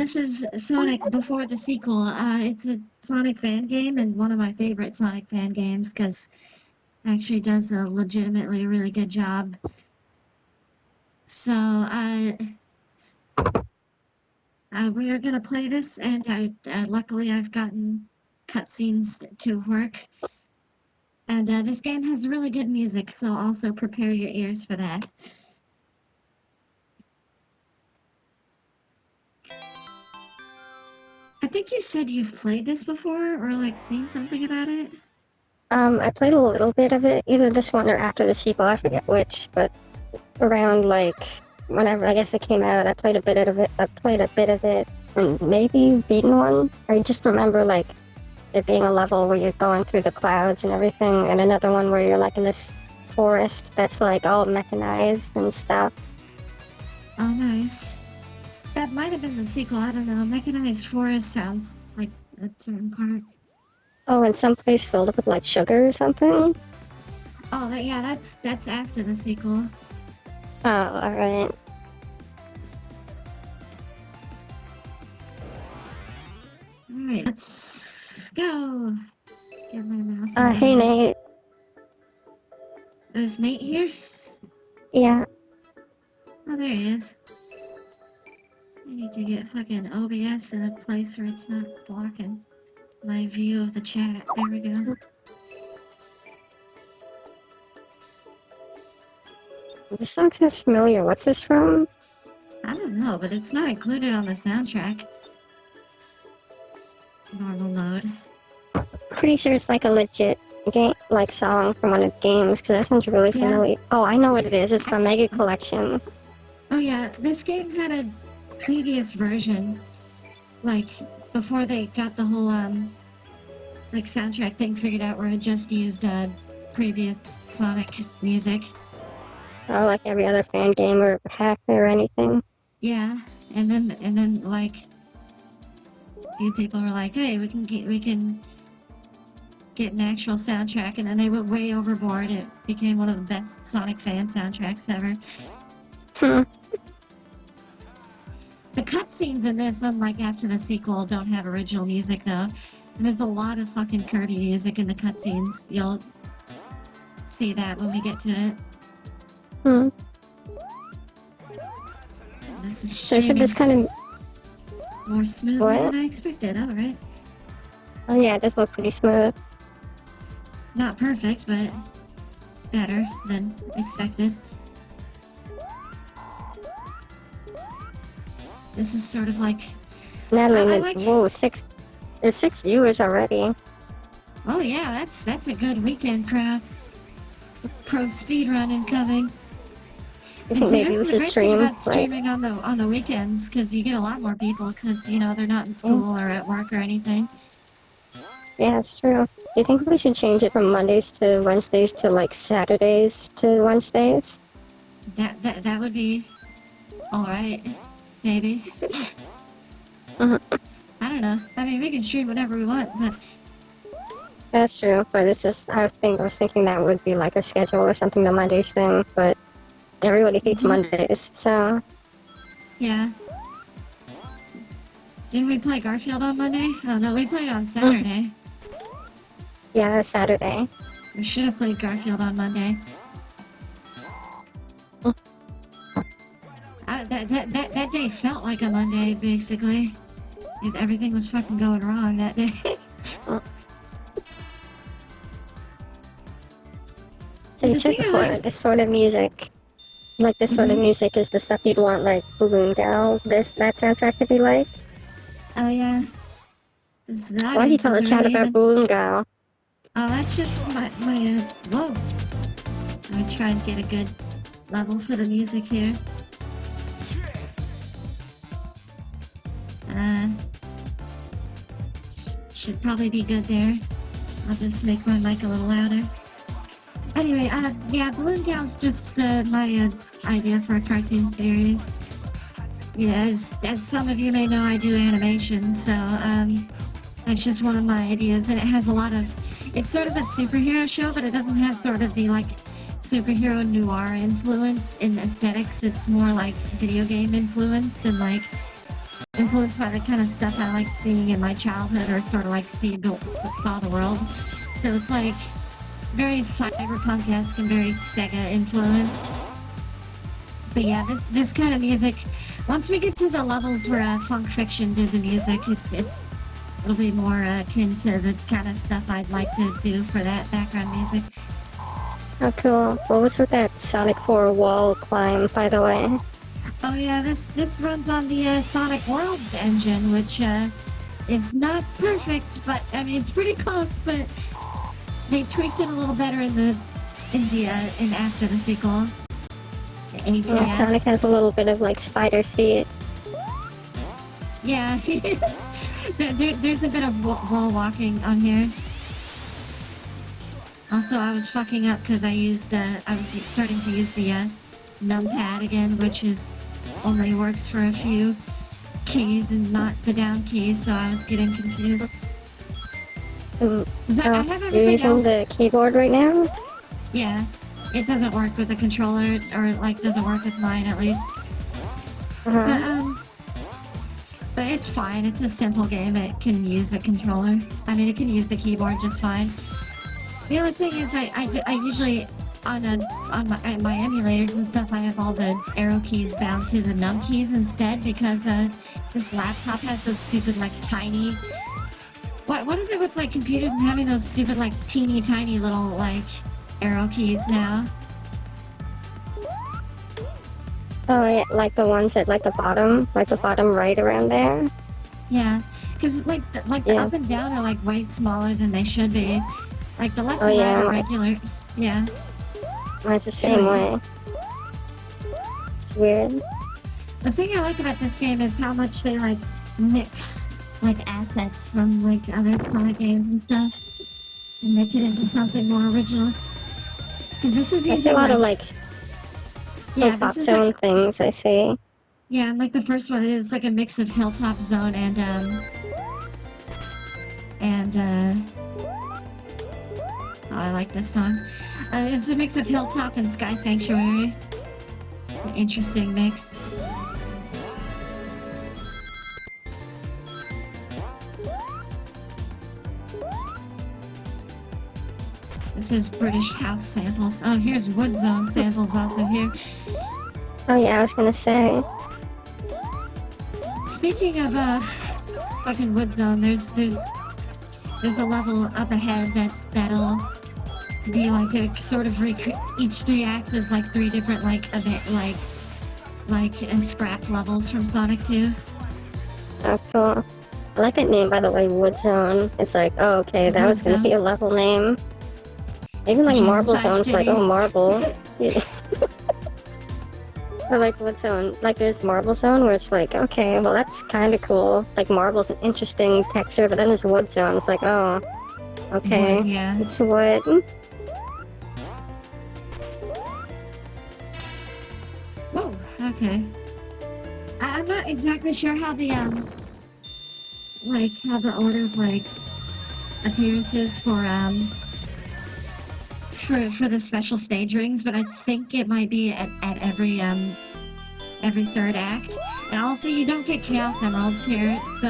this is Sonic before the sequel. It's a Sonic fan game and one of my favorite Sonic fan games because actually does a legitimately really good job. So, we are gonna play this, and luckily I've gotten cutscenes to work. And this game has really good music, so also prepare your ears for that. I think you said you've played this before, or like seen something about it? I played a little bit of it, either this one or after the sequel, I forget which, but around like whenever I guess it came out, I played a bit of it, and maybe beaten one. I just remember like it being a level where you're going through the clouds and everything, and another one where you're like in this forest that's like all mechanized and stuff. Oh, nice. That might have been the sequel, I don't know. Mechanized Forest sounds like a certain part. Oh, and some place filled up with like sugar or something? Oh, yeah, that's after the sequel. Oh, alright. Alright, let's go. Get my mouse. Hey Nate. Is Nate here? Yeah. Oh, there he is. I need to get fucking OBS in a place where it's not blocking my view of the chat. There we go. This song sounds familiar. What's this from? I don't know, but it's not included on the soundtrack. Normal mode. Pretty sure it's like a legit game, like song from one of the games, because that sounds really familiar. Yeah. Oh, I know what it is. It's from Mega Collection. Oh yeah, this game had a previous version, like before they got the whole like soundtrack thing figured out, where it just used previous Sonic music. Oh, like every other fan game or hack or anything. Yeah, and then like a few people were like, "Hey, we can get an actual soundtrack," and then they went way overboard. It became one of the best Sonic fan soundtracks ever. The cutscenes in this, unlike after the sequel, don't have original music though. And there's a lot of fucking Kirby music in the cutscenes. You'll see that when we get to it. This is so this kind of more smooth than I expected. All right. Oh yeah, it does look pretty smooth. Not perfect, but better than expected. This is sort of like... Natalie, whoa, there's 6 viewers already. Oh yeah, that's a good weekend crowd. Pro speedrun incoming. You think maybe we should stream? About streaming on the weekends, because you get a lot more people, because you know they're not in school or at work or anything. Yeah, that's true. Do you think we should change it from Mondays to Wednesdays to like Saturdays to Wednesdays? That would be all right, maybe. I don't know. I mean, we can stream whenever we want, but that's true. But it's just I was thinking that would be like a schedule or something, the Mondays thing. But everybody hates Mondays, so yeah. Didn't we play Garfield on Monday? Oh no, we played on Saturday. Yeah, that's Saturday. We should have played Garfield on Monday. That day felt like a Monday, basically. Because everything was fucking going wrong that day. So you said before that this sort of music, like this sort of music is the stuff you'd want like Balloon Gal, that soundtrack to be like? Oh yeah. Why do you tell the chat about Balloon Gal? Oh, that's just my whoa. I'm gonna try and get a good level for the music here. Should probably be good there. I'll just make my mic a little louder. Anyway, yeah, Balloon Gal's just my idea for a cartoon series. Yeah, as some of you may know, I do animation, so that's just one of my ideas, and it has a lot of... It's sort of a superhero show, but it doesn't have sort of the, like, superhero noir influence in aesthetics. It's more, like, video game influenced, and, like, influenced by the kind of stuff I liked seeing in my childhood, or sort of like saw the world. So it's like very cyberpunk-esque and very Sega influenced. But yeah, this kind of music, once we get to the levels where Funk Fiction did the music, it'll be more akin to the kind of stuff I'd like to do for that background music. Oh, cool. What was with that Sonic 4 wall climb, by the way? Oh yeah, this runs on the Sonic Worlds engine, which is not perfect, but I mean it's pretty close. But they tweaked it a little better in after the sequel. Yeah, Sonic has a little bit of like spider feet. Yeah, there's a bit of wall walking on here. Also, I was fucking up because I was starting to use the numpad again, which only works for a few keys and not the down keys, so I was getting confused. I have everything you're using else. the keyboard right now? Yeah, it doesn't work with the controller, or like doesn't work with mine at least. But it's fine. It's a simple game. It can use a controller. I mean, it can use the keyboard just fine. The only thing is, I usually on my emulators and stuff, I have all the arrow keys bound to the num keys instead, because this laptop has those stupid like tiny. What is it with like computers and having those stupid like teeny tiny little like arrow keys now? Oh yeah, like the ones at like the bottom right around there. Yeah, because like the up and down are like way smaller than they should be. Like the left and right are regular. Yeah. It's the same way. It's weird. The thing I like about this game is how much they like mix like assets from like other Sonic games and stuff and make it into something more original. Because this is I see a lot of like hilltop zone like, things. I see. Yeah, and like the first one is like a mix of Hilltop Zone and oh, I like this song. It's a mix of Hilltop and Sky Sanctuary. It's an interesting mix. This is British house samples. Oh, here's Wood Zone samples also here. Oh yeah, I was gonna say. Speaking of fucking Wood Zone, there's a level up ahead that'll be like a sort of each 3 acts is like 3 different like event like scrap levels from Sonic 2. Oh cool. I like that name, by the way, Wood Zone. It's like, oh okay, that was gonna be a level name. Even like Marble Zone's like, oh Marble. Or like Wood Zone, like there's Marble Zone where it's like, okay, well that's kind of cool. Like Marble's an interesting texture, but then there's Wood Zone. It's like, oh, okay, Wood, yeah. It's wood. Whoa, okay. I'm not exactly sure how the how the order of like appearances for the special stage rings, but I think it might be at every 3rd act. And also you don't get Chaos Emeralds here, so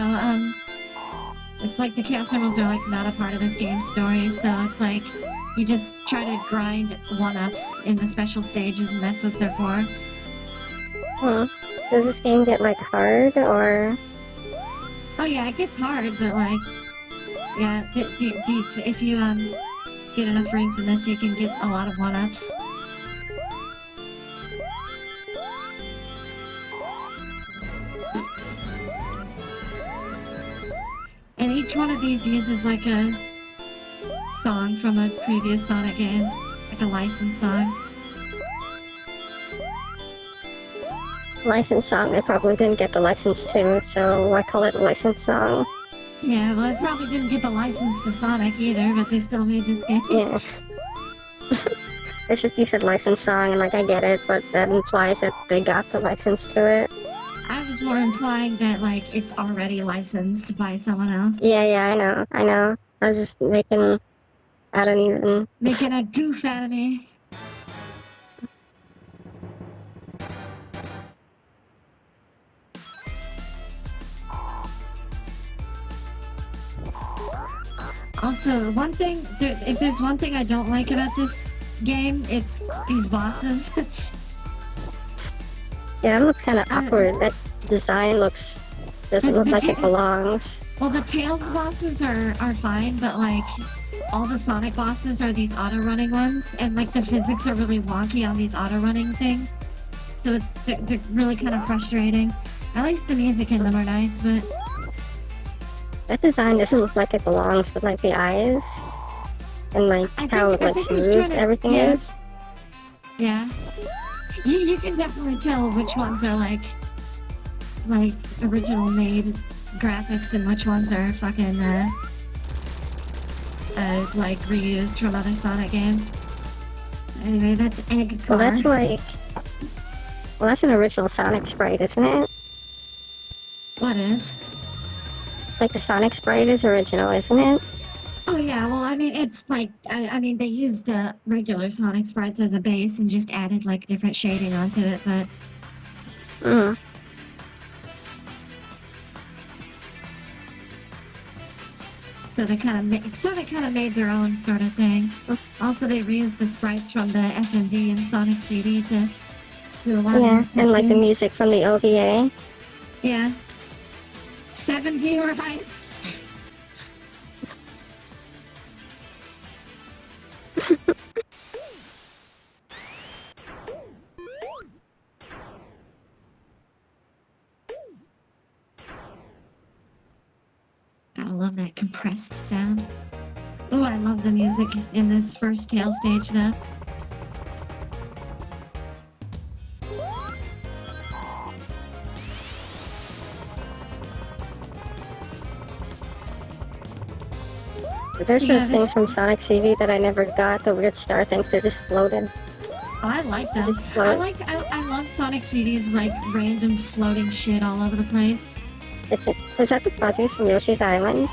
it's like the Chaos Emeralds are like not a part of this game's story, so it's like you just try to grind 1-ups in the special stages, and that's what they're for. Does this game get like hard, or? Oh yeah, it gets hard, but like, yeah, if you get enough rings in this, you can get a lot of 1-ups. And each one of these uses like a song from a previous Sonic game, like a licensed song. Licensed song, they probably didn't get the license to, so I call it a licensed song. Yeah, well, I probably didn't get the license to Sonic either, but they still made this game. Yeah. It's just you said licensed song, and like I get it, but that implies that they got the license to it. I was more implying that like it's already licensed by someone else. Yeah, I know. I was just making a goof out of me. Also, if there's one thing I don't like about this game, it's these bosses. Yeah, that looks kind of awkward. That design doesn't look like it belongs. Well, the Tails bosses are fine, but like all the Sonic bosses are these auto-running ones, and like the physics are really wonky on these auto-running things. So they're really kind of frustrating. At least the music in them are nice, but that design doesn't look like it belongs with like the eyes and like how like smooth everything is. Yeah. You can definitely tell which ones are like original made graphics and which ones are fucking like reused from other Sonic games. Anyway, that's Egg Car. Well, that's an original Sonic sprite, isn't it? What is? Like the Sonic sprite is original, isn't it? Oh yeah, well I mean it's like I mean they used the regular Sonic sprites as a base and just added like different shading onto it, but so they kind of made their own sort of thing. Also, they reused the sprites from the FMV and Sonic CD to do a lot of and like the music from the OVA. Yeah. 7 viewer height. I love that compressed sound. Oh, I love the music in this first tail stage though. There's those things from Sonic CD that I never got, the weird star things, they're just floating. Oh, I like them. I love Sonic CD's like random floating shit all over the place. Was that the fuzzies from Yoshi's Island?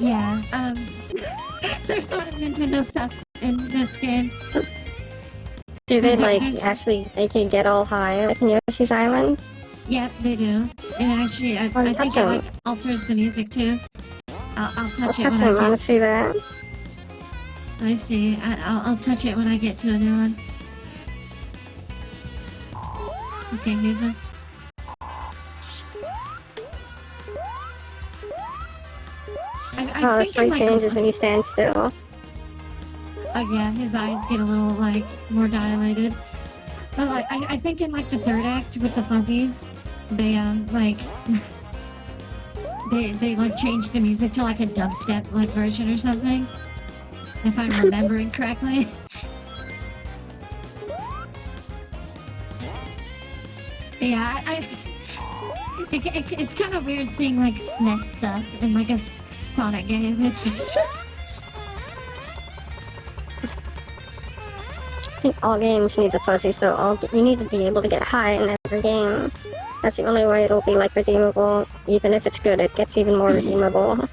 Yeah, there's sort of Nintendo stuff in this game. Do they actually make you get all high like in Yoshi's Island? Yep, they do. And actually, I think it like alters the music too. I'll touch it when I want to see that. I see. I'll touch it when I get to a new one. Okay, here's one. The sprite changes when you stand still. Oh yeah, his eyes get a little like more dilated. But like I think in like the third act with the fuzzies, they like they like changed the music to like a dubstep like version or something. If I'm remembering correctly. Yeah, it's kind of weird seeing like SNES stuff in like a Sonic game. I think all games need the fuzzies though. You need to be able to get high in every game. That's the only way it'll be like redeemable. Even if it's good, it gets even more redeemable.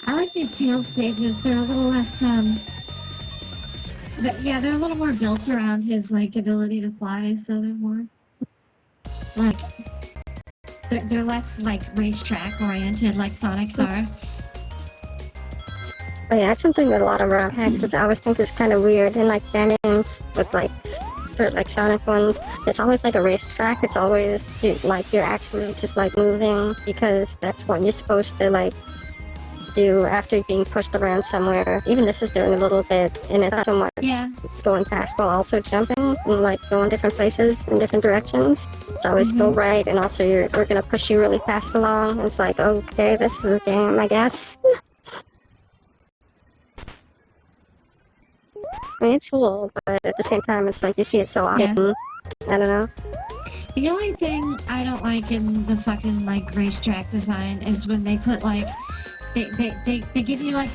I like these tail stages. They're a little less yeah, they're a little more built around his like ability to fly, so they're more like they're less like racetrack oriented like Sonic's are. Oh yeah, that's something that a lot of ROM hacks, which I always think is kind of weird. In like games with like Sonic ones, it's always like a racetrack. It's always like you're actually just like moving because that's what you're supposed to like do after being pushed around somewhere. Even this is doing a little bit, and it's not so much going fast while also jumping and like going different places in different directions. It's always go right, and also we're gonna push you really fast along. It's like, okay, this is a game, I guess. I mean, it's cool, but at the same time, it's like you see it so often. Yeah. I don't know. The only thing I don't like in the fucking like racetrack design is when they put like they give you like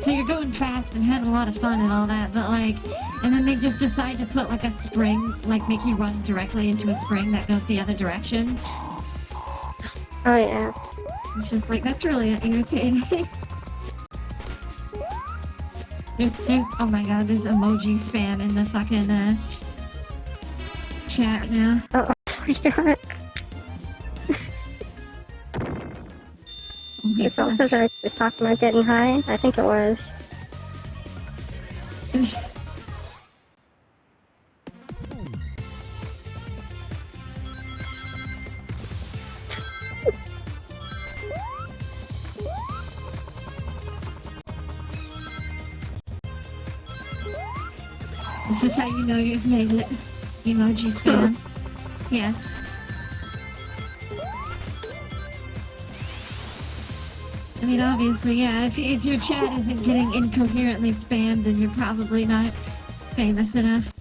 so you're going fast and having a lot of fun and all that, but like, and then they just decide to put like a spring, like make you run directly into a spring that goes the other direction. Oh yeah. It's just like, that's really irritating. There's oh my god, there's emoji spam in the fucking chat now. Oh my god. Oh my It's all gosh. because I was talking about getting high? I think it was. This is how you know you've made it. Emoji spam. Yes. I mean, obviously, yeah, if your chat isn't getting incoherently spammed, then you're probably not famous enough.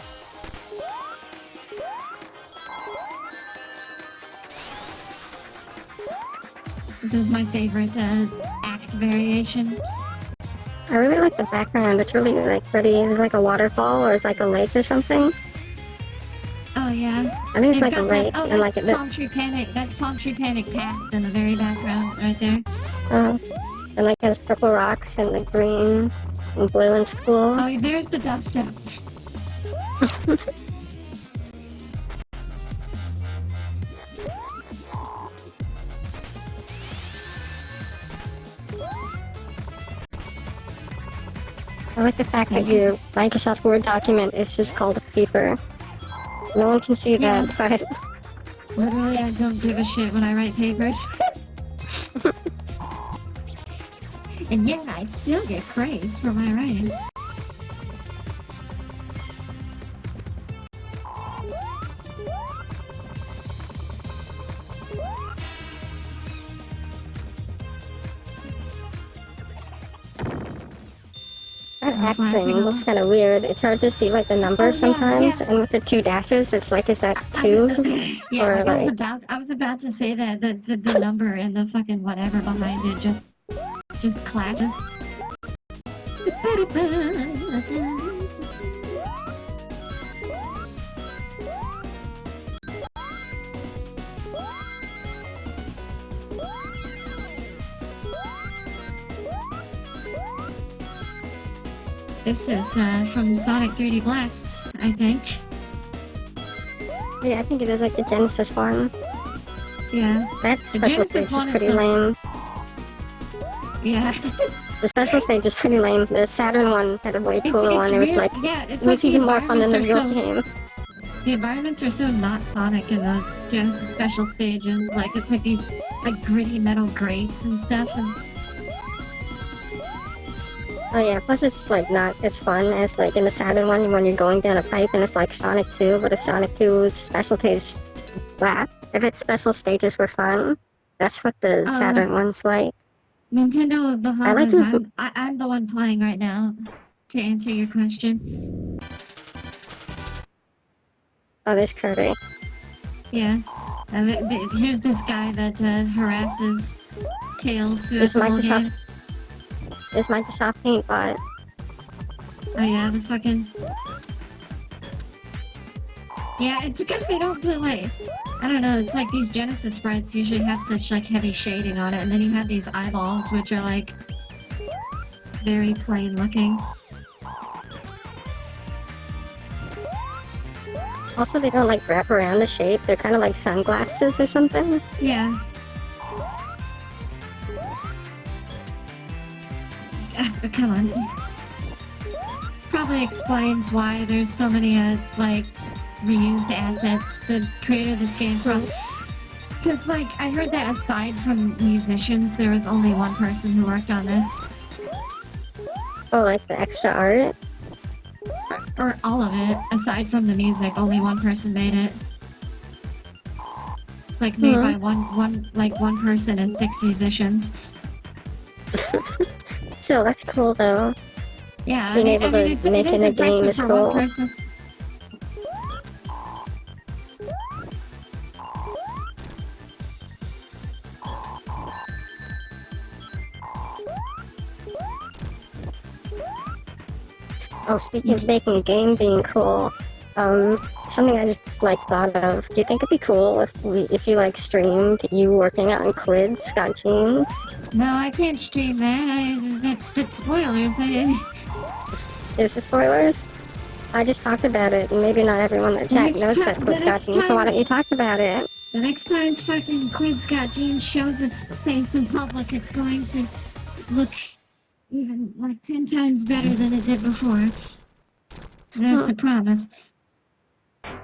This is my favorite act variation. I really like the background. It's really like pretty. There's like a waterfall or it's like a lake or something. Oh yeah. I think it's You've like a got lake that, and like that's Palm Tree Panic. That's Palm Tree Panic Past in the very background, right there. And like has purple rocks and like green and blue and cool. Oh, there's the dubstep. I like the fact that your Microsoft Word document is just called a paper. No one can see that, but Literally, I don't give a shit when I write papers. And yet, I still get praised for my writing. that act thing looks kind of weird. It's hard to see like the numbers sometimes, and with the 2 dashes, it's like, is that 2? Yeah, or like, I was about to say that the number and the fucking whatever behind it just clashes. This is from Sonic 3D Blast, I think. Yeah, I think it is like the Genesis one. Yeah. That special Genesis stage one is is pretty lame. Yeah. The special stage is pretty lame. The Saturn one had a way cooler one. It was weird. like, Yeah, it was even more fun than the real game. The environments are so not Sonic in those Genesis special stages. Like, it's like these like gritty metal grates and stuff. And Oh yeah, plus it's just like not as fun as like in the Saturn one when you're going down a pipe and it's like Sonic 2, but if Sonic 2's special stage, if its special stages were fun, that's what the Saturn one's like. Nintendo of Bahamas, those- I'm the one playing right now, to answer your question. Oh, there's Kirby. Yeah. Here's this guy that harasses Tails throughout It's the whole game. It's Microsoft Paint bot. Oh yeah, the fucking... Yeah, it's because they don't put like... I don't know, it's like these Genesis sprites usually have such like heavy shading on it, and then you have these eyeballs which are like... very plain looking. Also, they don't like wrap around the shape. They're kind of like sunglasses or something. Yeah. Come on. Probably explains why there's so many, like, reused assets. The creator of this game from... Because, like, I heard that aside from musicians, there was only one person who worked on this. Oh, like the extra art? Or all of it. Aside from the music, only one person made it. It's, like, made by one person and 6 musicians. So that's cool though. Yeah, Being able to make in a game is cool. Oh, speaking of making a game being cool, something I just like thought of. Do you think it'd be cool if you like streamed you working on quids, Scott Jeans? No, I can't stream that. That's spoilers. Is the spoilers? I just talked about it, and maybe not everyone that chat knows about Quiz Got Jeans, so why don't you talk about it? The next time fucking Quiz Got Jeans shows its face in public, it's going to look even like 10 times better than it did before. That's a promise. Well,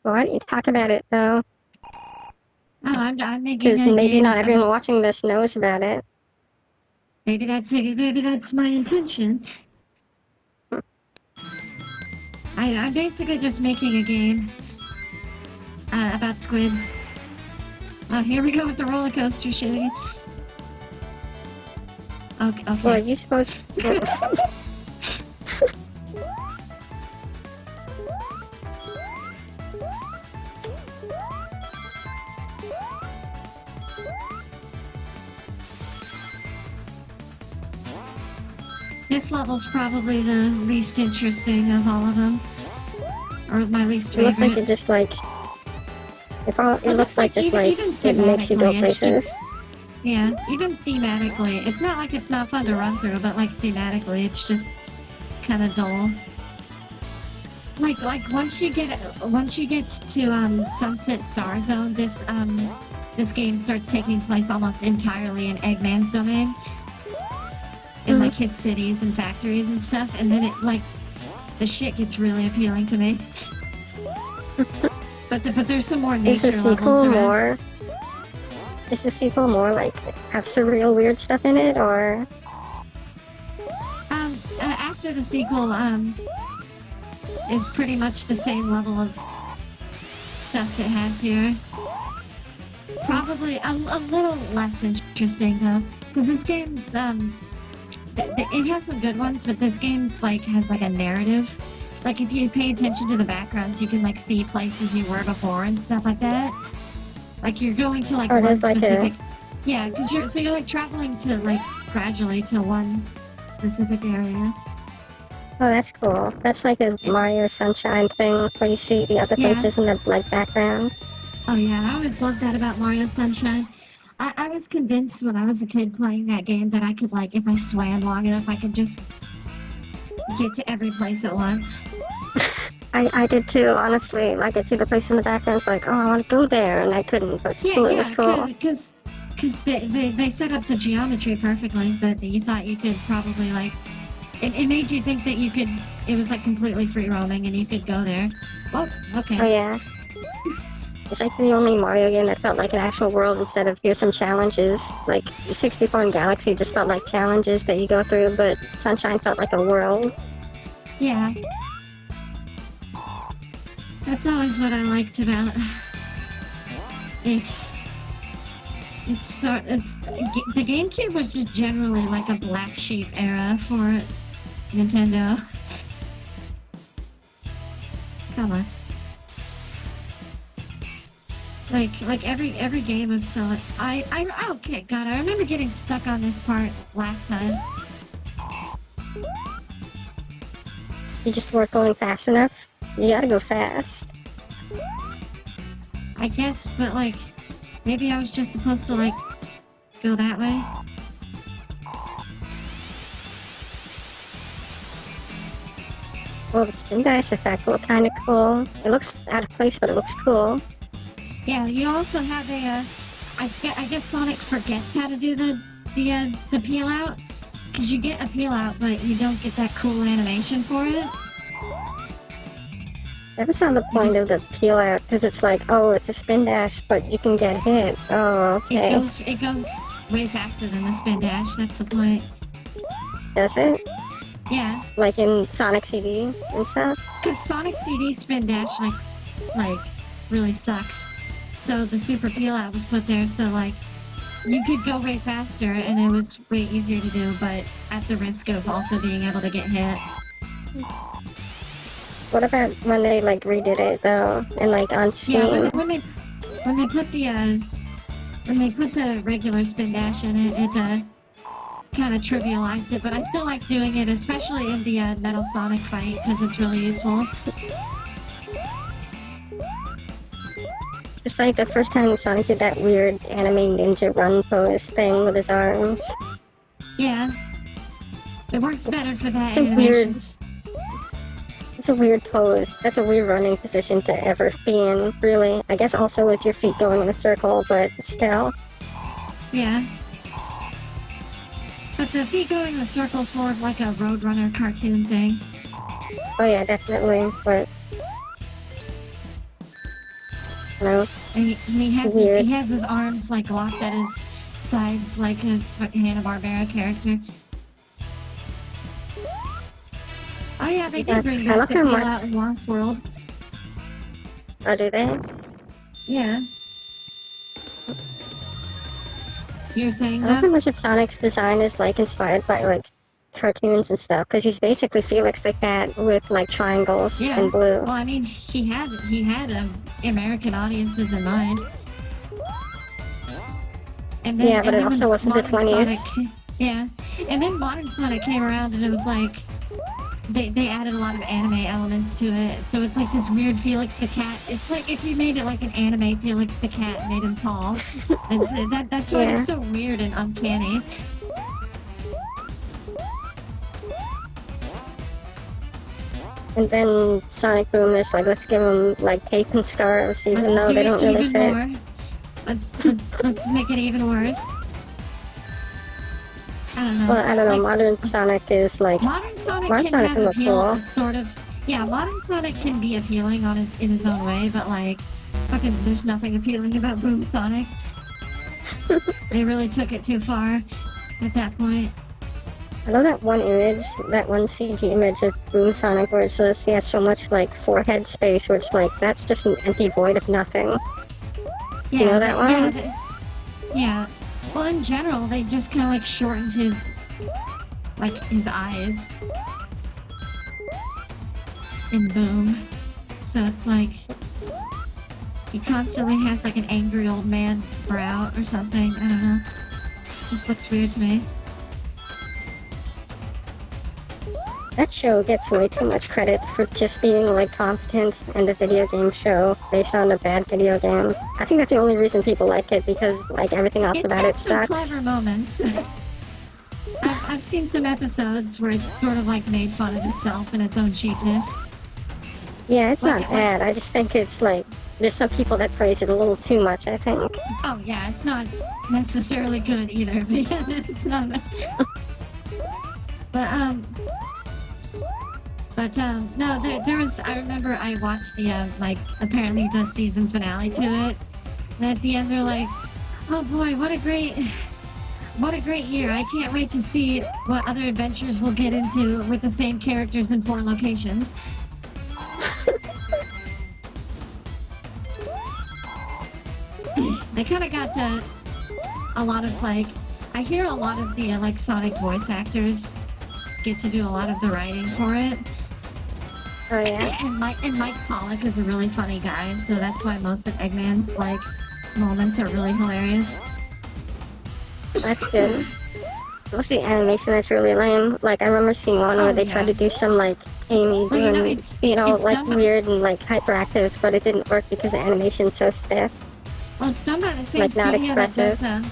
why don't you talk about it, though? Oh, I'm making Because a maybe game not of everyone it. watching this knows about it. Maybe that's my intention. I'm basically just making a game about squids. Oh, here we go with the roller coaster shit again. Okay. Well, are you supposed This level's probably the least interesting of all of them. Or my least It favorite. looks like it just like... It looks like just like it makes you go places. Yeah, even thematically. It's not like it's not fun to run through, but like thematically, it's just kind of dull. Like once you get to Sunset Star Zone, this game starts taking place almost entirely in Eggman's domain. In like his cities and factories and stuff, and then it like the shit gets really appealing to me. but there's some more nature Is the sequel levels more? Is the sequel more like have surreal weird stuff in it, or? After the sequel, is pretty much the same level of stuff it has here. Probably a little less interesting though, because this game's it has some good ones, but this game's like has like a narrative. Like if you pay attention to the backgrounds, you can like see places you were before and stuff like that. Like you're going to like one specific. Yeah, because you're like traveling to like gradually to one specific area. Oh, that's cool. That's like a Mario Sunshine thing where you see the other places in the like background. Oh yeah, I always loved that about Mario Sunshine. I was convinced when I was a kid playing that game that I could like, if I swam long enough, I could just get to every place at once. I did too, honestly. Like I'd see the place in the background, it's like, oh, I want to go there, and I couldn't, but still, it was cool. Because they set up the geometry perfectly so that you thought you could probably like, it made you think that you could, it was like completely free roaming and you could go there. Oh, okay. Oh yeah. It's like the only Mario game that felt like an actual world instead of here's some challenges. Like 64 and Galaxy just felt like challenges that you go through, but Sunshine felt like a world. Yeah. That's always what I liked about it. The GameCube was just generally like a black sheep era for Nintendo. Come on. Like every game was so okay, God, I remember getting stuck on this part last time. You just weren't going fast enough? You gotta go fast. I guess, but like, maybe I was just supposed to like, go that way? Well, the spin dash effect looked kinda cool. It looks out of place, but it looks cool. Yeah, you also have a, I guess Sonic forgets how to do the peel out. Because you get a peel out, but you don't get that cool animation for it. That was not the point of the peel out, because it's like, oh, it's a spin dash, but you can get hit. Oh, okay. It goes way faster than the spin dash, that's the point. Does it? Yeah. Like in Sonic CD and stuff? Because Sonic CD spin dash, like, really sucks. So the super peel out was put there so like you could go way faster and it was way easier to do, but at the risk of also being able to get hit. What about when they like redid it though, and like on Steam? Yeah, when they put the regular spin dash in it, it kind of trivialized it, but I still like doing it, especially in the Metal Sonic fight because it's really useful. It's like the first time Sonic did that weird anime ninja run pose thing with his arms. Yeah. It works better for that It's a weird... It's a weird pose. That's a weird running position to ever be in, really. I guess also with your feet going in a circle, but still. Yeah. But the feet going in a circle is more of like a Roadrunner cartoon thing. Oh yeah, definitely, but... No. And he has his arms like locked at his sides like a fucking Hanna-Barbera character. Oh yeah, they did bring back the Cutout in Lost World. Oh, do they? Yeah. You're saying I that? love how much of Sonic's design is like inspired by like cartoons and stuff, because he's basically Felix the Cat with like triangles and blue. Well, I mean, he had American audiences in mind. And then, yeah, but it also wasn't the 20s. Yeah, and then Modern Sonic came around and it was like, they added a lot of anime elements to it, so it's like this weird Felix the Cat. It's like if you made it like an anime Felix the Cat and made him tall. That's why it's so weird and uncanny. And then Sonic Boom is like, let's give them like cape and scarves, even though they don't really fit. More. Let's make it even worse. I don't know. Well, I don't know. Modern Sonic is like... Modern Sonic can have appeal, sort of. Yeah, Modern Sonic can be appealing in his own way, but like, fucking, there's nothing appealing about Boom Sonic. They really took it too far at that point. I love that one image, that one CG image of Boom Sonic where it says he has so much like forehead space, where it's like, that's just an empty void of nothing. Yeah, do you know that one? Yeah. Well, in general, they just kind of like shortened his eyes in Boom. So it's like he constantly has like an angry old man brow or something. I don't know. It just looks weird to me. That show gets way too much credit for just being like competent and a video game show based on a bad video game. I think that's the only reason people like it, because like everything else about it sucks. It's got some clever moments. I've seen some episodes where it's sort of like made fun of itself and its own cheapness. Yeah, it's not bad. I just think it's like, there's some people that praise it a little too much, I think. Oh yeah, it's not necessarily good either, but yeah, it's not. No, there was, I remember I watched the, like, apparently the season finale to it, and at the end they're like, oh boy, what a great year, I can't wait to see what other adventures we'll get into with the same characters in 4 locations. They kind of got to a lot of, like, I hear a lot of the, like, Sonic voice actors get to do a lot of the writing for it. Oh yeah? And Mike Pollock is a really funny guy, so that's why most of Eggman's, like, moments are really hilarious. That's good. It's mostly animation that's really lame. Like, I remember seeing one where they tried to do some, like, Amy doing, being all, like, weird and, like, hyperactive, but it didn't work because the animation's so stiff. Well, it's done by the same like, studio not expressive. that does,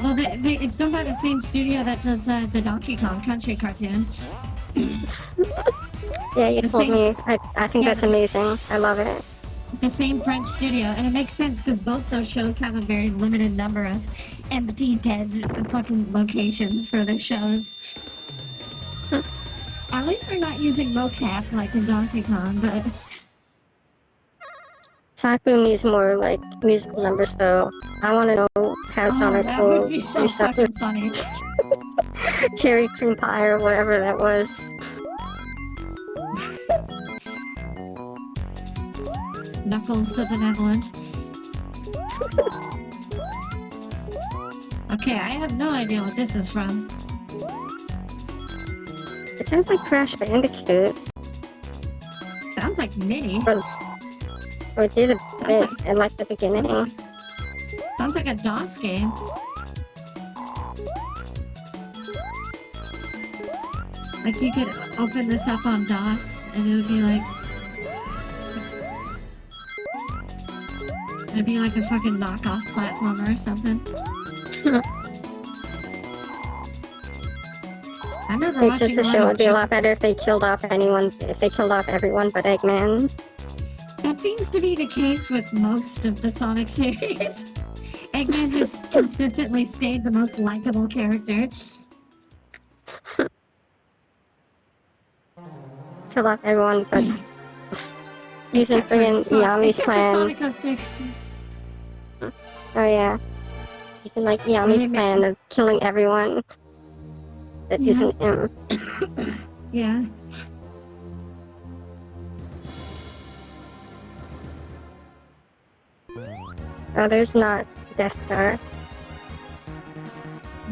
well, it's done by the same studio that does the Donkey Kong Country cartoon. Yeah, you told me. I think that's amazing. I love it. The same French studio, and it makes sense because both those shows have a very limited number of empty, dead fucking locations for their shows. At least they're not using mocap like in Donkey Kong, but... Sonic Boom needs more, like, musical numbers, though. I want to know how Sonic will do stuff with cherry cream pie or whatever that was. Knuckles the Benevolent. Okay, I have no idea what this is from. It sounds like Crash Bandicoot. Sounds like Mini. Or it did a bit in, like, the beginning. Sounds like a DOS game. Like, you could open this up on DOS, and it would be like... It'd be like a fucking knockoff platformer or something. I remember It's just watching the show would be a of lot better if they killed off everyone but Eggman. That seems to be the case with most of the Sonic series. Eggman has consistently stayed the most likable character. Kill off everyone but using friggin' Yami's except plan. For Sonic 06. Oh yeah. Using like Yami's plan of killing everyone that isn't him. Yeah. Oh, there's not Death Star.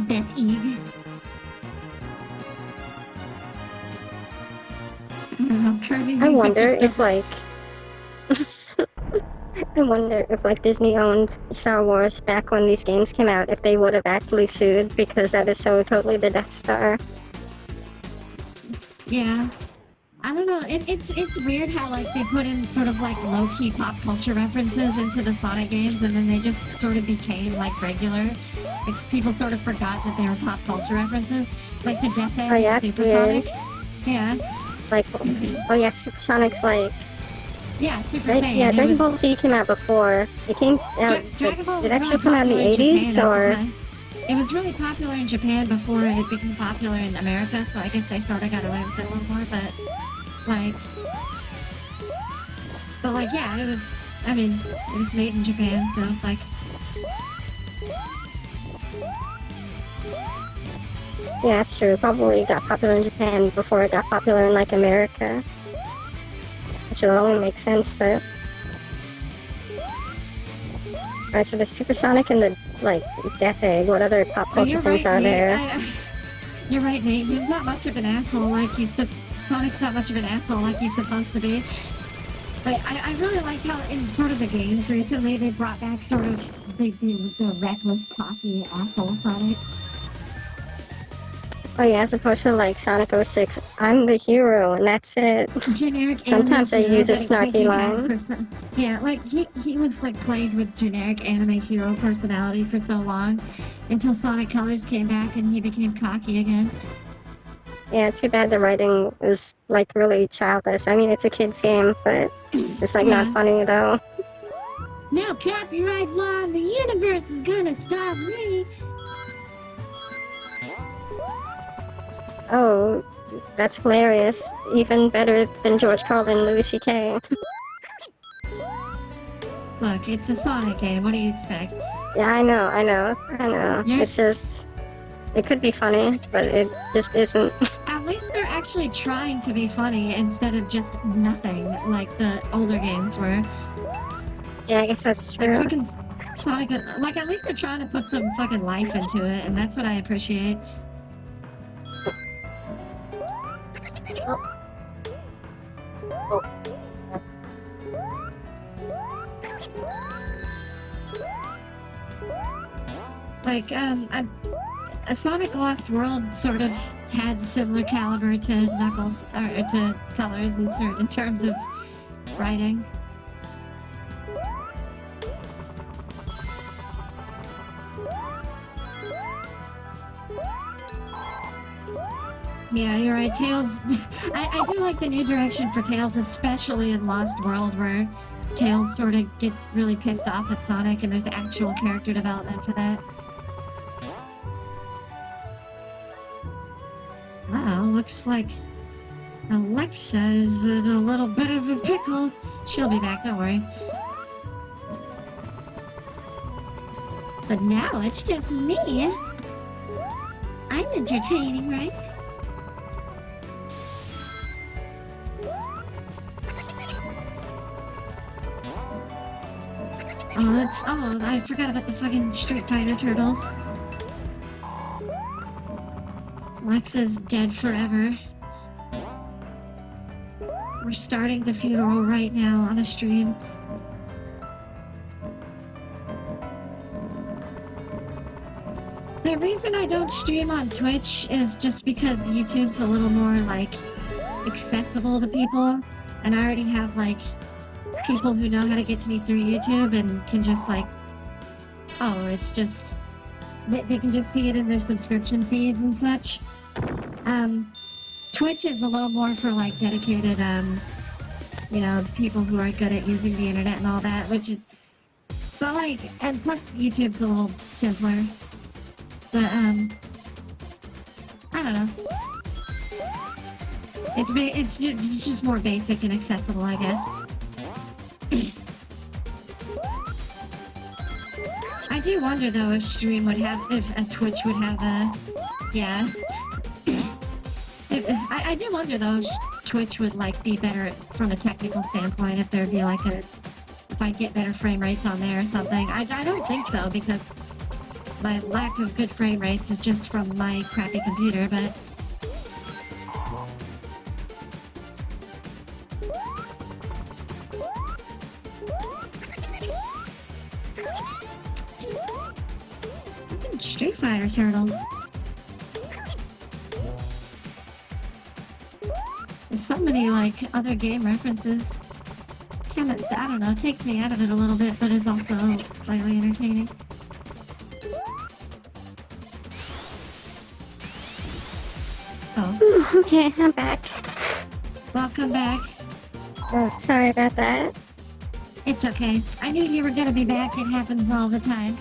Death Egg. I wonder if like I wonder if like Disney owned Star Wars back when these games came out, if they would have actually sued, because that is so totally the Death Star. Yeah. I don't know, it's weird how like they put in sort of like low-key pop culture references into the Sonic games and then they just sort of became like regular. People sort of forgot that they were pop culture references. Like the Death Egg, Oh yeah, it's Super weird. Sonic. Yeah. Like, oh yeah, Super Sonic's like... Yeah, Super Saiyan. Yeah, Dragon Ball Z came out before. It came out... Dragon Ball did it actually come out in the 80s, or...? It was really popular in Japan before it became popular in America, so I guess they sort of got away with it a little more, but... Like, yeah, it was, I mean, it was made in Japan, so it's like... Yeah, that's true. Probably got popular in Japan before it got popular in, like, America. Which would only make sense, but... Alright, so there's Super Sonic and the, like, Death Egg. What other pop culture things are there? You're right, Nate. He's not much of an asshole like Sonic's not much of an asshole like he's supposed to be. But I really like how in sort of the games recently they brought back sort of the reckless, cocky asshole Sonic. Oh yeah, as opposed to like Sonic 06, I'm the hero and that's it. Generic. Sometimes I use a snarky line. Yeah, like he was like plagued with generic anime hero personality for so long until Sonic Colors came back and he became cocky again. Yeah, too bad the writing was like really childish. I mean, it's a kid's game, but it's like not funny though. No copyright law in the universe is gonna stop me. Oh, that's hilarious. Even better than George Carlin and Louis C.K. Look, it's a Sonic game. What do you expect? Yeah, I know. It's just... it could be funny, but it just isn't. At least they're actually trying to be funny instead of just nothing like the older games were. Yeah, I guess that's true. Like fucking Sonic, like at least they're trying to put some fucking life into it, and that's what I appreciate. Like, a Sonic Lost World sort of had similar caliber to Knuckles, or to Colors in terms of writing. Yeah, you're right, Tails. I do like the new direction for Tails, especially in Lost World, where Tails sort of gets really pissed off at Sonic, and there's actual character development for that. Wow, looks like Alexa is in a little bit of a pickle. She'll be back, don't worry. But now it's just me. I'm entertaining, right? Oh, I forgot about the fucking Street Fighter turtles. Alexa's dead forever. We're starting the funeral right now on a stream. The reason I don't stream on Twitch is just because YouTube's a little more, like, accessible to people. And I already have, like, people who know how to get to me through YouTube and can just, like, oh, it's just... They can just see it in their subscription feeds and such. Twitch is a little more for like dedicated, people who are good at using the internet and all that, but like, and plus YouTube's a little simpler. But, I don't know. It's just more basic and accessible, I guess. I do wonder though if Twitch would have a, yeah. I do wonder though if Twitch would like be better from a technical standpoint, if there'd be like if I'd get better frame rates on there or something. I don't think so, because my lack of good frame rates is just from my crappy computer, but Street Fighter Turtles. There's so many like other game references. Kinda, I don't know, takes me out of it a little bit, but is also slightly entertaining. Oh. Okay, I'm back. Welcome back. Oh, sorry about that. It's okay. I knew you were gonna be back. It happens all the time.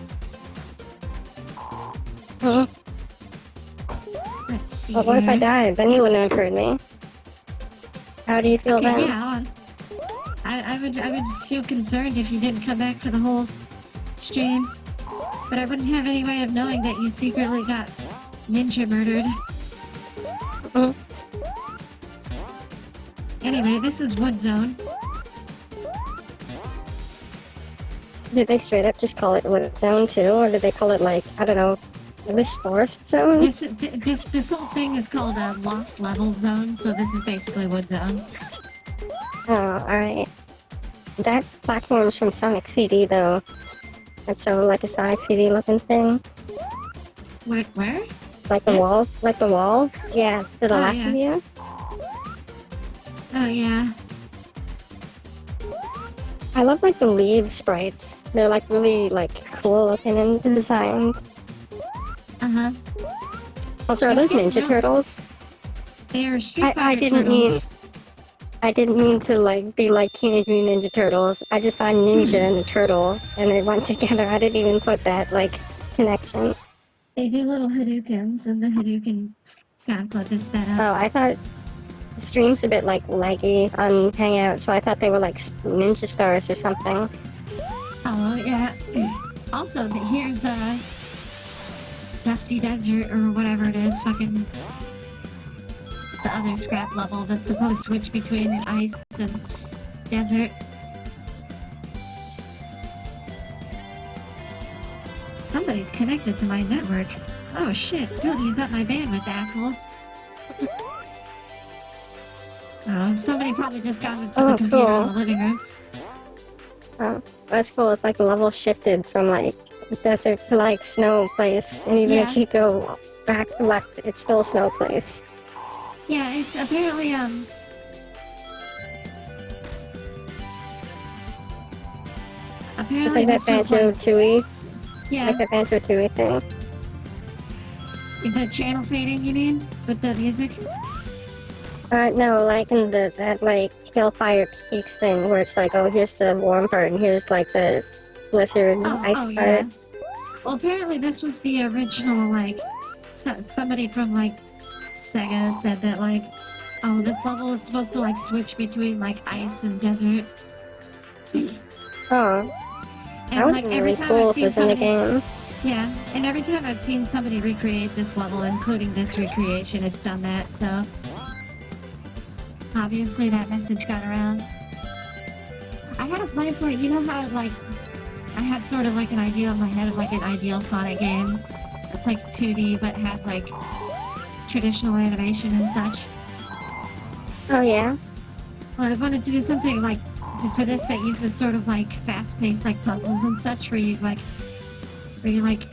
Hmm. Let's see. But what if I died? Then you wouldn't have heard me. How do you feel then? Yeah, I would feel concerned if you didn't come back for the whole stream. But I wouldn't have any way of knowing that you secretly got ninja murdered. Mm-hmm. Anyway, this is Wood Zone. Did they straight up just call it Wood Zone too? Or did they call it like, I don't know, this Forest Zone? This whole thing is called a Lost Level Zone, so this is basically Wood Zone. Oh, alright. That platform's from Sonic CD though. That's so like a Sonic CD looking thing. Where? Like the wall? Like the wall? Yeah, to the left yeah. of you? Oh yeah. I love like the leaf sprites. They're like really like cool looking and designed. Uh-huh. Also, are those Ninja Turtles? They are Street Fighter I didn't mean to like be like Teenage Mutant Ninja Turtles. I just saw ninja and a turtle and they went together. I didn't even put that like connection. They do little Hadoukens, and the Hadouken sound clip is sped up. Oh, I thought the stream's a bit like laggy on Hangout, so I thought they were like ninja stars or something. Oh yeah. Also, here's Dusty Desert or whatever it is, fucking the other scrap level that's supposed to switch between ice and desert. Somebody's connected to my network. Oh shit, don't use up my bandwidth, asshole. Oh, somebody probably just got into the computer cool. in the living room. Oh, that's cool. It's like the level shifted from like desert to like snow place, and even if you go back left, it's still snow place. Yeah, it's apparently It's like that Banjo-Tooie. Yeah. Like the Banjo-Tooie thing. The channel fading, you mean? With the music? No, like in that like Hellfire Peaks thing, where it's like, oh, here's the warm part, and here's like the blizzard ice part. Yeah. Well, apparently this was the original, like, somebody from, like, Sega said that, like, oh, this level is supposed to, like, switch between, like, ice and desert. Oh. And, That would like, be every really time cool I've if it seen was in the somebody... game. Yeah, and every time I've seen somebody recreate this level, including this recreation, it's done that, so... Obviously that message got around. I had a plan for it, you know how, like... I had sort of like an idea in my head of like an ideal Sonic game. It's like 2D, but has like traditional animation and such. Oh yeah? Well, I wanted to do something like for this that uses sort of like fast-paced like puzzles and such, where you like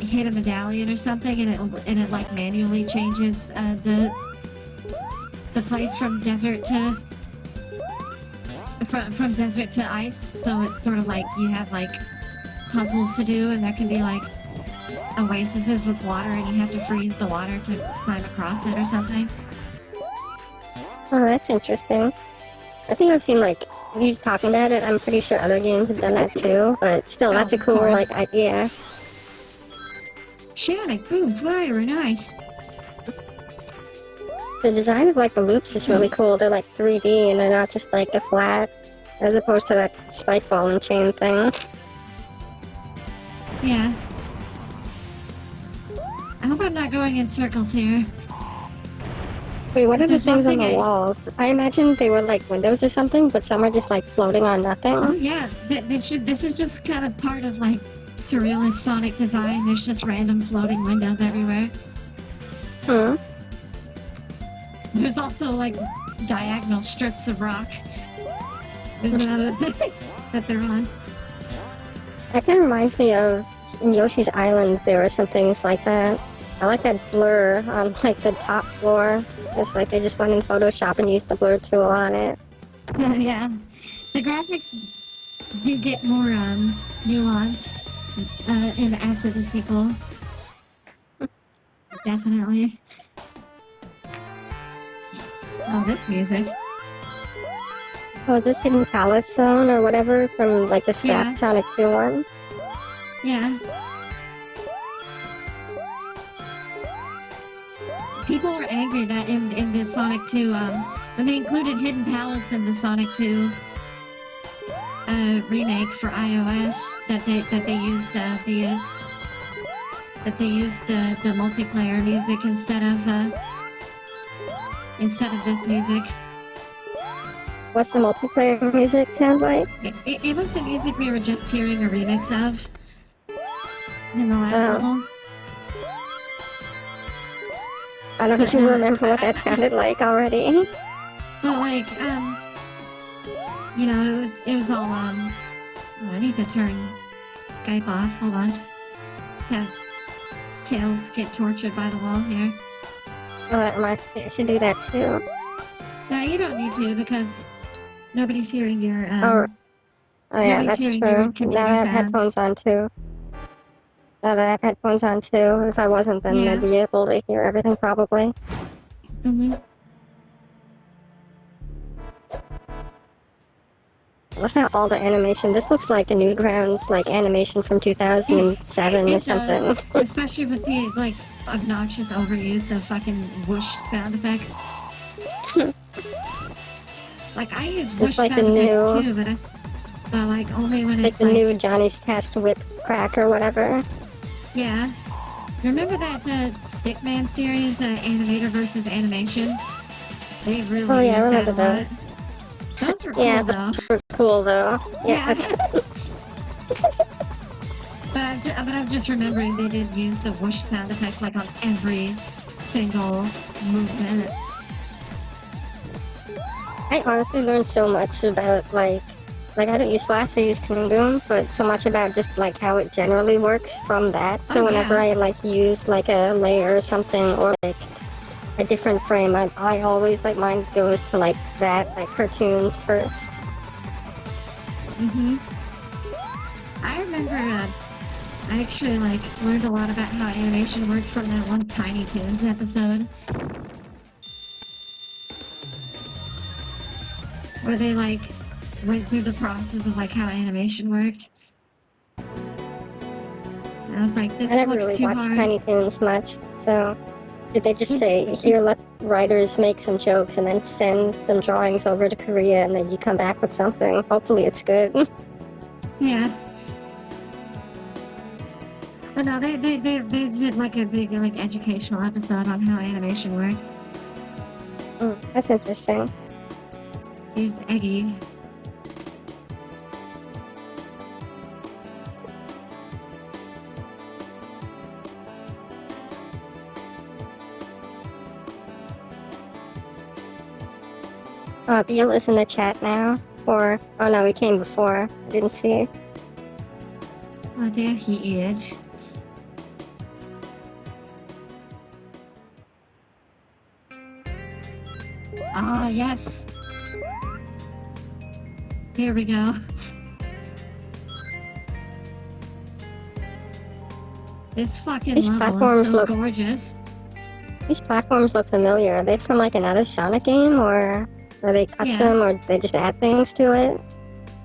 hit a medallion or something, and it like manually changes the place from desert to from desert to ice. So it's sort of like you have like puzzles to do, and there can be like oases with water, and you have to freeze the water to climb across it or something. Oh, that's interesting. I think I've seen, like, you talking about it, I'm pretty sure other games have done that too, but still, that's Oh, a of cool, course. like, idea. Shouting, boom, fire, nice. The design of, like, the loops is really cool. They're, like, 3D, and they're not just, like, a flat, as opposed to that spike ball and chain thing. Yeah. I hope I'm not going in circles here. Wait, what are the There's one things on thing the walls? I imagine they were, like, windows or something, but some are just, like, floating on nothing. Oh yeah, this is just kind of part of like surrealist Sonic design. There's just random floating windows everywhere. Hmm. There's also like diagonal strips of rock that they're on. That kind of reminds me of in Yoshi's Island, there were some things like that. I like that blur on, like, the top floor. It's like they just went in Photoshop and used the blur tool on it. Yeah, the graphics do get more nuanced in after the sequel. Definitely. Oh, this music. Oh, this Hidden Palace Zone or whatever from, like, the Scrap Yeah. Sonic 2 one? Yeah. People were angry that in the Sonic 2, when they included Hidden Palace in the Sonic 2 remake for iOS, that they used the multiplayer music instead of this music. What's the multiplayer music sound like? It was the music we were just hearing a remix of in the last level. I don't even remember what that sounded like already. But like, you know, it was all oh, I need to turn Skype off. Hold on. Have Tails get tortured by the wall here. Oh, that reminds me, I should do that too. No, you don't need to because nobody's hearing your Oh yeah, nobody's that's hearing your true. computer Now that I have sound. headphones on too. Now that I have headphones on too, if I wasn't, then Yeah. I'd be able to hear everything probably. Mm-hmm. Look at all the animation. This looks like a Newgrounds like animation from 2007 or It something. does, especially with the like obnoxious overuse of fucking whoosh sound effects. Like I use whoosh It's like sound the effects new, too, but like only when it's like the new Johnny's Test Whip Crack or whatever. Yeah. Remember that Stickman series, Animator versus Animation? They really Oh yeah, I used remember that a lot. those. Those were cool Yeah, though. those were cool though. Yeah, that's But I'm just remembering they did use the whoosh sound effect like on every single movement. I honestly learned so much about like I don't use Flash, I use Toon Boom, but so much about just like how it generally works from that. So Oh, whenever yeah. I like use like a layer or something or like a different frame, I always like mine goes to like that like cartoon first. Mm-hmm. I remember I actually like learned a lot about how animation worked from that one Tiny Toons episode. Where they like went through the process of like how animation worked. And I was like, this I never looks really too watched hard. Tiny Toons much, so did they just say, here, let writers make some jokes and then send some drawings over to Korea and then you come back with something? Hopefully it's good. Yeah. But no, they did like a big like educational episode on how animation works. That's interesting. Here's Eggy. Beal is in the chat now, or, oh no, he came before. I didn't see. Oh, there he is. Ah, yes. Here we go. This fucking These level is platforms so look- gorgeous. These platforms look familiar. Are they from like another Sonic game, or are they custom, or they just add things to it?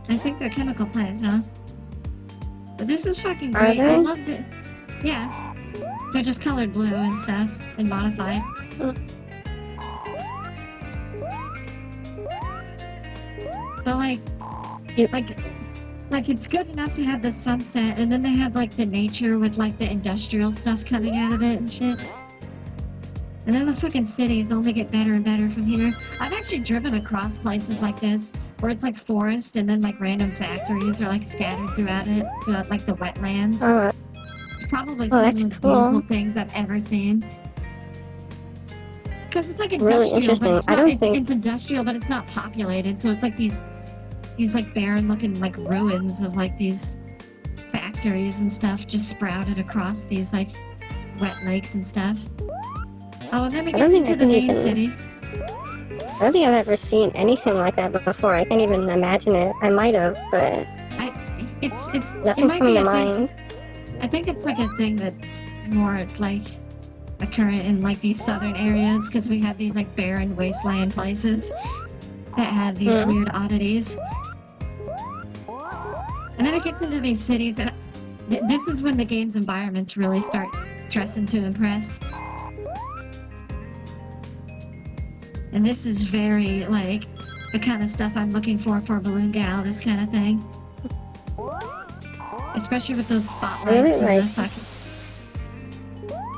I think they're chemical plants, huh? But this is fucking Are great. I they? loved it. Yeah. They're just colored blue and stuff, and modified. But like, You- like it's good enough to have the sunset, and then they have like the nature with like the industrial stuff coming out of it and shit. And then the fucking cities only get better and better from here. I've actually driven across places like this, where it's like forest, and then like random factories are like scattered throughout it, throughout like the wetlands. Oh, It's probably some of that's the most cool. beautiful things I've ever seen. Because it's like It's really industrial, but interesting. it's I not, don't it's, think- it's industrial, but it's not populated. So it's like these like barren looking like ruins of like these factories and stuff just sprouted across these like wet lakes and stuff. Oh, and then we I get don't think into I the can main even- city. I don't think I've ever seen anything like that before. I can't even imagine it. I might have, but It's it nothing's might coming be to a thing. mind. I think it's like a thing that's more like occurrent in like these southern areas, because we have these like barren wasteland places that have these Hmm. weird oddities. And then it gets into these cities, and this is when the game's environments really start dressing to impress. And this is very like the kind of stuff I'm looking for Balloon Gal, this kind of thing. Especially with those spotlights Really, and like- the fucking...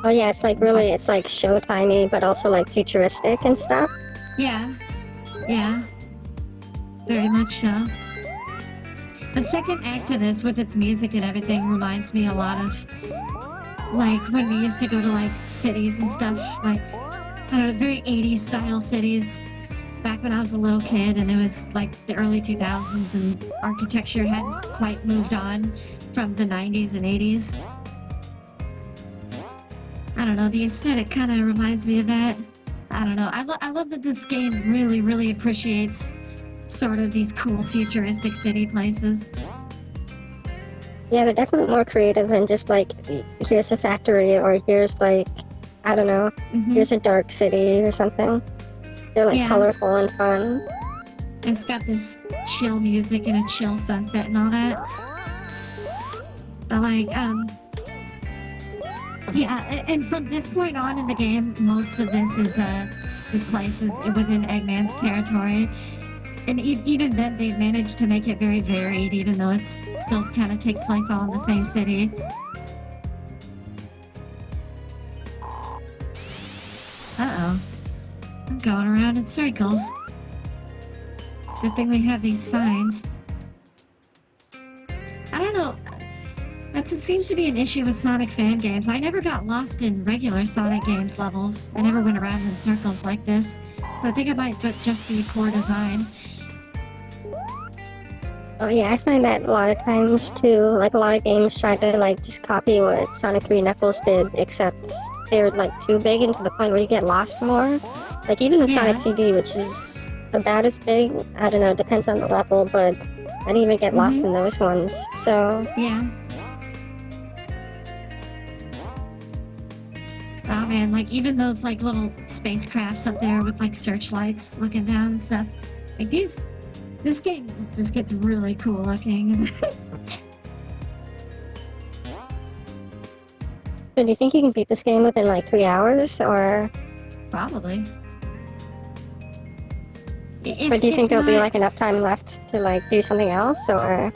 Oh yeah, it's like really, it's like showtimey, but also like futuristic and stuff. Yeah. Yeah. Very much so. The second act of this, with its music and everything, reminds me a lot of like when we used to go to like cities and stuff, like I don't know, very 80s style cities back when I was a little kid, and it was like the early 2000s, and architecture hadn't quite moved on from the 90s and 80s. I don't know, the aesthetic kind of reminds me of that. I don't know. I love that this game really, really appreciates sort of these cool futuristic city places. Yeah, they're definitely more creative than just like, here's a factory, or here's like, I don't know, Mhm. here's a dark city or something. They're like Yeah. colorful and fun. And it's got this chill music and a chill sunset and all that. But like, yeah, and from this point on in the game, most of this place is within Eggman's territory. And even then, they've managed to make it very varied, even though it's still kind of takes place all in the same city. Uh-oh. I'm going around in circles. Good thing we have these signs. I don't know. That seems to be an issue with Sonic fan games. I never got lost in regular Sonic games levels. I never went around in circles like this. So I think it might just be core design. Oh yeah, I find that a lot of times too. Like a lot of games try to like just copy what Sonic 3 Knuckles did, except they're like too big and to the point where you get lost more. Like even in Yeah. Sonic CD, which is about as big, I don't know, depends on the level, but I didn't even get lost in those ones. So Yeah. Oh man, like even those like little spacecrafts up there with like searchlights looking down and stuff. Like this game just gets really cool looking. So do you think you can beat this game within like 3 hours, or Probably. but do you think there'll be like enough time left to like do something else, or?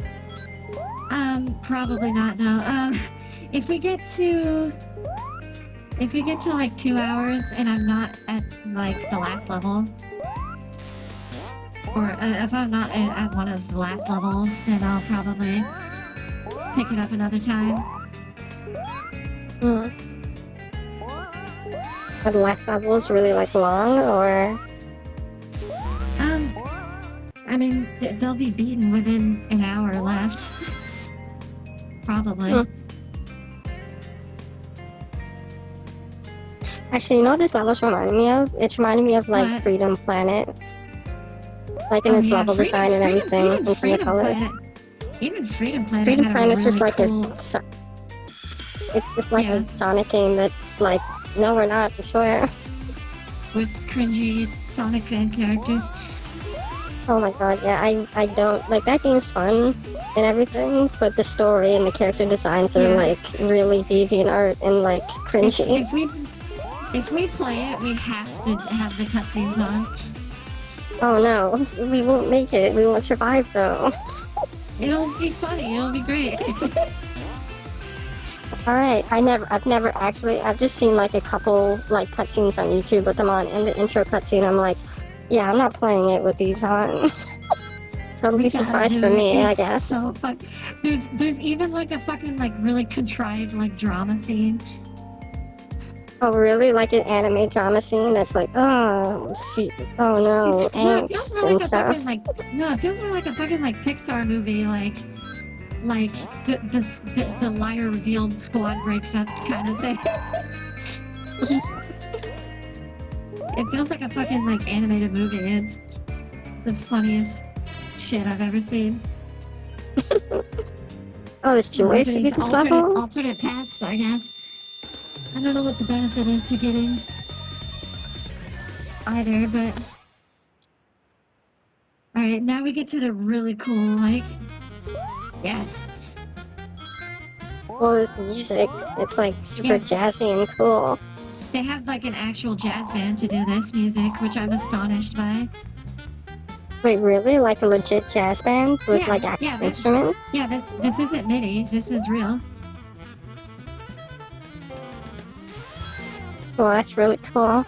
Probably not though. If we get to like 2 hours and I'm not at like the last level, or if I'm not at one of the last levels, then I'll probably pick it up another time. Are the last levels really like long, or? I mean, they'll be beaten within an hour left. Probably. Actually, you know what this level's reminding me of? It's reminding me of like What? Freedom Planet. Like in Oh, its yeah, level design and everything, even and some of the Freedom colors. Planet. Even Freedom Planet. Freedom had Planet's a just really like cool... it's just like Yeah. a Sonic game that's like No, we're not, I swear. with cringy Sonic fan characters. Oh my god, yeah, I don't, like, that game's fun and everything, but the story and the character designs are, Yeah. like, really deviant and, like, cringy. If we play it, we have to have the cutscenes on. Oh no, we won't make it, we won't survive though. It'll be funny, it'll be great. Alright, I've just seen, like, a couple, like, cutscenes on YouTube with them on, and the intro cutscene, I'm like, yeah, I'm not playing it with these on. So it'll be a surprise for me, I guess. So fun. There's even like a fucking like really contrived like drama scene. Oh really? Like an anime drama scene that's like, oh no, It feels angst more and like a stuff. fucking like no, it feels more like a fucking like Pixar movie, like the liar revealed squad breaks up kind of thing. It feels like a fucking like animated movie. It's the funniest shit I've ever seen. Oh, there's two ways to get this level? Alternate paths, I guess. I don't know what the benefit is to getting either, but... Alright, now we get to the really cool, like... Yes! Well, this music, it's like super jazzy and cool. They have like an actual jazz band to do this music, which I'm astonished by. Wait, really? Like a legit jazz band with like actual instruments? Yeah, this isn't MIDI, this is real. Well, that's really cool.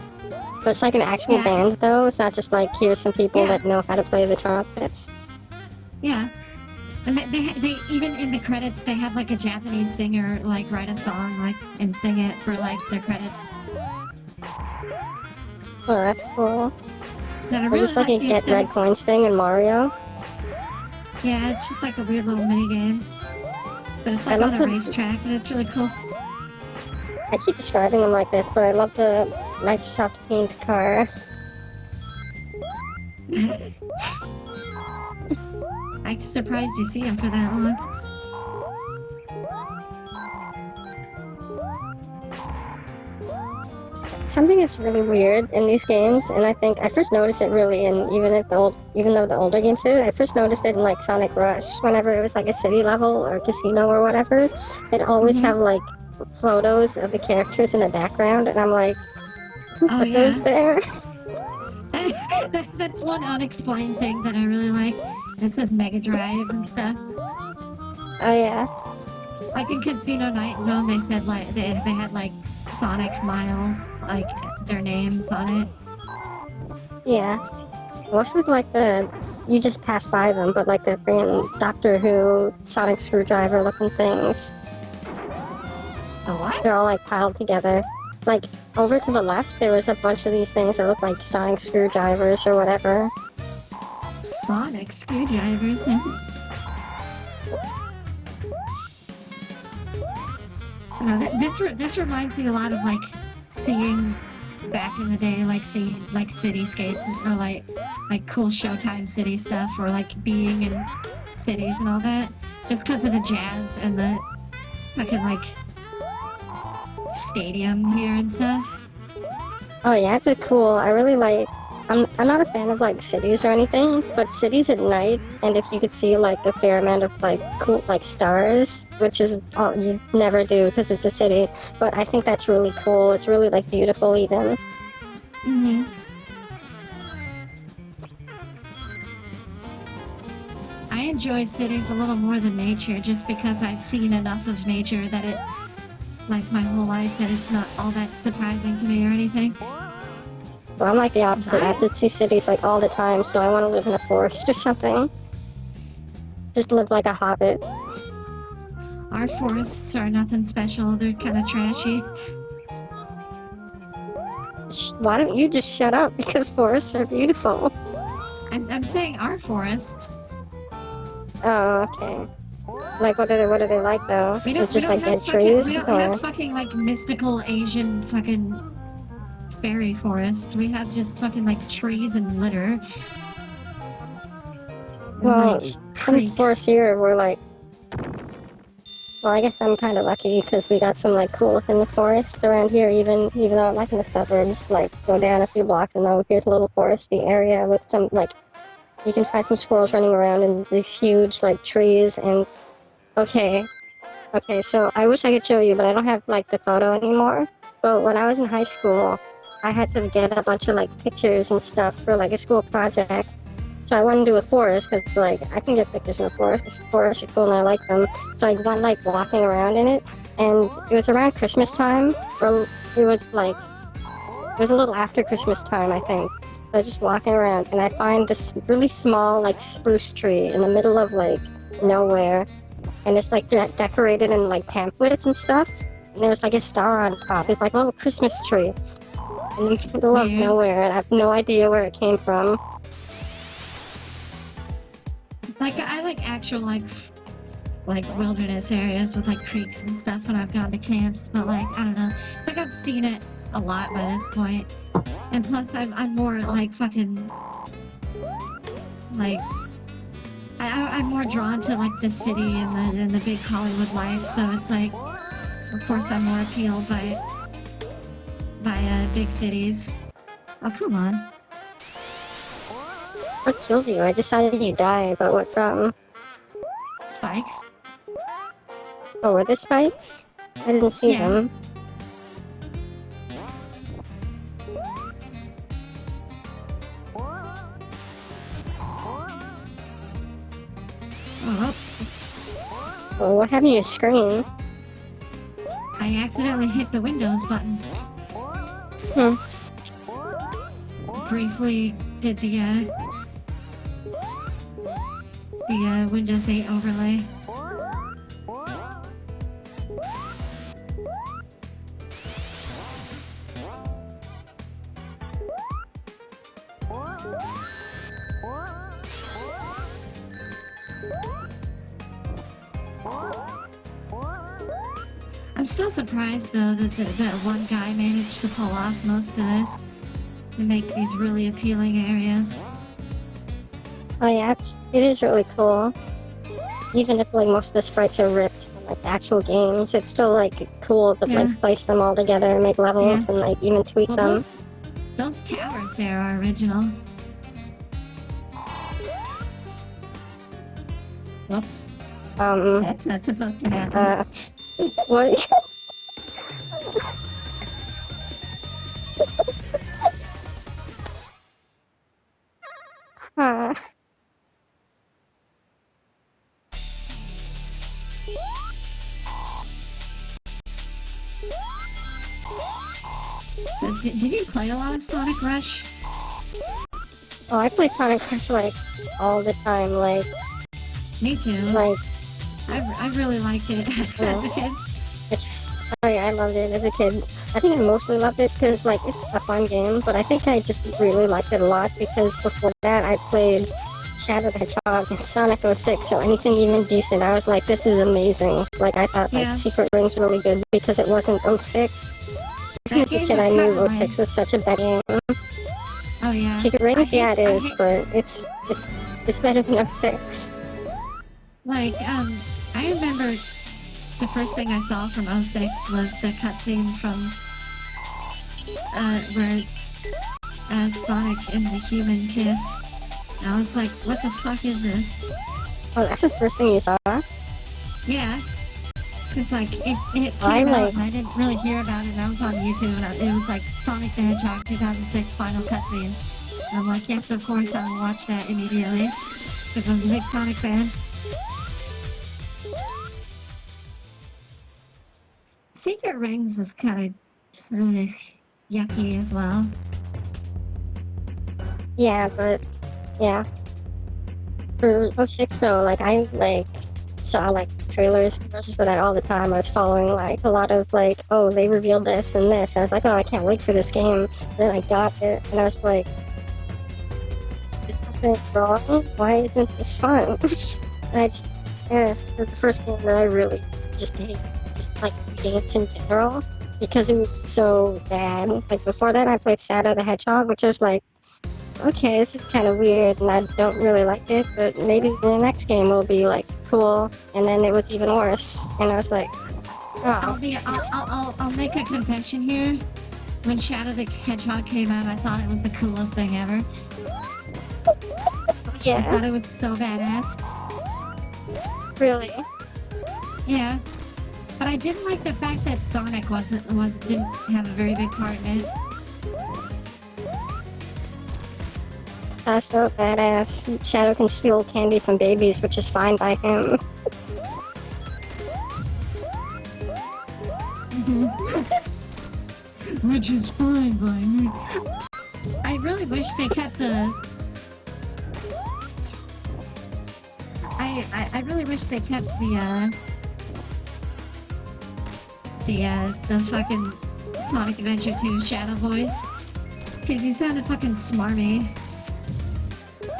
But it's like an actual band though, it's not just like here's some people that know how to play the trumpets. Yeah. And they even in the credits they have like a Japanese singer like write a song like and sing it for like their credits. Oh, that's cool. Really Is this like a get red coins thing in Mario? Yeah, it's just like a weird little mini game. But it's like on a racetrack and it's really cool. I keep describing them like this, but I love the Microsoft Paint car. I'm surprised you see him for that long. Something that's really weird in these games, and I think I first noticed it really even though the older games did it, I first noticed it in like Sonic Rush. Whenever it was like a city level or a casino or whatever, it'd always have like photos of the characters in the background, and I'm like, who put those there? That's one unexplained thing that I really like. It says Mega Drive and stuff. Oh yeah. Like in Casino Night Zone, they said like they had like Sonic Miles, like their names on it. Yeah. Most with like you just pass by them, but like the freaking Doctor Who Sonic Screwdriver looking things. A what? They're all like piled together. Like over to the left, there was a bunch of these things that look like Sonic Screwdrivers or whatever. Sonic Screwdrivers? This reminds me a lot of like seeing back in the day, like seeing like cityscapes or like cool Showtime city stuff, or like being in cities and all that, just because of the jazz and the fucking like stadium here and stuff. Oh yeah, it's a cool. I really like. I'm not a fan of like cities or anything, but cities at night, and if you could see like a fair amount of like cool like stars, which is all you never do because it's a city, but I think that's really cool. It's really like beautiful even. Mm-hmm. I enjoy cities a little more than nature just because I've seen enough of nature that it, like my whole life, that it's not all that surprising to me or anything. Well, I'm like the opposite. I have to see cities like all the time, so I want to live in a forest or something. Just live like a hobbit. Our forests are nothing special. They're kind of trashy. Why don't you just shut up? Because forests are beautiful. I'm saying our forest. Oh, okay. Like, what are they like though? It's just like dead trees? We don't have fucking like mystical Asian fucking fairy forest. We have just fucking like trees and litter. Well, some forests here were like Well, I guess I'm kind of lucky because we got some like cool looking forests around here. Even though I'm like in the suburbs, like go down a few blocks and oh, here's a little foresty area with some like you can find some squirrels running around in these huge like trees. And okay, okay, so I wish I could show you, but I don't have like the photo anymore. But when I was in high school, I had to get a bunch of like pictures and stuff for like a school project. So I went into a forest because like I can get pictures in a forest. This forest is cool and I like them. So I went like walking around in it, and it was around Christmas time, or it was like it was a little after Christmas time, I think. So I was just walking around, and I find this really small like spruce tree in the middle of like nowhere, and it's like decorated in like pamphlets and stuff. And there was like a star on top. It was like a little Christmas tree in the middle of nowhere, and I have no idea where it came from. Like, I like actual, like wilderness areas with, like, creeks and stuff when I've gone to camps, but, like, I don't know. It's like I've seen it a lot by this point. And plus, I'm more, like, fucking, like, I'm more drawn to, like, the city and the big Hollywood life, so it's like, of course, I'm more appealed by big cities. Oh, come on. What killed you? I just saw that you died, but what from? Spikes? Oh, were there spikes? I didn't see them. Oh. Well, what happened to your screen? I accidentally hit the Windows button. Briefly did the Windows 8 overlay. I'm still surprised though that one guy managed to pull off most of this and make these really appealing areas. Oh yeah, it is really cool. Even if like most of the sprites are ripped from like the actual games, it's still like cool to like place them all together and make levels and like even tweak them. Those towers there are original. Whoops. That's not supposed to happen. What? So, did you play a lot of Sonic Rush? Oh, I played Sonic Rush like all the time, like. Me too. Like. I really liked it as a kid. I loved it as a kid. I think I mostly loved it because like it's a fun game, but I think I just really liked it a lot because before that I played Shadow the Hedgehog and Sonic 06, so anything even decent, I was like, this is amazing. Like I thought like Secret Ring's really good because it wasn't 06. Even as a kid I knew 06 was such a bad game. Oh yeah. Secret Rings, yeah it is, but it's better than 06. Like, I remember the first thing I saw from 06 was the cutscene from, where, Sonic and the human kiss. And I was like, what the fuck is this? Oh, that's the first thing you saw? Yeah. Cause like, it came out and I didn't really hear about it and I was on YouTube and it was like Sonic the Hedgehog 2006 final cutscene. And I'm like, yes, of course I will watch that immediately. Because I was a big Sonic fan. Secret Rings is kind of yucky as well. Yeah, but yeah. For 06 though, like I like saw like trailers for that all the time. I was following like a lot of like, oh, they revealed this and this. I was like, oh, I can't wait for this game. And then I got it and I was like, is something wrong? Why isn't this fun? And I just, it was the first game that I really just hate. Just like games in general because it was so bad. Like before that I played Shadow the Hedgehog, which was like, okay, this is kind of weird and I don't really like it, but maybe the next game will be like cool, and then it was even worse. And I was like, I'll oh, be. I'll make a confession here. When Shadow the Hedgehog came out, I thought it was the coolest thing ever. I yeah, thought it was so badass. really. Yeah. But I didn't like the fact that Sonic didn't have a very big part in it. That's so badass. Shadow can steal candy from babies, which is fine by him. Which is fine by me. I really wish they kept the... I really wish they kept the fucking Sonic Adventure 2 Shadow voice. Cause he sounded fucking smarmy.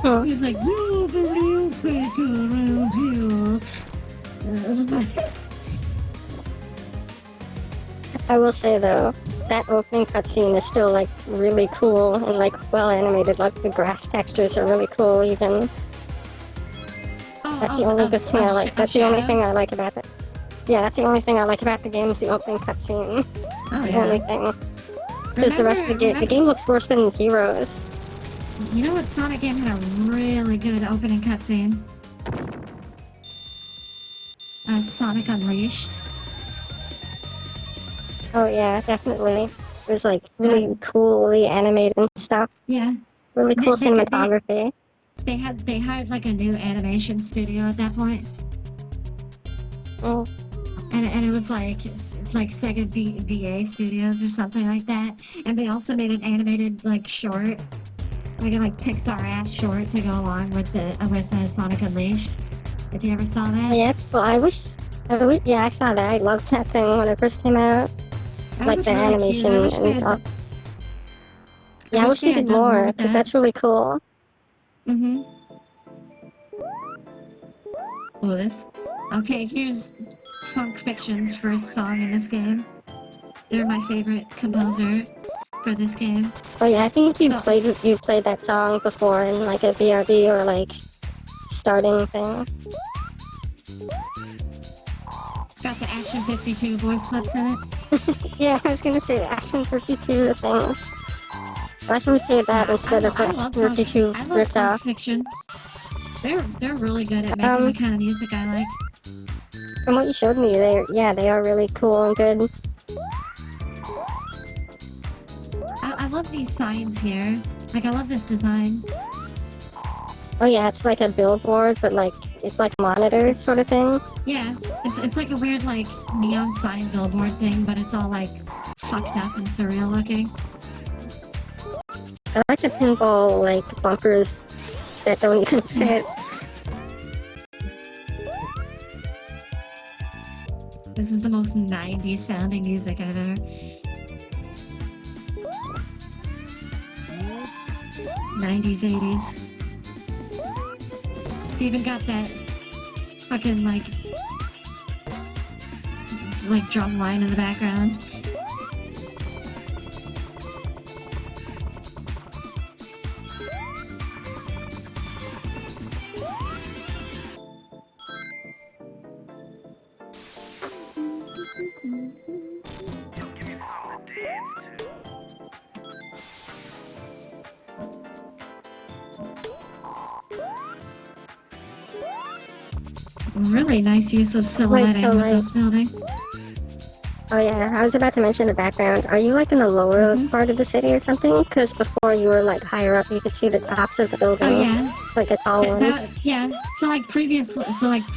Hmm. He's like, you're the real faker around here. I will say though, that opening cutscene is still like really cool and like well animated. Like the grass textures are really cool. Even that's the only good thing I like. That's the only thing I like about it. Yeah, that's the only thing I like about the game is the opening cutscene. Oh, The yeah. only thing. Because the rest of the game looks worse than Heroes. You know what Sonic game had a really good opening cutscene? Sonic Unleashed. Oh yeah, definitely. It was like really coolly animated and stuff. Yeah. Really cool cinematography. They hired like a new animation studio at that point. Oh. And it was like Sega VA Studios or something like that. And they also made an animated like short, like a Pixar ass short to go along with Sonic Unleashed. If you ever saw that. Yeah, it's cool. Yeah, I saw that. I loved that thing when it first came out. That Like was the really animation cute. I wish they and had all. Yeah, I wish they had did done more with because that. that's really cool. Mm-hmm. Oh, this. Okay, here's Funk Fiction's first song in this game. They're my favorite composer for this game. Oh yeah, I think you So- played that song before in like a BRB or like starting thing. It's got the Action 52 voice clips in it. Yeah, I was gonna say the Action 52 things. Why can we say that instead of I like love 52 I love ripped Funk off? Fiction. They're really good at making the kind of music I like. From what you showed me, they are really cool and good. I love these signs here. Like, I love this design. Oh yeah, it's like a billboard, but like it's like a monitor sort of thing. Yeah, it's like a weird like neon sign billboard thing, but it's all like fucked up and surreal looking. I like the pinball like bumpers that don't even fit. This is the most 90s sounding music I've ever. 90s, 80s. It's even got that fucking like drum line in the background. Really nice use of silhouetting so, with like- this building. Oh yeah, I was about to mention the background. Are you like in the lower Mhm. part of the city or something? Because before you were like higher up, you could see the tops of the buildings, Oh yeah. like the tall ones. Yeah. So like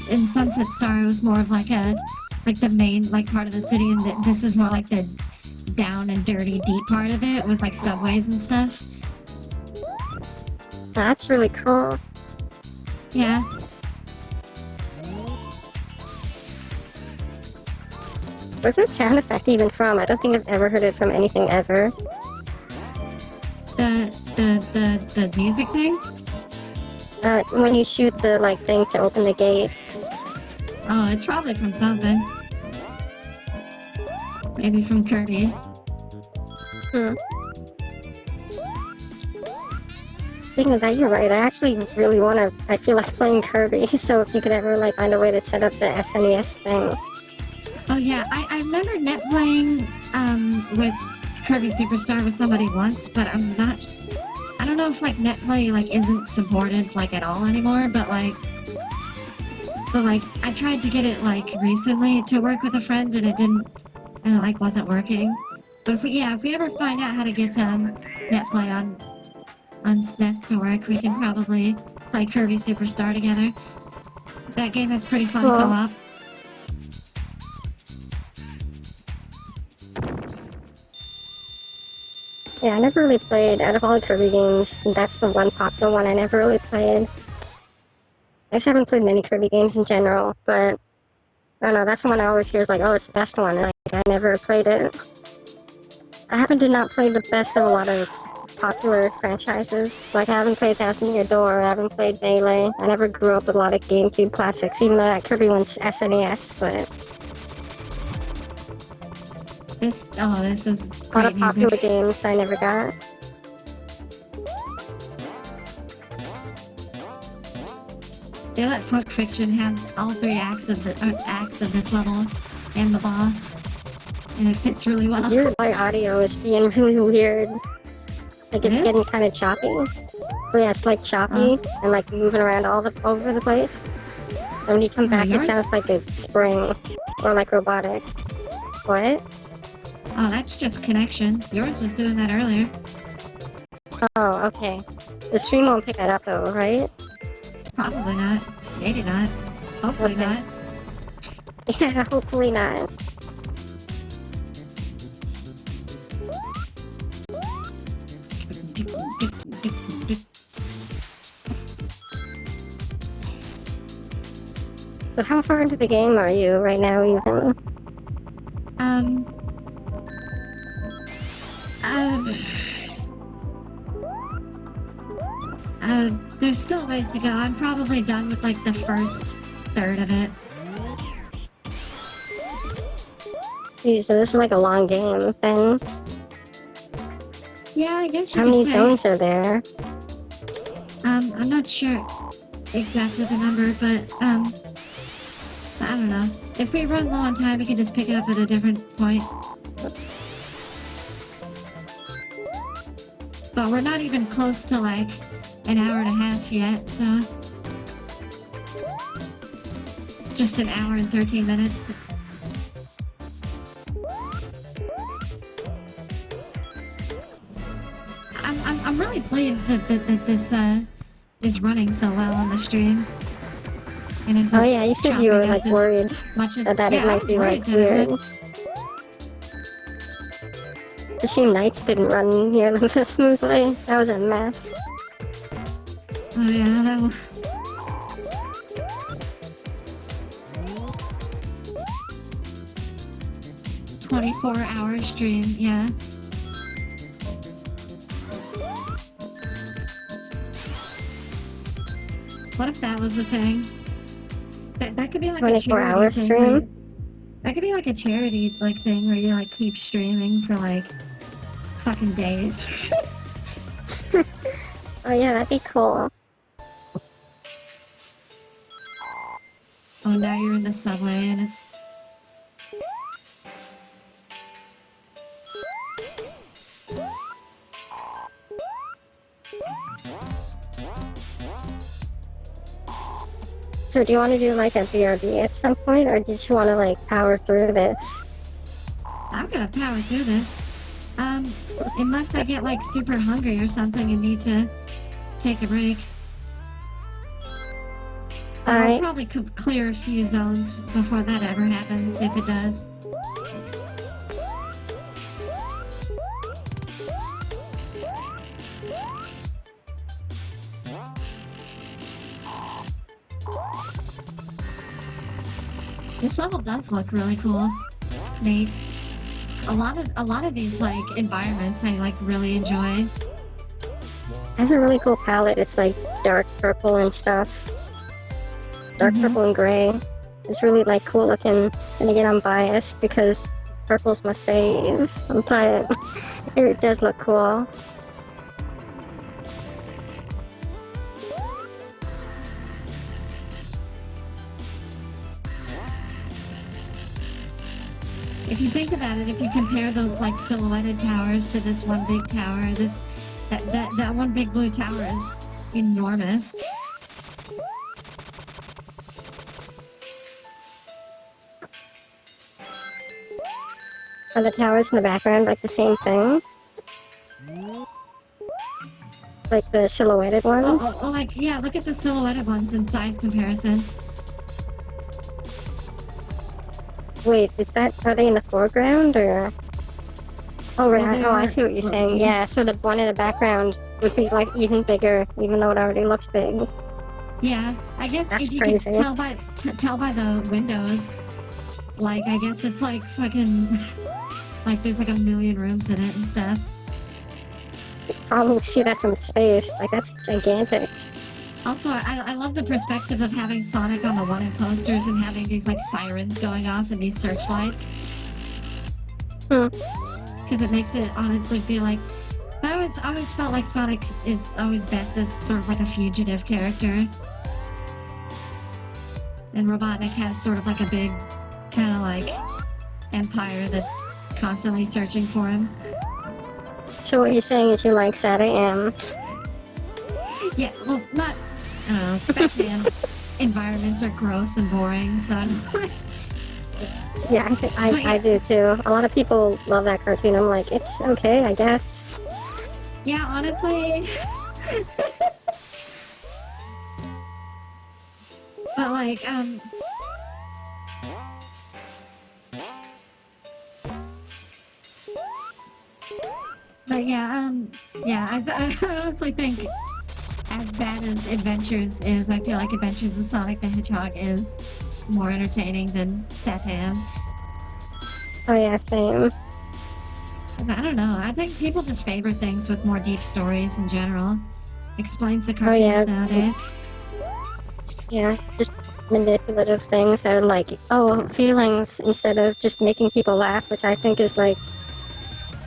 in Sunset Star, it was more of like the main like part of the city, and this is more like the down and dirty deep part of it with like subways and stuff. That's really cool. Yeah. Where's that sound effect even from? I don't think I've ever heard it from anything ever. The music thing? When you shoot the like thing to open the gate. Oh, it's probably from something. Maybe from Kirby. Hmm. Speaking of that, you're right. I actually really want to. I feel like playing Kirby. So if you could ever like find a way to set up the SNES thing. Oh yeah, I remember net playing with Kirby Superstar with somebody once, but I don't know if like net play like isn't supported like at all anymore, but like I tried to get it like recently to work with a friend and it like wasn't working. But if we ever find out how to get net play on SNES to work, we can probably play Kirby Superstar together. That game has pretty fun Cool. co-op. Yeah, I never really played, out of all the Kirby games, that's the one popular one I never really played. I just haven't played many Kirby games in general, but I don't know, that's the one I always hear is like, oh, it's the best one, and like, I never played it. I did not play the best of a lot of popular franchises. Like, I haven't played Thousand Year Door, I haven't played Melee. I never grew up with a lot of GameCube classics, even though that Kirby one's SNES, but... This is a lot of great popular music. games I never got. They let Folk Fiction have all 3 acts of this level and the boss, and it fits really well. Your audio is being really weird. Like, it's getting kind of choppy. But yeah, it's like choppy and like moving around all over the place. And when you come back, it sounds like a spring or like robotic. What? Oh, that's just connection. Yours was doing that earlier. Oh, okay. The stream won't pick that up though, right? Probably not. Maybe not. Hopefully not. Yeah, hopefully not. So how far into the game are you right now, even? There's still ways to go. I'm probably done with like the first third of it. So this is like a long game, then? Yeah, I guess you How could many say. zones are there? I'm not sure exactly the number, but I don't know. If we run low on time, we can just pick it up at a different point. But we're not even close to like an hour and a half yet, so it's just an hour and 13 minutes. I'm really pleased that this is running so well on the stream. And it's Oh yeah, you said you were like worried that it might be like weird. The shame Nights didn't run nearly this smoothly. That was a mess. Oh yeah, that was... 24-hour stream, yeah. What if that was the thing? That could be like a 24-hour charity stream? That could be like a charity like thing where you like keep streaming for like fucking days. Oh yeah, that'd be cool. Oh, now you're in the subway and it's... So do you want to do like a BRB at some point, or did you want to like power through this? I'm gonna power through this. Unless I get like super hungry or something and need to take a break. I'll probably clear a few zones before that ever happens, if it does. This level does look really cool, Nate. A lot of these like environments I like really enjoy. It has a really cool palette. It's like dark purple and stuff. Dark purple and gray. It's really like cool looking. And again, I'm biased because purple's my fave. But it does look cool. If you think about it, if you compare those like silhouetted towers to this one big tower, that one big blue tower is enormous. Are the towers in the background like the same thing? Like the silhouetted ones? Like, yeah, look at the silhouetted ones in size comparison. Wait, are they in the foreground or? Oh, right. Well, Oh, I see what you're saying. Yeah, so the one in the background would be like even bigger, even though it already looks big. Yeah, I guess That's if you crazy. could tell by the windows, like, I guess it's like fucking, like there's like a million rooms in it and stuff. You probably see that from space. Like, that's gigantic. Also, I love the perspective of having Sonic on the wanted posters and having these like sirens going off and these searchlights. Because it makes it honestly feel like I always felt like Sonic is always best as sort of like a fugitive character. And Robotnik has sort of like a big kind of like empire that's constantly searching for him. So what you're saying is you like Sad AM? Yeah, well, not, I don't know, Batman's environments are gross and boring, so I don't Yeah, I do too. A lot of people love that cartoon. I'm like, it's okay, I guess. Yeah, honestly. But like, but yeah, I honestly think as bad as Adventures is, I feel like Adventures of Sonic the Hedgehog is more entertaining than Satan. Oh yeah, same. I don't know. I think people just favor things with more deep stories in general. Explains the cartoons nowadays. Yeah, just manipulative things that are like, oh, feelings instead of just making people laugh, which I think is like,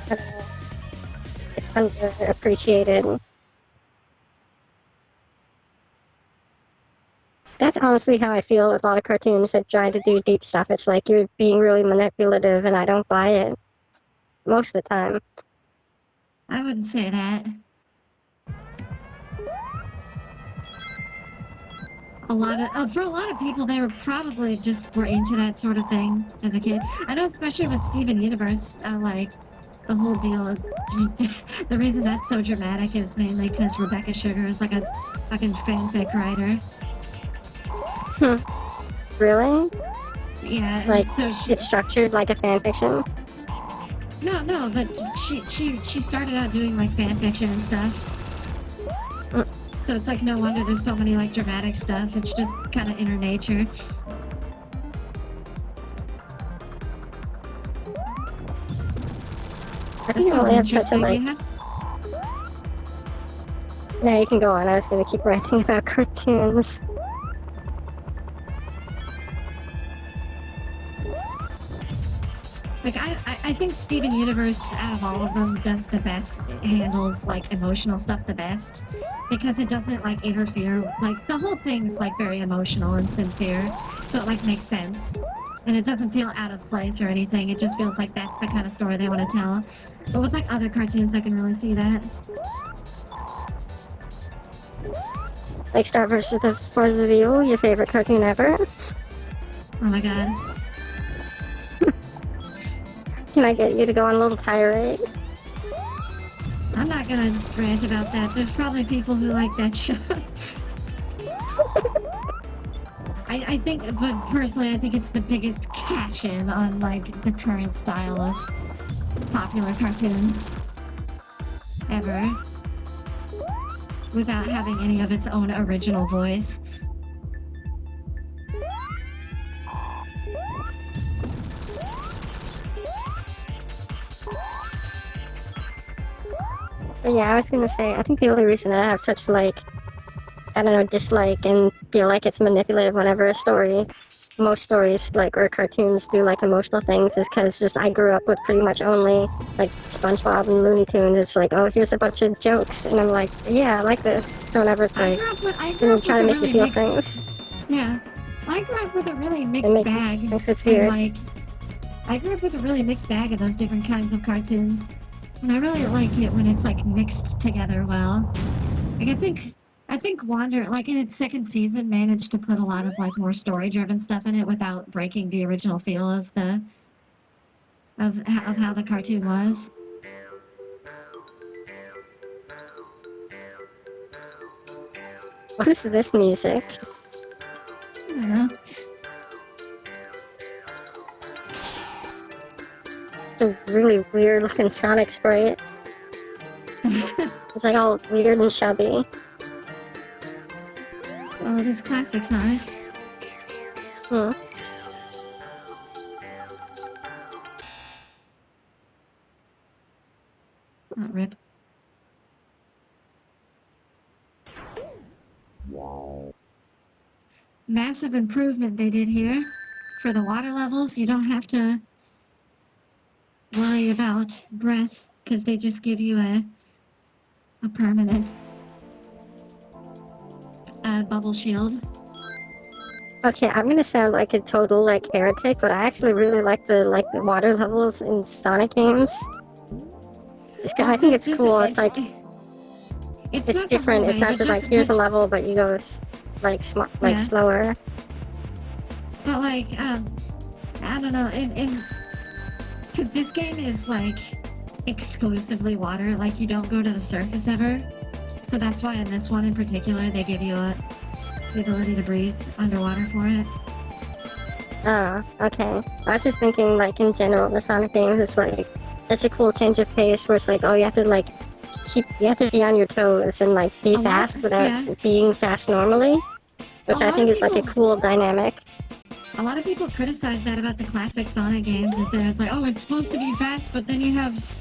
I don't know, it's underappreciated. That's honestly how I feel with a lot of cartoons that try to do deep stuff. It's like you're being really manipulative and I don't buy it. Most of the time. I wouldn't say that. For a lot of people, they were probably just were into that sort of thing as a kid. I know, especially with Steven Universe, like the whole deal. The reason that's so dramatic is mainly because Rebecca Sugar is like a fucking fanfic writer. Really? Yeah. Like, so it's structured like a fanfiction? No, but she started out doing like fan fiction and stuff. So it's like no wonder there's so many like dramatic stuff. It's just kind of in her nature. I think I only have such a like. Yeah. Yeah, you can go on. I was gonna keep ranting about cartoons. Like, I think Steven Universe, out of all of them, does the best. It handles, like, emotional stuff the best. Because it doesn't, like, interfere. Like, the whole thing's, like, very emotional and sincere. So it, like, makes sense. And it doesn't feel out of place or anything. It just feels like that's the kind of story they want to tell. But with, like, other cartoons, I can really see that. Like Star vs. the Forces of Evil, your favorite cartoon ever? Oh my god. Can I get you to go on a little tirade? I'm not gonna rant about that. There's probably people who like that show. I think, but personally, I think it's the biggest cash-in on, like, the current style of popular cartoons ever. Without having any of its own original voice. But yeah, I was gonna say, I think the only reason I have such, like, I don't know, dislike and feel like it's manipulative whenever a story, most stories, like, or cartoons do, like, emotional things is because just I grew up with pretty much only, like, SpongeBob and Looney Tunes. It's like, oh, here's a bunch of jokes, and I'm like, yeah, I like this. So whenever it's like, they're trying to make you feel things. Yeah. I grew up with a really mixed bag. It's weird. And, like, I grew up with a really mixed bag of those different kinds of cartoons. And I really like it when it's like mixed together well. Like I think Wander, like in its second season, managed to put a lot of like more story-driven stuff in it without breaking the original feel of of how the cartoon was. What is this music? I don't know. It's a really weird looking Sonic sprite. It's like all weird and chubby. Oh, this classic Sonic. Hmm. Not rip. Massive improvement they did here. For the water levels, you don't have to worry about breath because they just give you a permanent bubble shield. Okay, I'm gonna sound like a total like heretic, but I actually really like the water levels in Sonic games. Just 'cause I think it's cool. It's like it's different. It's not just like here's a level, but you go like slower. But like I don't know, in because this game is like exclusively water. Like you don't go to the surface ever. So that's why in this one in particular they give you the ability to breathe underwater for it. Oh, okay. I was just thinking, like, in general, the Sonic games, it's a cool change of pace where it's like, oh, you have to be on your toes and, like, be fast without being fast normally, which I think is, like, a cool dynamic. A lot of people criticize that about the classic Sonic games, is that it's like, oh, it's supposed to be fast, but then you have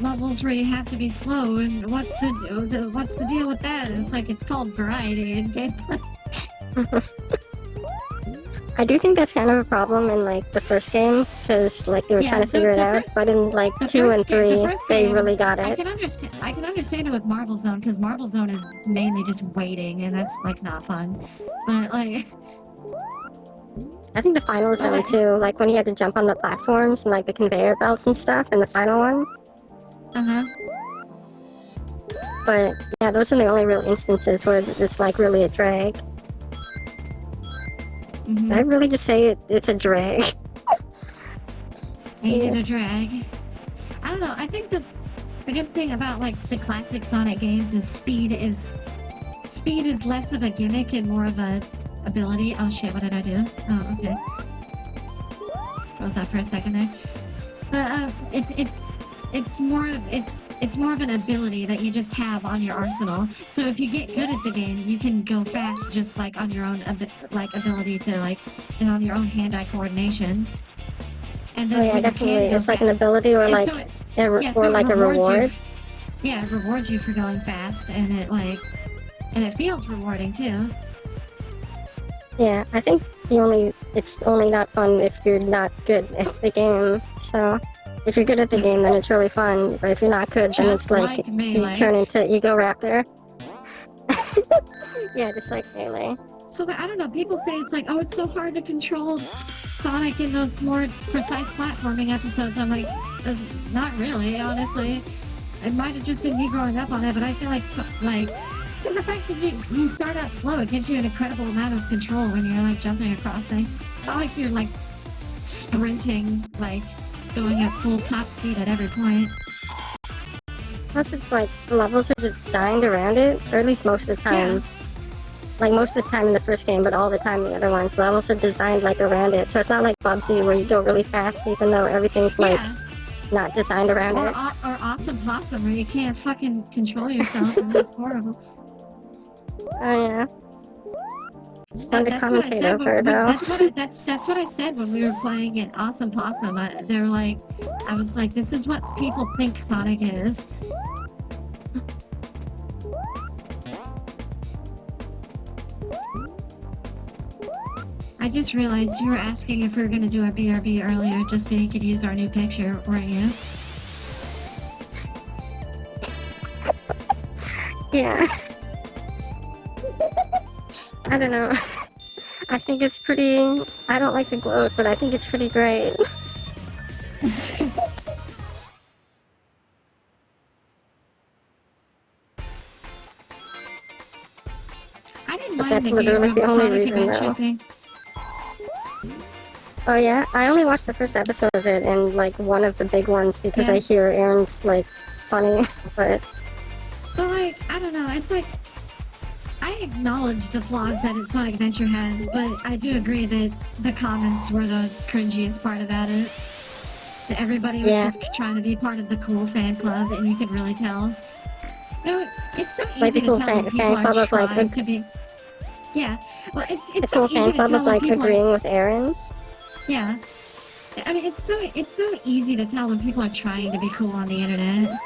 levels where you have to be slow, and what's the deal with that? And it's like, it's called variety in gameplay. I do think that's kind of a problem in like the first game because like they were trying to figure it out, but in like 2 and 3 they really got it. I can understand it with Marble Zone because Marble Zone is mainly just waiting and that's like not fun. But like I think the final zone too, like when you had to jump on the platforms and like the conveyor belts and stuff in the final one. But yeah, those are the only real instances where it's like really a drag. Did I really just say it's a drag? Ain't it a drag? I don't know. I think the good thing about like the classic Sonic games is speed is less of a gimmick and more of a ability. Oh shit! What did I do? Oh, okay. Froze up for a second there. But it's more of an ability that you just have on your arsenal. So if you get good at the game, you can go fast just like on your own ability to like, and on your own hand-eye coordination. And then yeah, definitely. It's like an ability or like a reward. Yeah, it rewards you for going fast, and it feels rewarding too. Yeah, I think it's only not fun if you're not good at the game. So if you're good at the game, then it's really fun. But if you're not good, then it's like you turn into Ego Raptor. Yeah, just like Melee. So I don't know. People say it's like, oh, it's so hard to control Sonic in those more precise platforming episodes. I'm like, not really, honestly. It might have just been me growing up on it, but I feel like the fact that you start out slow, it gives you an incredible amount of control when you're like jumping across things. It's not like you're like sprinting, like going at full top speed at every point. Plus, it's like the levels are designed around it, or at least most of the time. Yeah. Like most of the time in the first game, but all the time in the other ones, the levels are designed like around it. So it's not like Bubsy where you go really fast, even though everything's like not designed around it. Or Awesome Possum where you can't fucking control yourself, and it's horrible. Oh yeah. It's fun to commentate over, though. That's what I said when we were playing it. Awesome Possum. They're like, I was like, this is what people think Sonic is. I just realized you were asking if we were gonna do our BRB earlier, just so you could use our new picture, weren't you? Yeah. I don't know. I think it's pretty... I don't like the gloat, but I think it's pretty great. I didn't But mind that's the literally the only Sonic reason, Adventure though. thing. Oh yeah? I only watched the first episode of it, and, like, one of the big ones, because Yeah. I hear Aaron's, like, funny, but... But like, I don't know, it's like, I acknowledge the flaws that Sonic Adventure has, but I do agree that the comments were the cringiest part about it. So everybody was Yeah. just trying to be part of the cool fan club, and you could really tell. You know, it's so easy Like the to cool tell when fan people club are of, like, trying to be... Yeah, well, the it's so cool easy fan to club tell of, when like, people agreeing with Aaron. Yeah. I mean, it's so easy to tell when people are trying to be cool on the internet.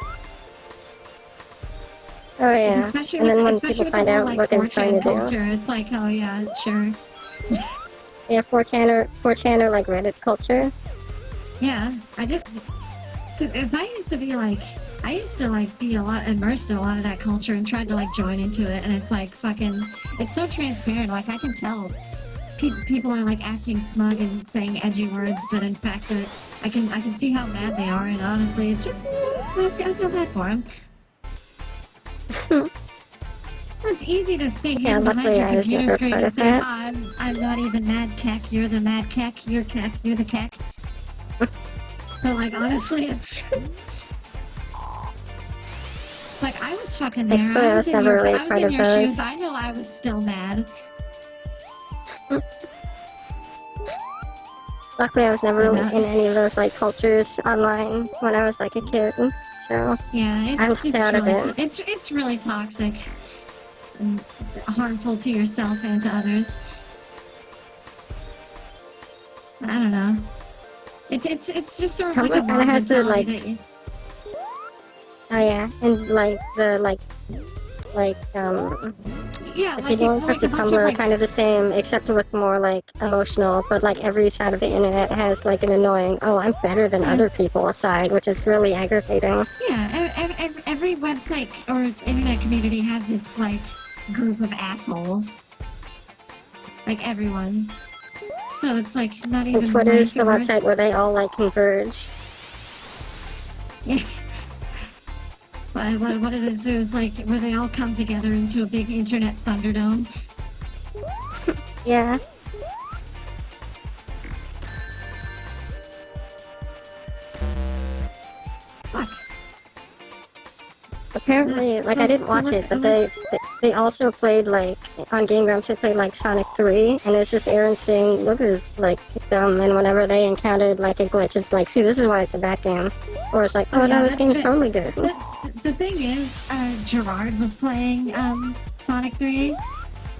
Oh yeah. Especially And with, then when especially people with the find whole, out like, what they were trying 4chan to do. culture, it's like, oh yeah, sure. Yeah, 4chan or like Reddit culture. Yeah, I just... Cause I used to be like... I used to, like, be a lot immersed in a lot of that culture and tried to, like, join into it, and it's like, fucking... It's so transparent, like, I can tell people are, like, acting smug and saying edgy words, but in fact, I can see how mad they are, and honestly, it's just... I feel bad for them. It's easy to stay hidden behind luckily your I was computer never screen part and of say, that. I'm not even mad keck, you're the mad keck, you're keck, you're the keck. But like, honestly, it's... Like, I was fucking there. Thankfully, I was never really I was part in of your those. shoes. I know I was still mad. Luckily, I was never really in any of those, like, cultures online when I was, like, a kid, so... Yeah, I left out of really, it. it's really toxic and harmful to yourself and to others. I don't know. It's just sort of Tumblr like a kinda has the, like... that you... Oh yeah, and, like, the, Yeah, the like, people in like parts a of bunch Tumblr of, are like... kind of the same, except with more, like, emotional, but, like, every side of the internet has, like, an annoying, oh, I'm better than other people aside, which is really aggravating. Yeah, every website or internet community has its, like, group of assholes. Like, everyone. So it's, like, not even... And Twitter's the like, website where they all, like, converge. Yeah. What it is like, where they all come together into a big internet thunderdome. Yeah. Fuck. Apparently, like, I didn't watch it, but they also played, like, on Game Grumps, they played, like, Sonic 3, and it's just Aaron saying, look at this, like, dumb, and whenever they encountered, like, a glitch, it's like, see, this is why it's a bad game. Or it's like, oh, no, this game's totally good. The thing is, Gerard was playing, Sonic 3,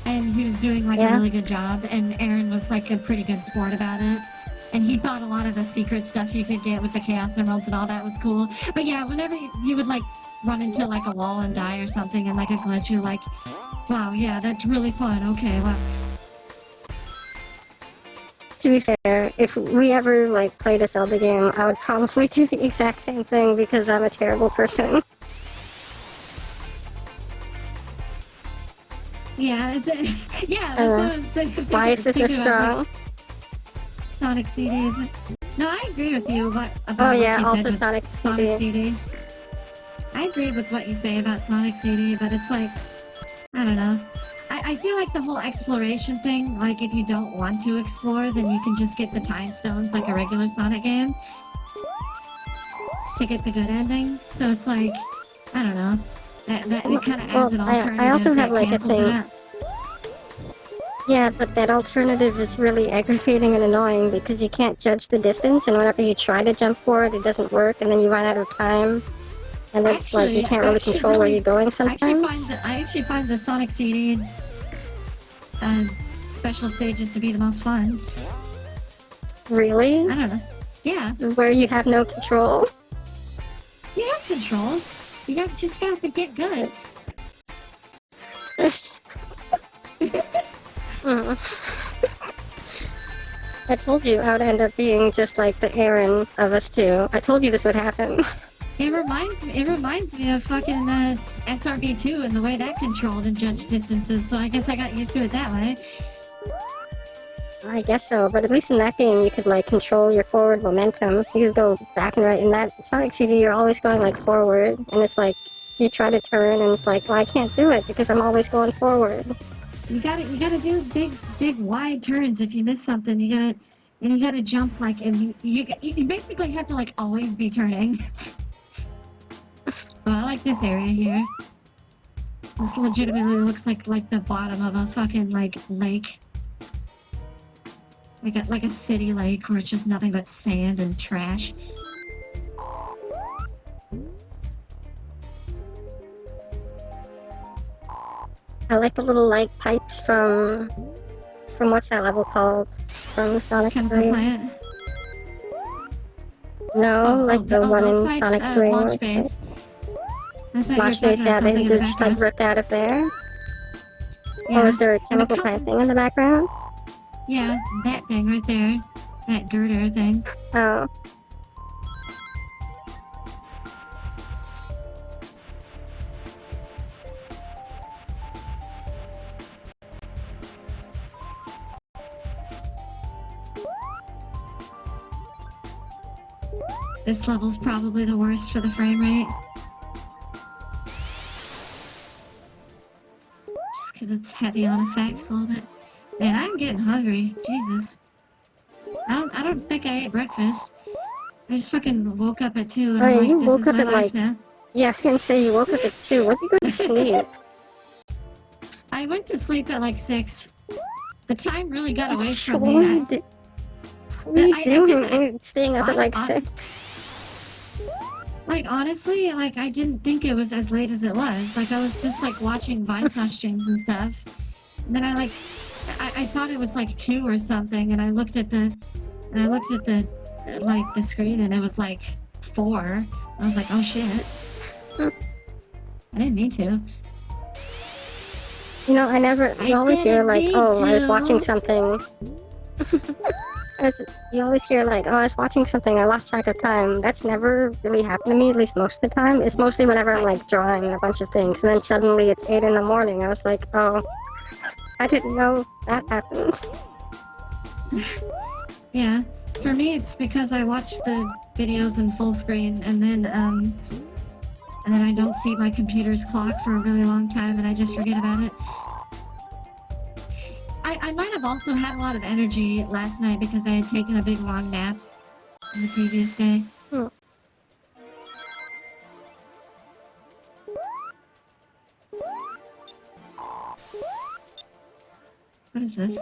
and he was doing, like, a really good job, and Aaron was, like, a pretty good sport about it. And he thought a lot of the secret stuff you could get with the Chaos Emeralds and all that was cool. But yeah, whenever you would, like, run into, like, a wall and die or something and, like, a glitch, you're like, wow, yeah, that's really fun, okay, wow. To be fair, if we ever, like, played a Zelda game, I would probably do the exact same thing because I'm a terrible person. Yeah, that's what I was thinking. Bias is so strong. Sonic CDs. No, I agree with you about oh yeah, what you also said Sonic CD. I agree with what you say about Sonic CD, but it's like, I don't know. I feel like the whole exploration thing, like if you don't want to explore, then you can just get the time stones like a regular Sonic game to get the good ending. So it's like, I don't know. That it kind of adds an alternative. I also have that like a cancels thing. it out. Yeah, but that alternative is really aggravating and annoying because you can't judge the distance, and whenever you try to jump for it, it doesn't work, and then you run out of time. And that's like, you can't really control where you're going sometimes. I actually find the Sonic CD special stages to be the most fun. Really? I don't know. Yeah. Where you have no control? You have control. You just got to get good. I told you I would end up being just like the Aaron of us two. I told you this would happen. It reminds me of fucking SRB2 and the way that controlled and judged distances, so I guess I got used to it that way. I guess so, but at least in that game you could like control your forward momentum. You could go back and right. In that Sonic CD, you're always going like forward, and it's like you try to turn, and it's like, well, I can't do it because I'm always going forward. You gotta do big wide turns. If you miss something, you gotta jump like, and you basically have to like always be turning. Well, I like this area here. This legitimately looks like the bottom of a fucking like lake. Like a city lake where it's just nothing but sand and trash. I like the little like pipes from what's that level called? From Sonic 3. Plant. No, like the one in pipes, Sonic 3. Launch base. Launch base, yeah, they're just like ripped out of there. Yeah. Or is there a chemical plant thing in the background? Yeah, that thing right there. That girder thing. Oh. This level's probably the worst for the frame rate. Just because it's heavy on effects a little bit. Man, I'm getting hungry. Jesus. I don't think I ate breakfast. I just fucking woke up at 2 and I'm like, you this woke is up my at life like... now. Yeah, I was gonna say you woke up at 2. When did you go to sleep? I went to sleep at like 6. The time really got away from What me. are you doing? Staying up at like 6? Like, honestly, like, I didn't think it was as late as it was. Like, I was just, like, watching Vinesauce streams and stuff. And then I thought it was, like, 2 or something, and I looked at the screen, and it was, like, 4. I was like, oh, shit. I didn't mean to. You know, you always hear, like, oh, I was watching something. You always hear like, oh, I was watching something, I lost track of time. That's never really happened to me, at least most of the time. It's mostly whenever I'm like drawing a bunch of things, and then suddenly it's 8 in the morning. I was like, oh, I didn't know that happened. Yeah, for me it's because I watch the videos in full screen, and then I don't see my computer's clock for a really long time, and I just forget about it. I might have also had a lot of energy last night because I had taken a big long nap the previous day. What is this?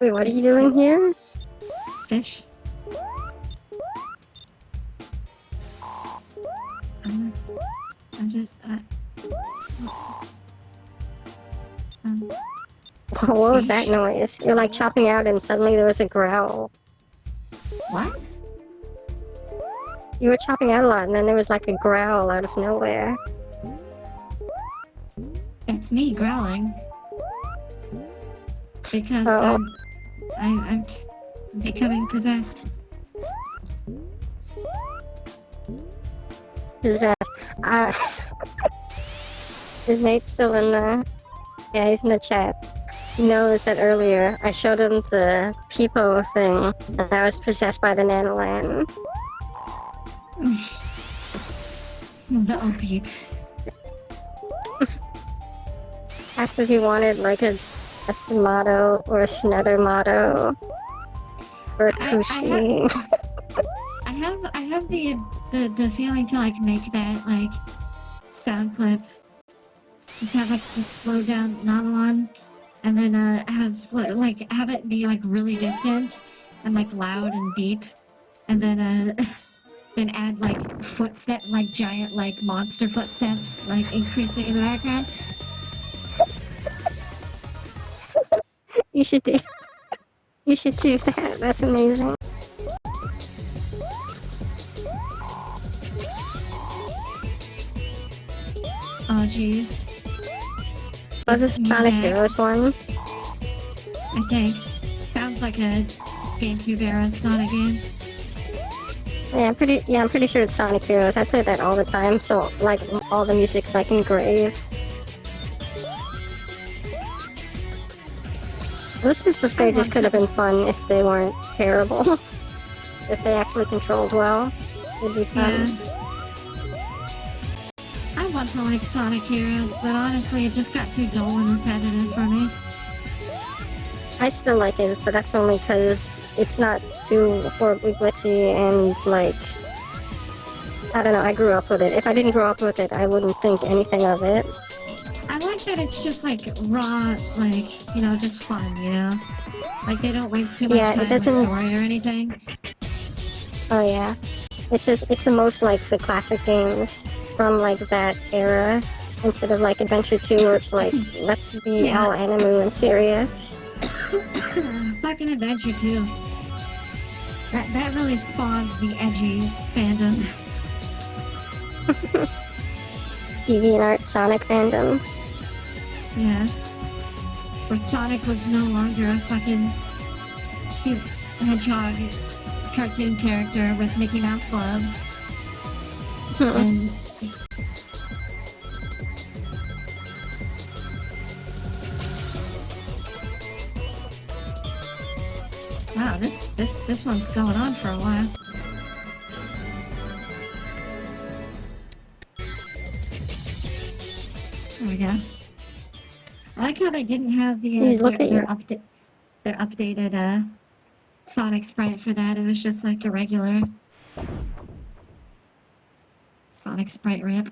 Wait, what are you doing here? Fish? I'm just, what was that noise? You're like chopping out and suddenly there was a growl. What? You were chopping out a lot and then there was like a growl out of nowhere. It's me growling. Because I'm becoming possessed. Possessed. Is Nate still in the... Yeah, he's in the chat. He knows that earlier I showed him the Peepo thing, and I was possessed by the Nanoland. The OP. Asked if he wanted like a motto or a Snutter motto or a Kushi. I have the feeling to like make that like sound clip. Just have like the slow down Nautilon, and then have it be like really distant and like loud and deep, and then then add like footstep, like giant like monster footsteps, like increasing in the background. You should do that. That's amazing. Oh jeez. Was this Sonic Heroes one? I think. Sounds like a GameCube era Sonic game. Yeah, I'm pretty sure it's Sonic Heroes. I play that all the time, so like all the music's like engraved. Those crystal stages could have been fun if they weren't terrible. If they actually controlled well, it'd be fun. Yeah. I want to like Sonic Heroes, but honestly, it just got too dull and repetitive for me. I still like it, but that's only because it's not too horribly glitchy and, like, I don't know, I grew up with it. If I didn't grow up with it, I wouldn't think anything of it. I like that it's just like raw, like, you know, just fun, you know? Like they don't waste too much time with story or anything. Oh yeah. It's the most like the classic games from like that era, instead of like Adventure 2 where it's like, let's be all animu and serious. Fucking Adventure 2. That really spawned the edgy fandom. DeviantArt Sonic fandom. Yeah. Where Sonic was no longer a fucking cute hedgehog cartoon character with Mickey Mouse gloves. And wow, this one's going on for a while. There we go. I like how they didn't have the their updated Sonic sprite for that. It was just like a regular Sonic sprite rip.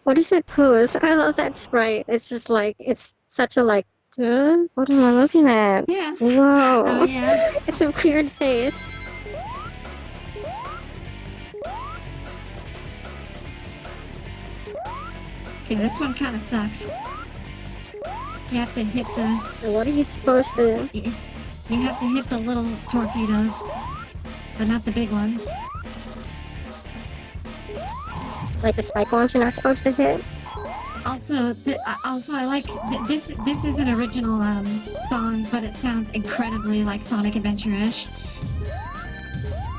What is that pose? I love that sprite. It's just like, it's such a like, what am I looking at? Yeah. Whoa. Oh yeah. It's a weird face. Okay, this one kind of sucks. You have to hit the... What are you supposed to... You have to hit the little torpedoes, but not the big ones. Like the spike ones you're not supposed to hit? Also, I like... This is an original song, but it sounds incredibly like Sonic Adventure-ish.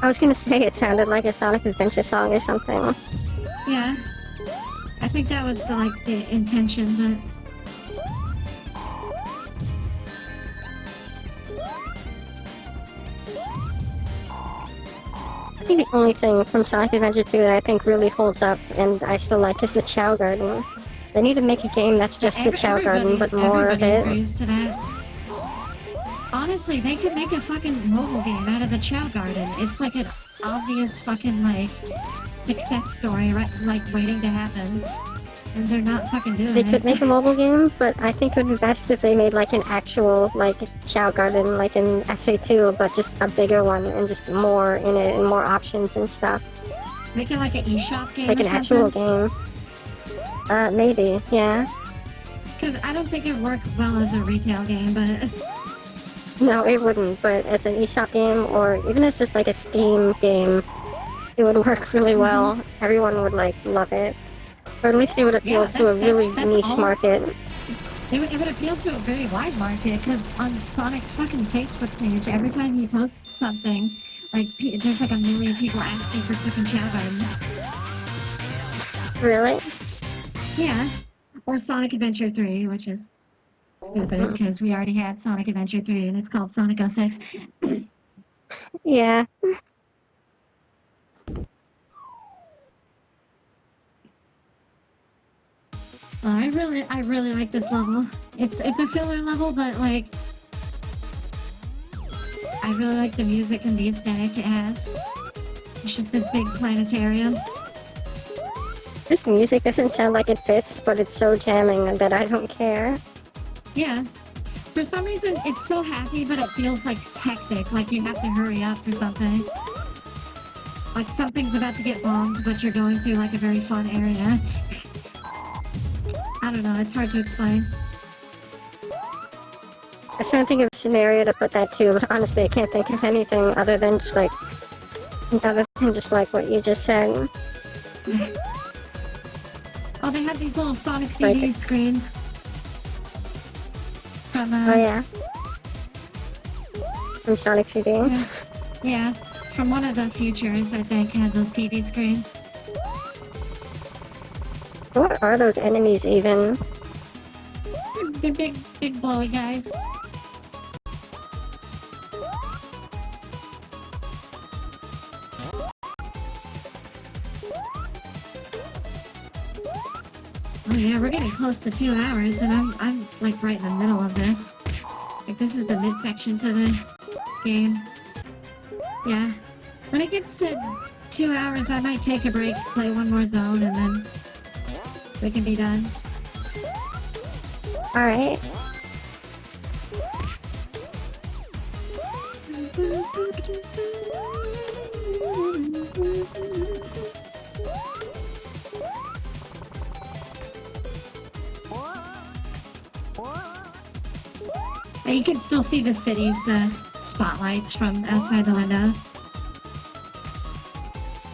I was gonna say it sounded like a Sonic Adventure song or something. Yeah. I think that was the intention, but... I think the only thing from Sonic Adventure 2 that I think really holds up and I still like is the Chow Garden. They need to make a game that's just the Chow Garden, but more of it. Agrees to that. Honestly, they could make a fucking mobile game out of the Chow Garden. It's like an obvious fucking, like, success story, right? Like, waiting to happen. And they're not fucking doing it. They could make a mobile game, but I think it would be best if they made, like, an actual, like, Chow Garden, like in SA2, but just a bigger one, and just more in it, and more options and stuff. Make it like an eShop game like or an actual game. Maybe, yeah. Because I don't think it would work well as a retail game, but... No, it wouldn't, but as an eShop game, or even as just, like, a Steam game, it would work really well. Everyone would, like, love it. Or at least it would appeal to a really niche market. It would appeal to a very wide market, because on Sonic's fucking Facebook page, every time he posts something, like, there's like a million people asking for fucking Chow Gardens. Really? Yeah. Or Sonic Adventure 3, which is stupid, because we already had Sonic Adventure 3, and it's called Sonic 06. Yeah. I really like this level. It's a filler level, but like, I really like the music and the aesthetic it has. It's just this big planetarium. This music doesn't sound like it fits, but it's so jamming that I don't care. Yeah. For some reason, it's so happy, but it feels like hectic, like you have to hurry up for something. Like something's about to get bombed, but you're going through like a very fun area. I don't know, it's hard to explain. I was trying to think of a scenario to put that to, but honestly I can't think of anything other than just like what you just said. Oh, they had these little Sonic CD screens. From, oh yeah. From Sonic CD? Yeah, from one of the futures, I think, had those TV screens. What are those enemies even? They're big blowy guys. Oh yeah, we're getting close to 2 hours, and I'm like right in the middle of this. Like this is the midsection to the game. Yeah. When it gets to 2 hours, I might take a break, play one more zone, and then we can be done. Alright. You can still see the city's spotlights from outside the window.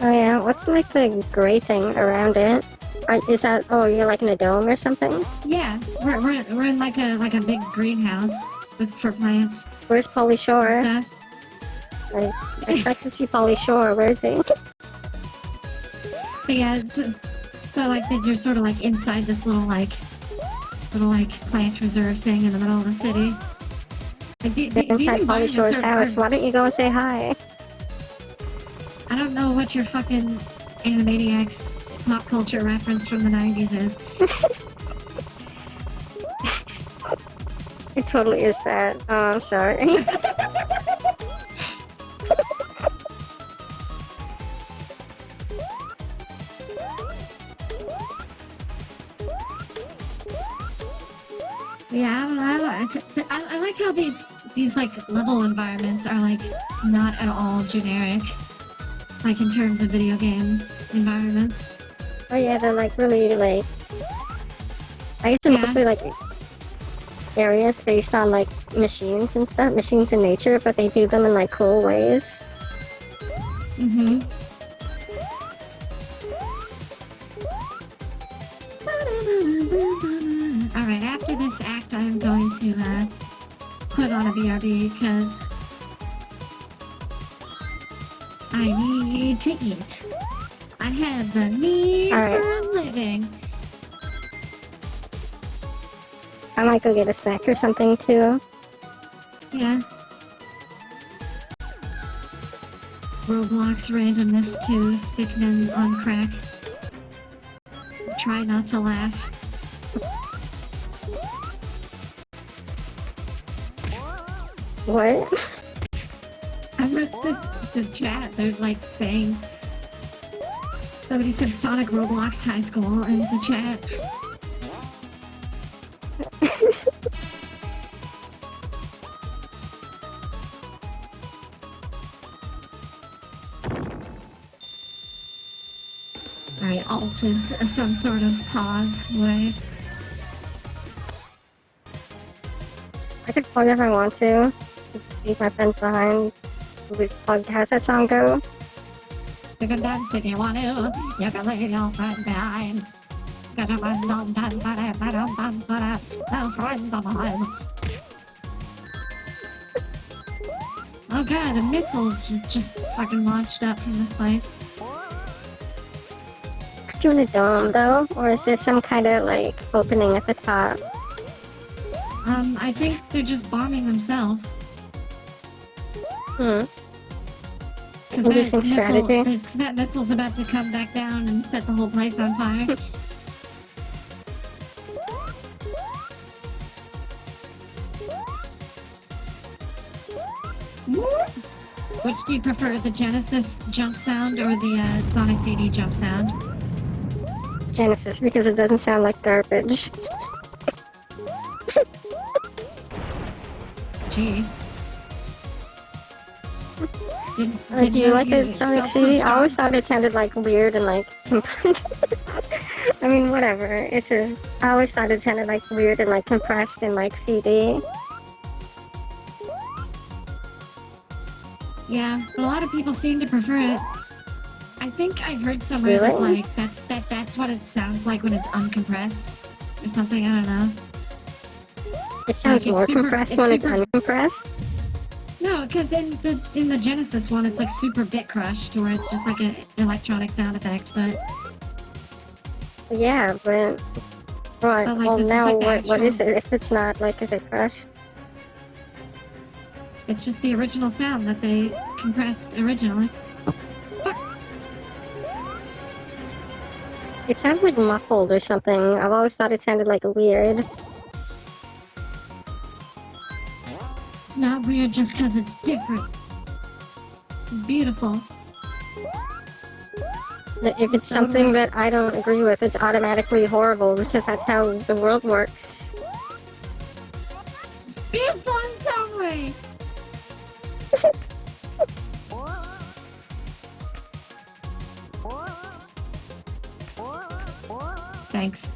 Oh yeah, what's like the gray thing around it? Is that, oh, you're like in a dome or something? Yeah, we're in like a big greenhouse for plants. Where's Pauly Shore? And stuff. I expect to see Pauly Shore, where is he? But yeah, it's just, so like you're sort of like inside this little like plant reserve thing in the middle of the city. Like, Inside Pauly Shore's house. Why don't you go and say hi? I don't know what your fucking Animaniacs pop culture reference from the 90s is. It totally is that. Oh, I'm sorry. Yeah, I like how these like level environments are like not at all generic, like in terms of video game environments. Oh yeah, they're like really like, I guess they're mostly like areas based on like machines and stuff, machines in nature, but they do them in like cool ways. Mm-hmm. Alright, after this act I'm going to put on a BRB because I need to eat. I have the need for a living. I might go get a snack or something too. Yeah. Roblox randomness too, Stickman on crack. Try not to laugh. What? I missed the chat. They're like saying somebody said Sonic Roblox High School in the chat. Alright, Alt is some sort of pause way. I could plug if I want to. Leave my friends behind. How's that song go? You can dance if you want to. You can leave your friend behind. Cause your friends don't dance, but if they don't dance, their friends of mine. Oh god, a missile just fucking launched up from this place. Are you in a dome though? Or is there some kind of like opening at the top? I think they're just bombing themselves. Interesting strategy. Because that missile's about to come back down and set the whole place on fire. Which do you prefer, the Genesis jump sound or the Sonic CD jump sound? Genesis, because it doesn't sound like garbage. Gee. Do you like the Sonic CD? I always thought it sounded like weird and like compressed. I mean, whatever. It's just, I always thought it sounded like weird and like compressed and like CD. Yeah, but a lot of people seem to prefer it. I think I heard somewhere that like that's what it sounds like when it's uncompressed or something. I don't know. It sounds like more compressed when it's uncompressed. No, because in the Genesis one, it's like super bit crushed, where it's just like an electronic sound effect. But yeah, but Right, But, like, well this is, now like, the what is actual- it if it's not, like, if it crashed? It's just the original sound that they compressed originally. Fuck. It sounds like muffled or something. I've always thought it sounded like weird. It's not weird just because it's different. It's beautiful. If it's something that I don't agree with, it's automatically horrible because that's how the world works. It's beautiful in some way. Thanks.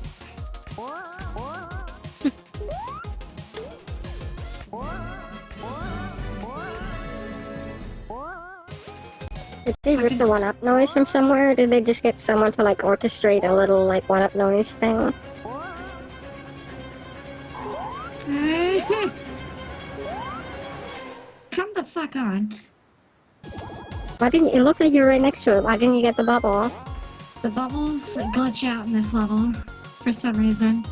Did they rip the one-up noise from somewhere, or did they just get someone to, like, orchestrate a little, like, one-up noise thing? Come the fuck on. Why didn't it look like you were right next to it? Why didn't you get the bubble? The bubbles glitch out in this level for some reason.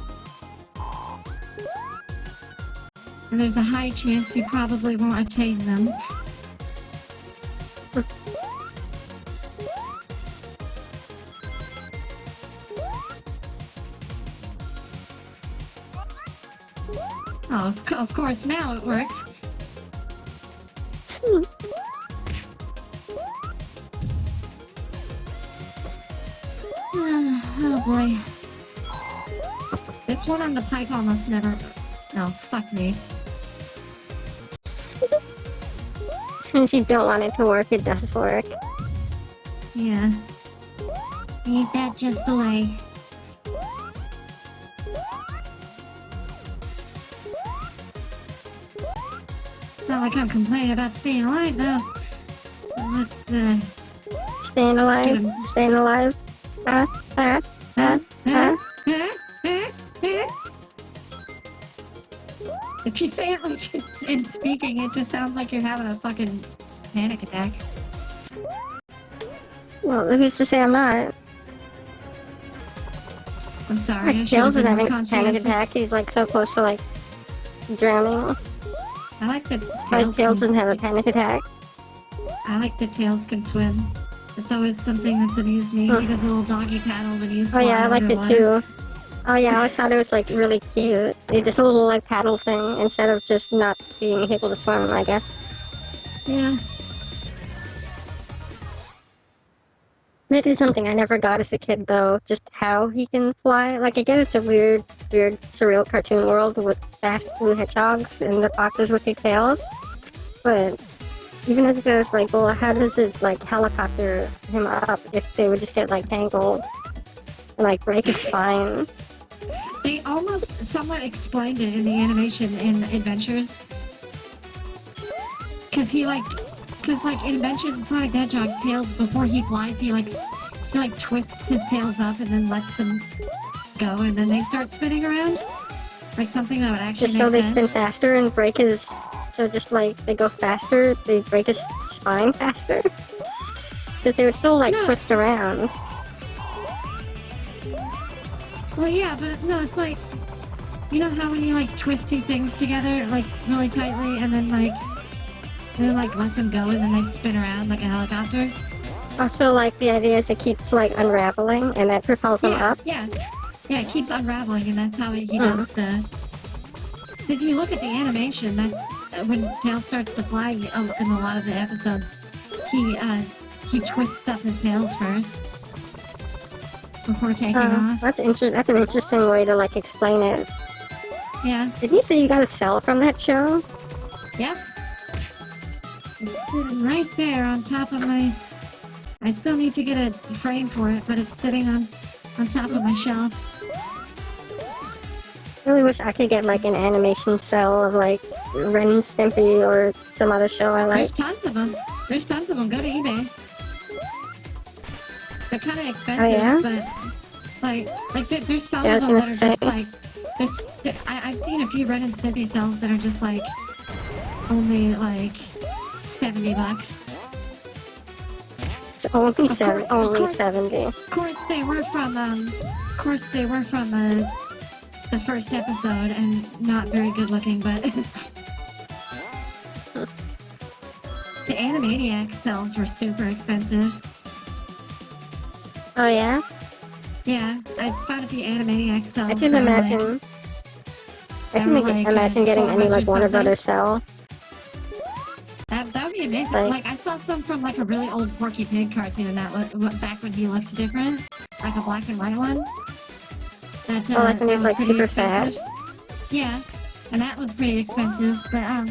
And there's a high chance you probably won't attain them. Oh, of course, now it works. Oh boy. This one on the pipe almost never... No, fuck me. As soon as you don't want it to work, it does work. Yeah. Ain't that just the way? Not like I'm complaining about staying alive, though. So let's, Staying alive? Good. Staying alive? If you say it like it's in speaking, it just sounds like you're having a fucking panic attack. Well, who's to say I'm not? I'm sorry. I Tails should've is been having a more panic conscientious. attack. He's, like, so close to, like, drowning. I like that Tails doesn't have a panic attack. I like that Tails can swim. It's always something that's amused me. He does a little doggy paddle when he's Oh yeah, I liked it underwater. too. Oh yeah, I always thought it was, like, really cute. It's just a little, like, paddle thing instead of just not being able to swim, I guess. Yeah. That is something I never got as a kid, though. Just how he can fly. Like, I get it's a weird, surreal cartoon world with fast blue hedgehogs and the foxes with two tails. But even as it goes, like, well, how does it, like, helicopter him up if they would just get, like, tangled and, like, break his spine? They almost somewhat explained it in the animation in Adventures. Cause in Adventures of Sonic the Hedgehog, Tails, before he flies, he twists his tails up and then lets them go, and then they start spinning around. Like something that would actually Just make so they sense. spin faster and break his... So just, like, they go faster, they break his spine faster? Because they would still, like, No. twist around. Well, yeah, but no, it's like, you know how when you like twist two things together, like really tightly, and then let them go, and then they spin around like a helicopter. Also, like, the idea is it keeps, like, unraveling, and that propels him up. Yeah, it keeps unraveling, and that's how he does the. So if you look at the animation, that's when Tails starts to fly in a lot of the episodes. He twists up his tails first before taking off. That's an interesting way to, like, explain it. Yeah. Did you say you got a cell from that show? Yep. It's sitting right there on top of my... I still need to get a frame for it, but it's sitting on top of my shelf. I really wish I could get, like, an animation cell of, like, Ren and Stimpy or some other show I like. There's tons of them. Go to eBay. They're kind of expensive, Oh, yeah? but there's some Yeah, I of was them gonna that are say. just like this. I've seen a few Ren and Stimpy cells that are just like only like $70. It's only Of course- only of course. 70. Of course they were from the first episode and not very good looking, but the Animaniac cells were super expensive. Oh yeah? Yeah, I found a few Animaniac cells. I can that were, imagine. like, I can imagine getting any like 400 Warner something. Brothers cell. That would be amazing. Like- Like I saw some from like a really old Porky Pig cartoon that was back when he looked different, like a black and white one. That, Oh, like when he was like pretty super fat. expensive. Yeah, and that was pretty expensive. But I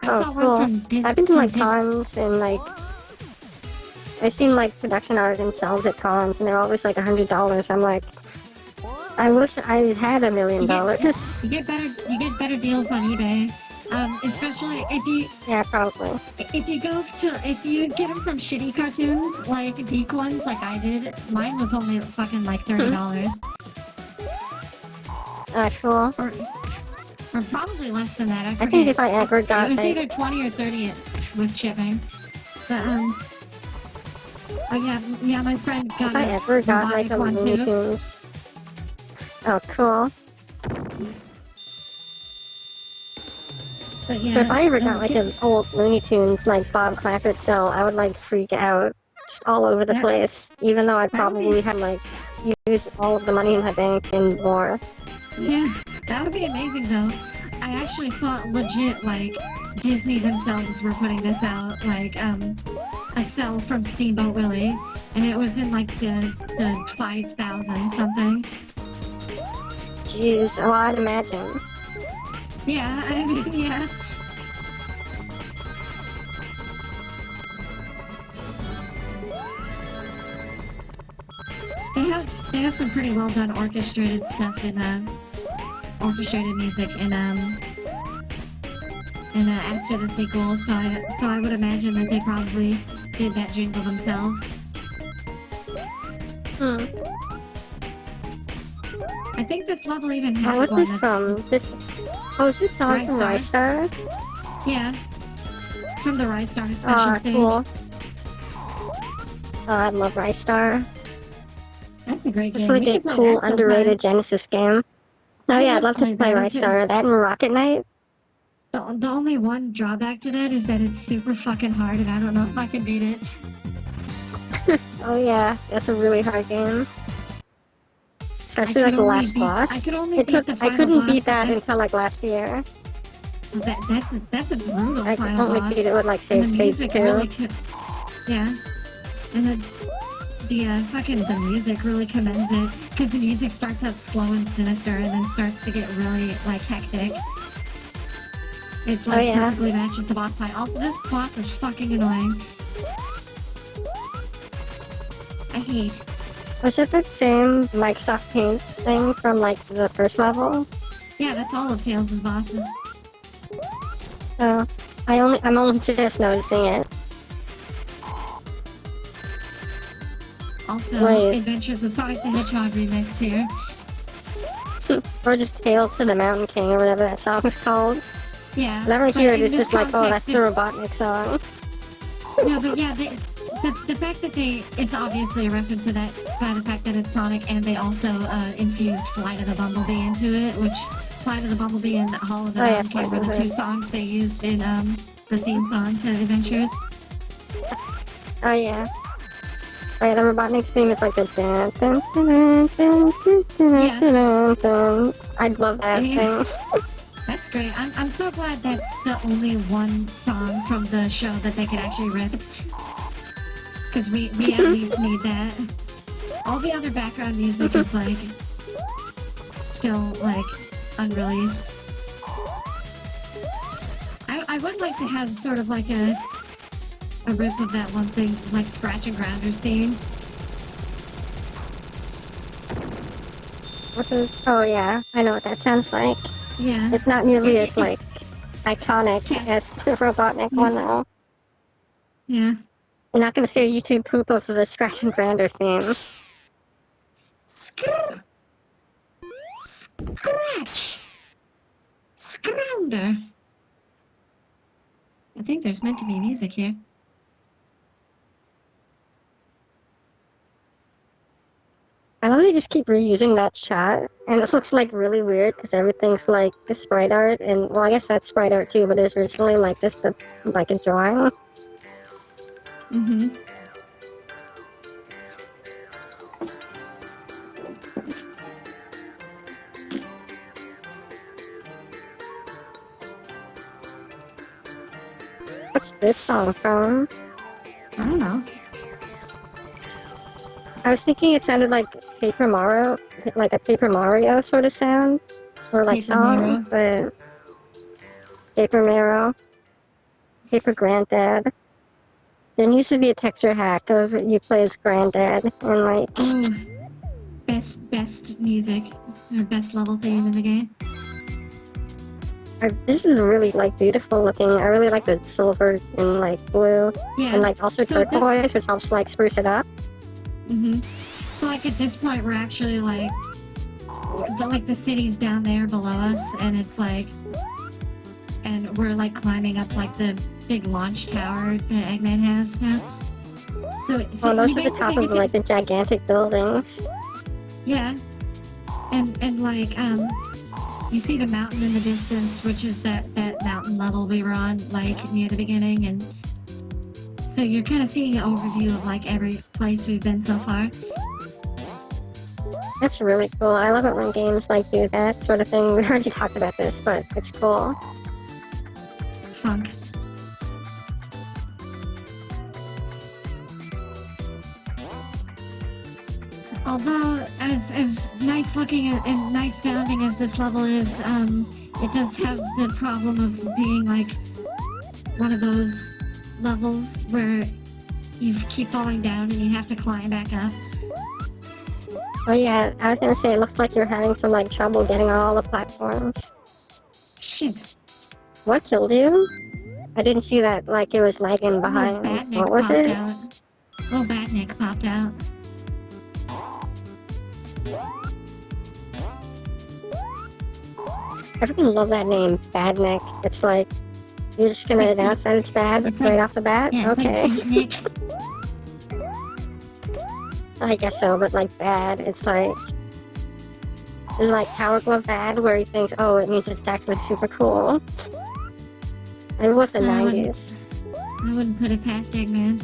Oh, saw cool. one from Disney. I've been to like cons and like I've seen like production art and sales at cons and they're always like $100. I'm like, I wish I had $1 million. You get better deals on eBay. Especially if you Yeah, probably. if you get them from shitty cartoons like Deke ones like I did. Mine was only fucking like $30. Cool. Or probably less than that. I forget. I think if I ever got it was like, either 20 or 30 with shipping. But oh yeah, my friend got if I ever got like a one Looney too. Tunes. Oh, cool. But yeah, But if I ever got like an old Looney Tunes like Bob Clampett cell, I would like freak out just all over the That- place. Even though I'd that would be- probably have like used all of the money in my bank and more. yeah, that would be amazing though. I actually saw legit like Disney themselves were putting this out like a cell from Steamboat Willie, and it was in like the 5,000 something. Jeez, oh, I'd imagine. Yeah, I mean, yeah. They have some pretty well done orchestrated stuff in orchestrated music in after the sequel, so I would imagine that they probably did that jingle themselves. Hmm. I think this level even has Oh, what's one this that's- from? This. Oh, is this song from Rye Rystar? Yeah, from the Rise Star special Ah, stage. cool. Oh, I love Rystar. That's a great It's game. like We a should play cool, that sometime. underrated Genesis game. Oh I yeah, I'd would love to play play that. Rystar. That and Rocket Knight. The only one drawback to that is that it's super fucking hard, and I don't know if I can beat it. Oh yeah, that's a really hard game. Especially I like could the only last beat- boss. I could only It beat took. the I final couldn't boss, beat that but until like last year. That's a brutal I final only boss. beat it with like And save the states music too. really yeah, and the music really commends it because the music starts out slow and sinister and then starts to get really like hectic. It's like yeah. perfectly matches the boss fight. Also, this boss is fucking annoying. I hate. Was it that same Microsoft Paint thing from like the first level? Yeah, that's all of Tails' bosses. Oh, I'm only just noticing it. Also, Wait. Adventures of Sonic the Hedgehog remix here. Or just Tales to the Mountain King or whatever that song is called. Yeah. Whenever I but hear it, in it's this just like, oh, that's context, the Robotnik song. No, but yeah, the fact that it's obviously a reference to that by the fact that it's Sonic, and they also infused Flight of the Bumblebee into it, which Flight of the Bumblebee and Hall of the Oh, yeah, Mountain King Flight were the of the- two songs they used in the theme song to Adventures. Oh yeah. Oh yeah, the Robotnik's theme is like the dun dun dun dun dun dun dun dun dun. I love that Yeah. thing. That's great. I'm so glad that's the only one song from the show that they could actually rip. Because we at least need that. All the other background music is like still like unreleased. I would like to have sort of like a rip of that one thing, like Scratch and Grounders theme. What is? Oh yeah, I know what that sounds like. Yeah. It's not nearly as like iconic as the Robotnik one though. Yeah. I'm not gonna say a YouTube poop of the Scratch and Grounder theme. Scratch! Scrounder! I think there's meant to be music here. I love that they just keep reusing that shot, and it looks like really weird because everything's like the sprite art, and well, I guess that's sprite art too, but it's originally like just a drawing. Mm-hmm. What's this song from? I don't know. I was thinking it sounded like Paper Mario, like a Paper Mario sort of sound, or like Paper song, Mario. but Paper Mario, Paper Granddad. There needs to be a texture hack of you play as Granddad and like. Oh, best music or best level theme in the game. This is really like beautiful looking. I really like the silver and like blue, Yeah. and like also So turquoise, which helps like spruce it up. Mm-hmm. So like at this point we're actually like the city's down there below us, and it's like, and we're like climbing up like the big launch tower that Eggman has now. So Oh, those you are the top basically of get like the gigantic buildings. yeah, and like you see the mountain in the distance, which is that mountain level we were on like near the beginning, and so you're kind of seeing an overview of like every place we've been so far. That's really cool. I love it when games like do that sort of thing. We already talked about this, but it's cool. Funk. Although, as nice looking and nice sounding as this level is, it does have the problem of being like one of those levels where you keep falling down and you have to climb back up. Oh yeah, I was gonna say it looks like you're having some like trouble getting on all the platforms. Shit. What killed you? I didn't see that, like it was lagging behind. Batnik What was popped it? out. Oh, Batnik popped out. I freaking love that name, Badnik. It's like, you're just gonna announce that it's bad It's right like- off the bat? Yeah, it's Okay. like Batnik. I guess so, but like bad, it's like... It's like Power Glove bad, where he thinks, oh, it means it's actually super cool. It was the I wouldn't- 90s. I wouldn't put it past Eggman.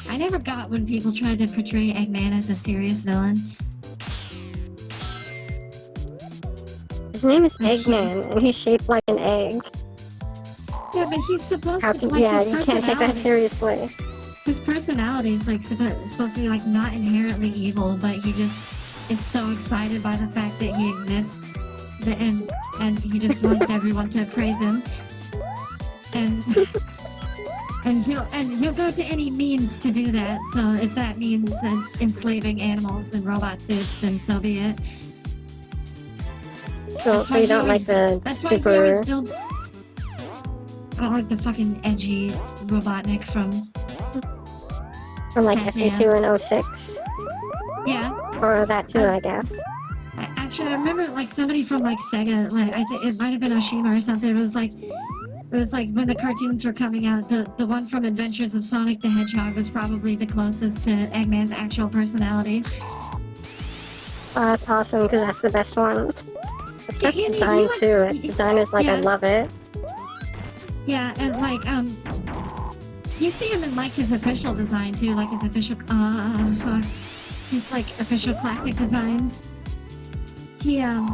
I never got when people tried to portray Eggman as a serious villain. His name is Eggman, and he's shaped like an egg. Yeah, but he's supposed How to. can, Like, yeah, his you can't take that personality- seriously. His personality is like supposed to be like not inherently evil, but he just is so excited by the fact that he exists, that, and he just wants everyone to praise him. And he'll go to any means to do that. So if that means enslaving animals in robot suits, then so be it. So That's why you he don't always- like the That's why he super... always builds. I don't like the fucking edgy Robotnik from. From like Satya. SA2 and 06? Yeah. Or that too, I guess. Actually, I remember like somebody from like Sega, like I think it might have been Oshima or something. It was like when the cartoons were coming out. The one from Adventures of Sonic the Hedgehog was probably the closest to Eggman's actual personality. Oh, that's awesome, because that's the best one. It's best Yeah, design you too. like- The design is like, I yeah. love it. Yeah, and like you see him in like his official design too, like his official his like official classic designs. He Yeah,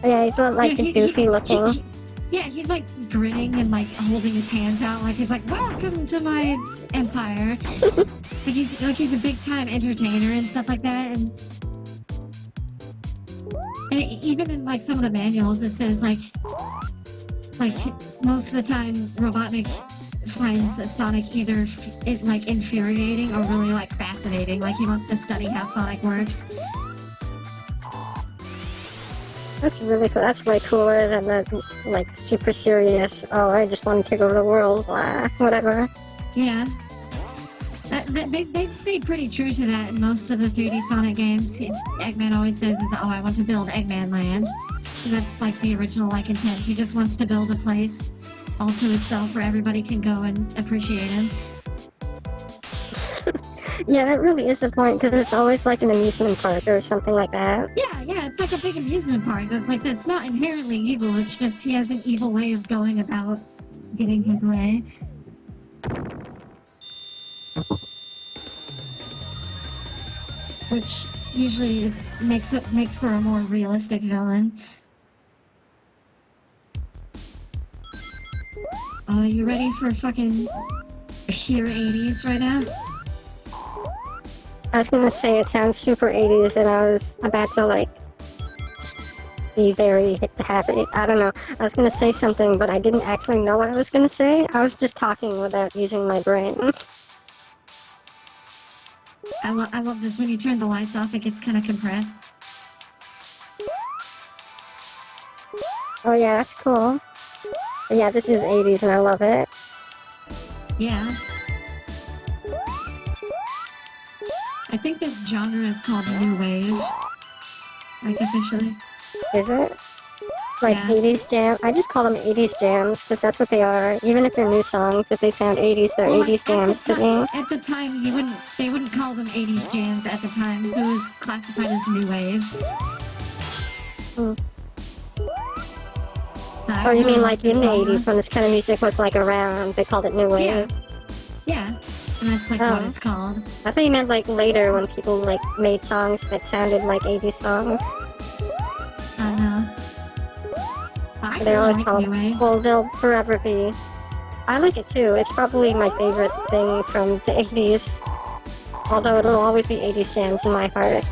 he's not like yeah, goofy looking. Yeah, he's like grinning and like holding his hands out, like he's like, "Welcome to my empire." Like he's a big time entertainer and stuff like that, and even in like some of the manuals, it says like most of the time, Robotnik finds Sonic either like infuriating or really like fascinating. Like he wants to study how Sonic works. That's really cool. That's way cooler than the like super serious, oh, I just want to take over the world, blah, whatever. Yeah. They've stayed pretty true to that in most of the 3D Sonic games. Eggman always says, "Oh, I want to build Eggman Land." And that's like the original like intent. He just wants to build a place all to itself where everybody can go and appreciate him. Yeah, that really is the point, because it's always like an amusement park or something like that. Yeah, it's like a big amusement park. That's not inherently evil. It's just he has an evil way of going about getting his way. Which usually it makes for a more realistic villain. You ready for fucking pure 80s right now? I was gonna say it sounds super 80s, and I was about to like just be very happy. I don't know. I was gonna say something, but I didn't actually know what I was gonna say. I was just talking without using my brain. I love this. When you turn the lights off, it gets kind of compressed. Oh yeah, that's cool. But yeah, this is 80s, and I love it. Yeah. I think this genre is called New Wave. Like, officially. Is it? Like Yeah. 80s jam? I just call them 80s jams, because that's what they are. Even if they're new songs, if they sound 80s, they're Well, 80s jams to me. At the time, they wouldn't call them 80s jams at the time, so it was classified as New Wave. Hmm. Oh, you mean like in the 80s, when this kind of music was like around, they called it New Wave? Yeah. And that's like what it's called. I thought you meant like later, when people like made songs that sounded like 80s songs. I know. They're always like called, New Wave. well, they'll forever be. I like it too. It's probably my favorite thing from the 80s. Although it'll always be 80s jams in my heart.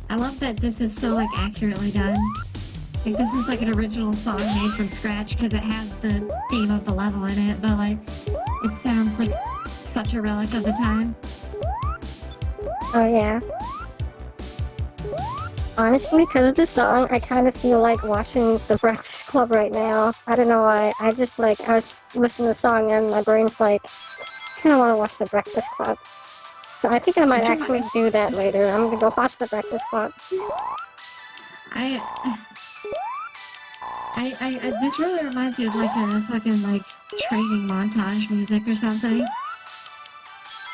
I love that this is so like accurately done. Like this is like an original song made from scratch because it has the theme of the level in it, but like it sounds like such a relic of the time. Oh yeah. Honestly, because of this song, I kind of feel like watching The Breakfast Club right now. I don't know why. I just like, I was listening to the song and my brain's like, I kind of want to watch The Breakfast Club. So I think I might actually do that later. I'm gonna go watch The Breakfast Club. This really reminds me of like a fucking like training montage music or something.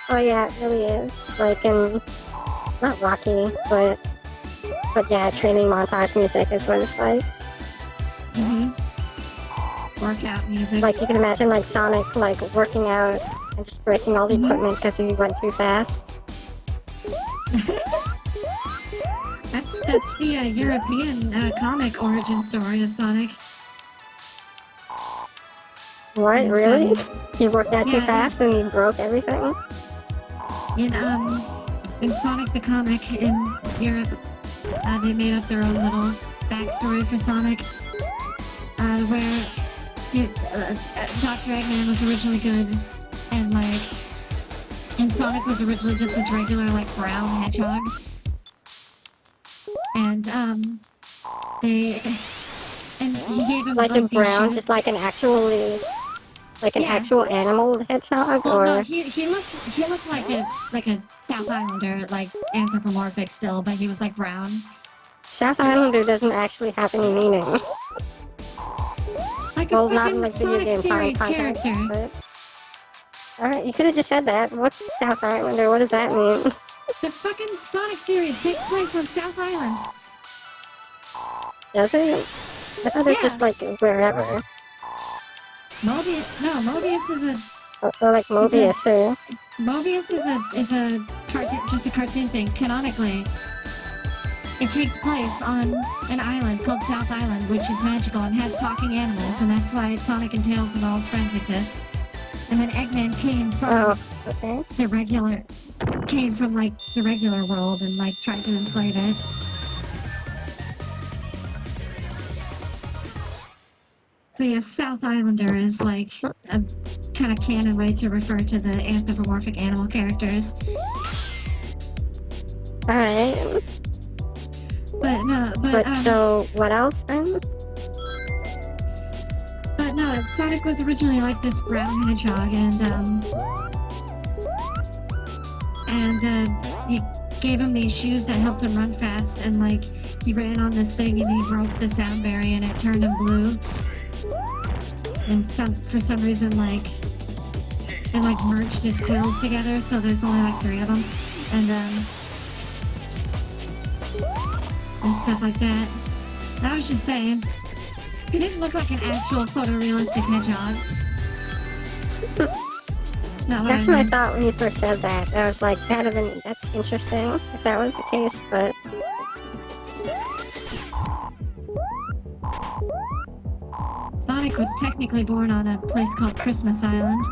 Oh yeah, it really is. Like in, not Rocky, but yeah, training montage music is what it's like. Workout music. Like you can imagine like Sonic like working out and just breaking all the equipment because he went too fast. That's the European comic origin story of Sonic. What? Really? He worked out too fast and he broke everything? In Sonic the comic in Europe, they made up their own little backstory for Sonic, where Dr. Eggman was originally good, and Sonic was originally just this regular like brown hedgehog, and he gave him Like in brown, shoes. just like an actually, like an actual animal hedgehog, well, or no, he looked like a South Islander, like anthropomorphic still, but he was like brown. South Islander doesn't actually have any meaning. Like well, a not in like video Sonic game context, but... Alright, you could have just said that. What's South Islander? What does that mean? The fucking Sonic series takes place on South Island. Does it? I thought it was just like wherever. Mobius is a... Or like Mobius, or... Mobius is a cartoon, just a cartoon thing. Canonically, it takes place on an island called South Island, which is magical and has talking animals, and that's why Sonic and Tails and all his friends exist. And then Eggman came from the regular world and like tried to enslave it. So yeah, South Islander is like a kind of canon way to refer to the anthropomorphic animal characters. Alright. But so, what else then? But no, Sonic was originally like this brown hedgehog, and he gave him these shoes that helped him run fast, and like he ran on this thing and he broke the sound barrier and it turned him blue. And for some reason, like, it like merged his quills together, so there's only like 3 of them. And stuff like that. I was just saying, he didn't look like an actual photorealistic hedgehog. It's not what That's what I thought when you first said that. I was like, that's interesting if that was the case, but... Sonic was technically born on a place called Christmas Island.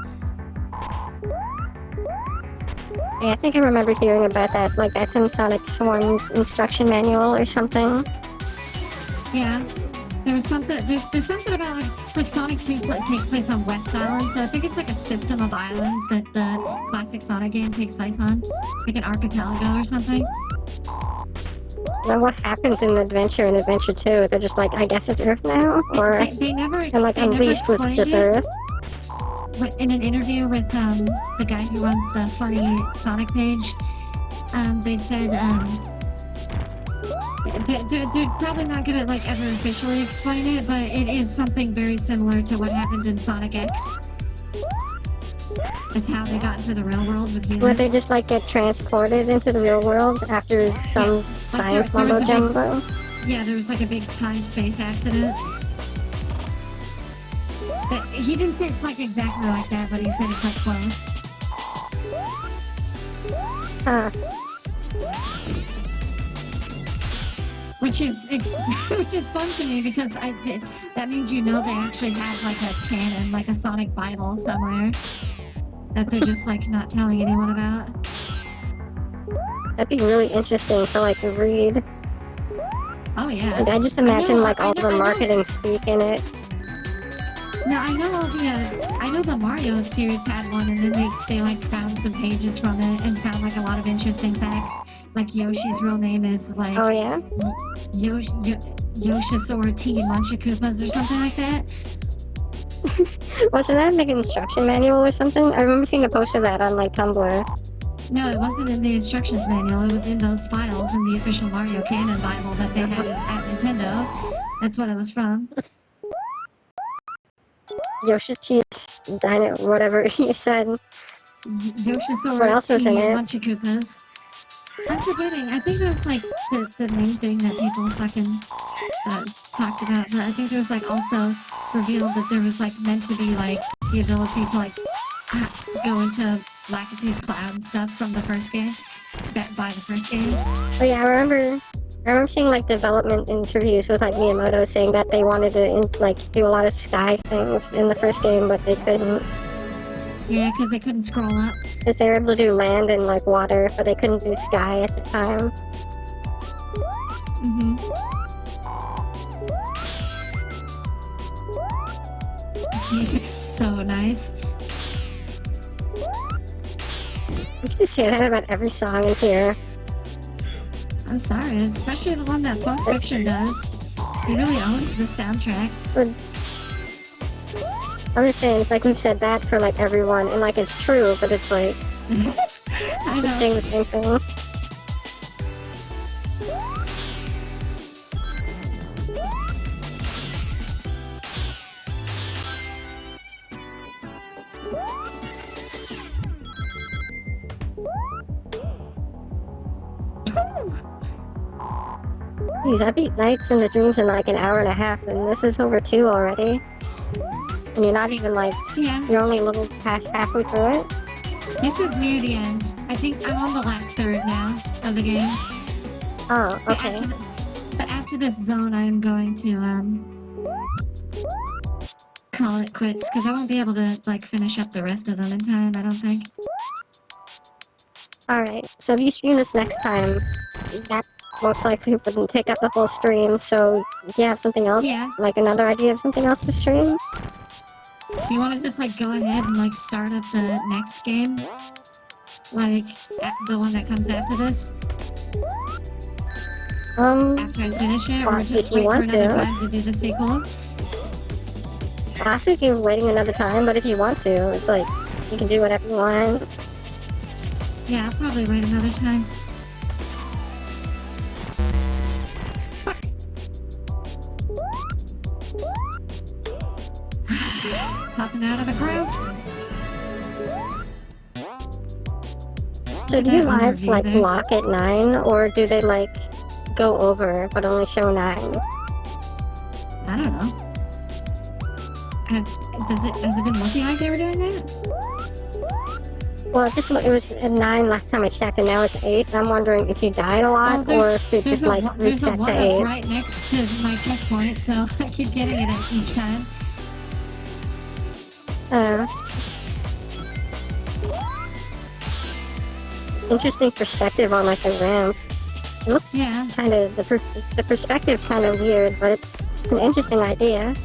Yeah, I think I remember hearing about that. Like, that's in Sonic Swarm's instruction manual or something. Yeah. There's something about like Sonic 2 takes place on West Island, so I think it's like a system of islands that the classic Sonic game takes place on. Like an archipelago or something. Then what happened in Adventure and Adventure 2? They're just like, I guess it's Earth now? Or... They never... And like Unleashed was just it. Earth? In an interview with the guy who runs the funny Sonic page, they said they're probably not gonna like ever officially explain it, but it is something very similar to what happened in Sonic X. Is how they got into the real world with humans. Where they just like get transported into the real world after some science mumbo jumbo? Yeah, there was like a big time-space accident. He didn't say it's like exactly like that, but he said it's like close. Huh. Which is fun to me because that means they actually have like a canon, like a Sonic Bible somewhere that they're just like not telling anyone about. That'd be really interesting to like read. Oh yeah. Like, I just imagine like all the marketing speak in it. No, I know the Mario series had one, and then they like found some pages from it and found like a lot of interesting facts. Like Yoshi's real name is like... Oh yeah? Yoshisaur T Munchakoopas or something like that. Wasn't that like an instruction manual or something? I remember seeing a post of that on like Tumblr. No, it wasn't in the instructions manual. It was in those files in the official Mario Canon Bible that they had at Nintendo. That's what it was from. Yoshi's Dino, whatever you said. Yoshisaur What else was T in it? Munchakoopas. I'm forgetting. I think that's like the main thing that people fucking talked about. But I think there was like also revealed that there was like meant to be like the ability to like go into Lakitu's cloud and stuff from the first game. By the first game. Oh yeah, I remember seeing like development interviews with like Miyamoto saying that they wanted to like do a lot of sky things in the first game, but they couldn't. Yeah, because they couldn't scroll up. Because they were able to do land and like water, but they couldn't do sky at the time. Mm-hmm. This music's so nice. You can just say that about every song in here. I'm sorry, especially the one that Funk Fiction does. He really owns the soundtrack. I'm just saying, it's like we've said that for like everyone, and like it's true, but it's like I keep saying the same thing. Geez, I beat Nights and the Dreams in like an hour and a half, and this is over 2 already. And you're not even like, you're only a little past halfway through it. This is near the end. I think I'm on the last third now of the game. Oh, okay. But after this zone, I'm going to call it quits because I won't be able to like finish up the rest of them in time. I don't think. Alright, so if you stream this next time, that most likely wouldn't take up the whole stream, so do you have something else? Yeah. Like another idea of something else to stream? Do you want to just like go ahead and like start up the next game? Like the one that comes after this? After I finish it, or just wait for another time to do the sequel? Classic, you're waiting another time, but if you want to, it's like, you can do whatever you want. Yeah, I'll probably wait another time. Popping out of the ground. So Look do at you that lives overview like there. block at 9, or do they like go over but only show 9? I don't know. Has it been looking like they were doing that? Well, it was at 9 last time I checked, and now it's 8. And I'm wondering if you died a lot, Oh, or if it just like there's a reset to one 8. up right next to my checkpoint, so I keep getting it each time. Interesting perspective on like the ramp. It looks kind of the perspective's kind of weird, but it's an interesting idea.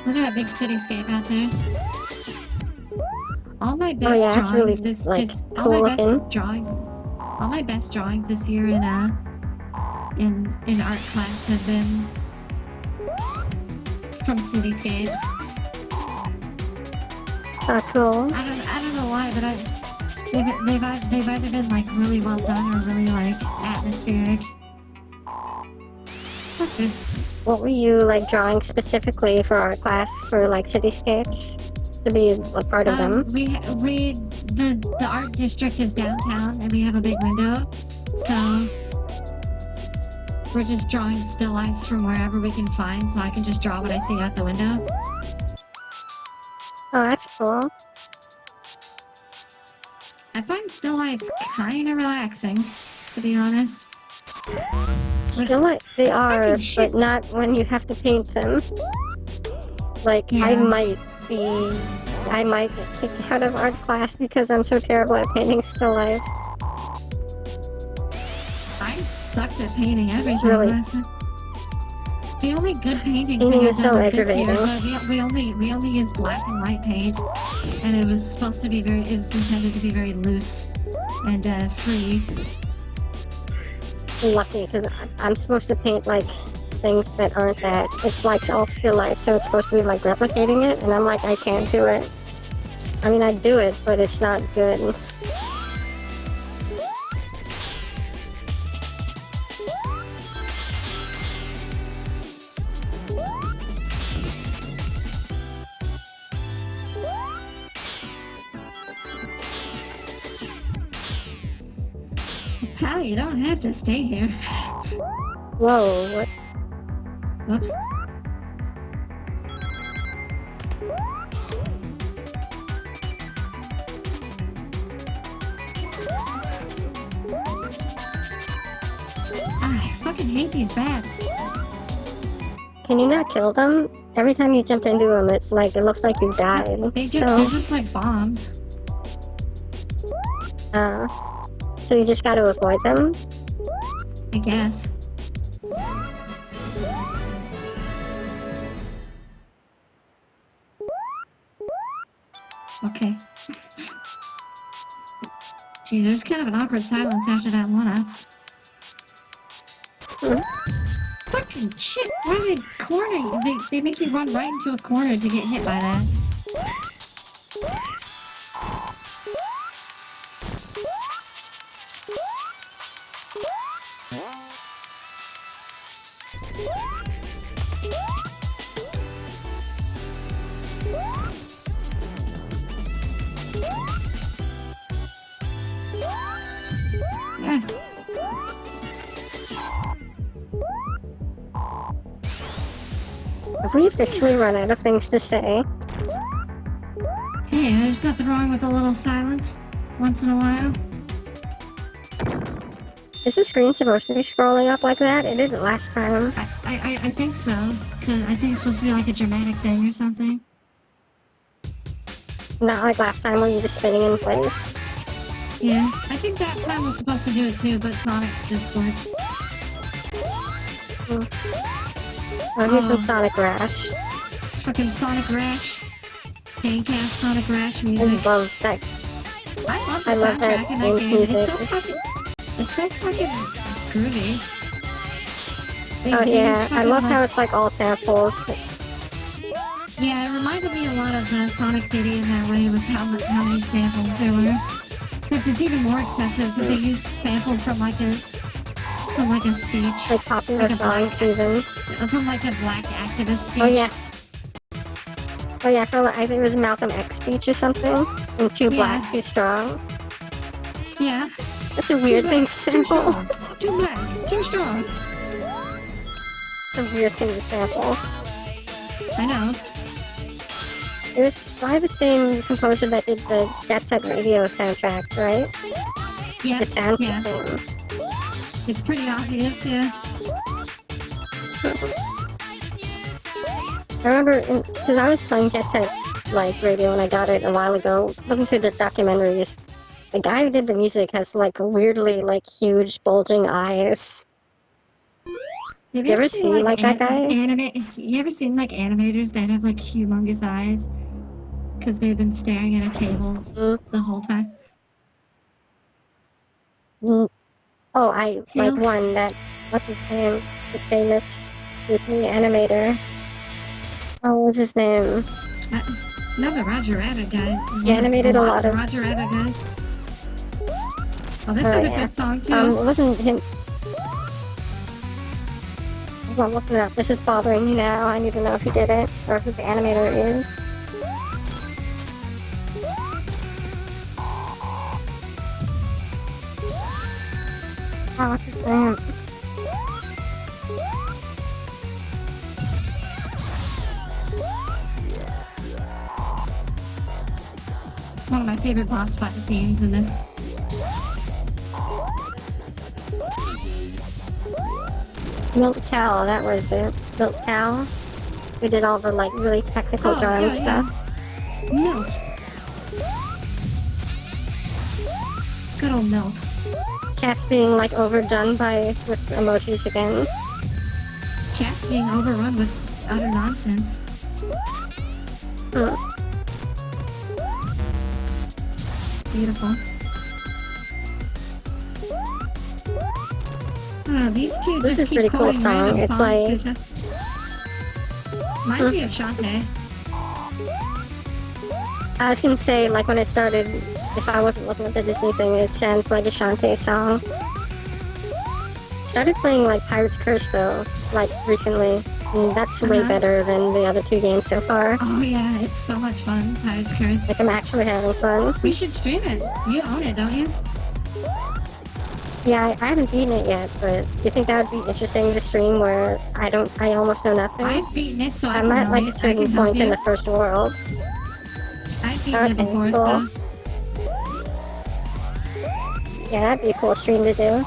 Look at that big cityscape out there. All my best Oh yeah, it's really drawings like cool looking. All my best drawings this year in art class have been from cityscapes. Oh, cool. I don't know why, but they've either been like really well done or really like atmospheric. Fuck this. What were you like drawing specifically for art class for like cityscapes to be a part of them? The art district is downtown and we have a big window, so we're just drawing still lifes from wherever we can find, so I can just draw what I see out the window. Oh, that's cool. I find still lifes kind of relaxing, to be honest. Still like they are, but not when you have to paint them. Like I might get kicked out of art class because I'm so terrible at painting still life. I sucked at painting everything. Really... The only good painting Painting thing is I've so done aggravating. this year, but we only used black and white paint, and it was supposed to be it was intended to be very loose and free. Lucky, because I'm supposed to paint like things that aren't that. It's like all still life, so it's supposed to be like replicating it, and I'm like, I can't do it. I mean, I do it, but it's not good. Pal, you don't have to stay here. Whoa, what? Whoops. I fucking hate these bats. Can you not kill them? Every time you jumped into them, it's like, it looks like you died. They're just like bombs. So you just gotta avoid them? I guess. Okay. Gee, there's kind of an awkward silence after that one up. Fucking shit! Why are they cornering? They make you run right into a corner to get hit by that. Have we officially run out of things to say? Hey, there's nothing wrong with a little silence once in a while. Is the screen supposed to be scrolling up like that? It didn't last time. I think so. Cause I think it's supposed to be like a dramatic thing or something. Not like last time where you're just spinning in place. Yeah, I think that time was supposed to do it too, but Sonic just glitched. Oh, here's some Sonic Rash. Fucking Sonic Rash. Dank-ass Sonic Rash music. I love that. I love that game's music. It's so fucking groovy. Oh yeah, I love how it's like all samples. Yeah, it reminded me a lot of Sonic City in that way with how many samples there were. Except it's even more excessive because they used samples from like a from like a speech. Like popular Like a black, songs even. from like a black activist speech. Oh yeah. Oh yeah, I think it was a Malcolm X speech or something. And too black, too strong. Yeah. That's a weird thing to sample. Too black, too strong. It's a weird thing to sample. I know. It was by the same composer that did the Jet Set Radio soundtrack, right? Yeah. It sounds yeah. the same. It's pretty obvious, yeah. I remember, because I was playing Jet Set like radio when I got it a while ago, looking through the documentaries. The guy who did the music has like weirdly like huge bulging eyes. Have You ever see like that guy? You ever seen like animators that have like humongous eyes? Because they've been staring at a table the whole time. Oh, I like one that, what's his name? The famous Disney animator. Oh, what was his name? Another Roger Rabbit guy. He animated a lot of Roger Rabbit guys. Oh, this is a good song too. It wasn't him. I'm looking up. This is bothering me now. I need to know who did it or who the animator is. Oh, what's his name? It's one of my favorite boss fight themes in this. Milt Cal, that was it. Milt Cal, who did all the like really technical drawing stuff. Milt. Good old Milt. Chat's being like overdone with emojis again. Chat's being overrun with utter nonsense. It's beautiful. These two this just is a keep pretty cool song. It's like might be a Shantae. I was gonna say, like when it started, if I wasn't looking at the Disney thing, it sounds like a Shantae song. Started playing like Pirate's Curse though, like recently. And that's way better than the other two games so far. Oh yeah, it's so much fun, Pirate's Curse. Like I'm actually having fun. We should stream it. You own it, don't you? Yeah, I haven't beaten it yet, but do you think that would be interesting to stream where I almost know nothing? I've beaten it, so I'm at like a certain point in the first world. I've beaten it before, so... Yeah, that'd be a cool stream to do.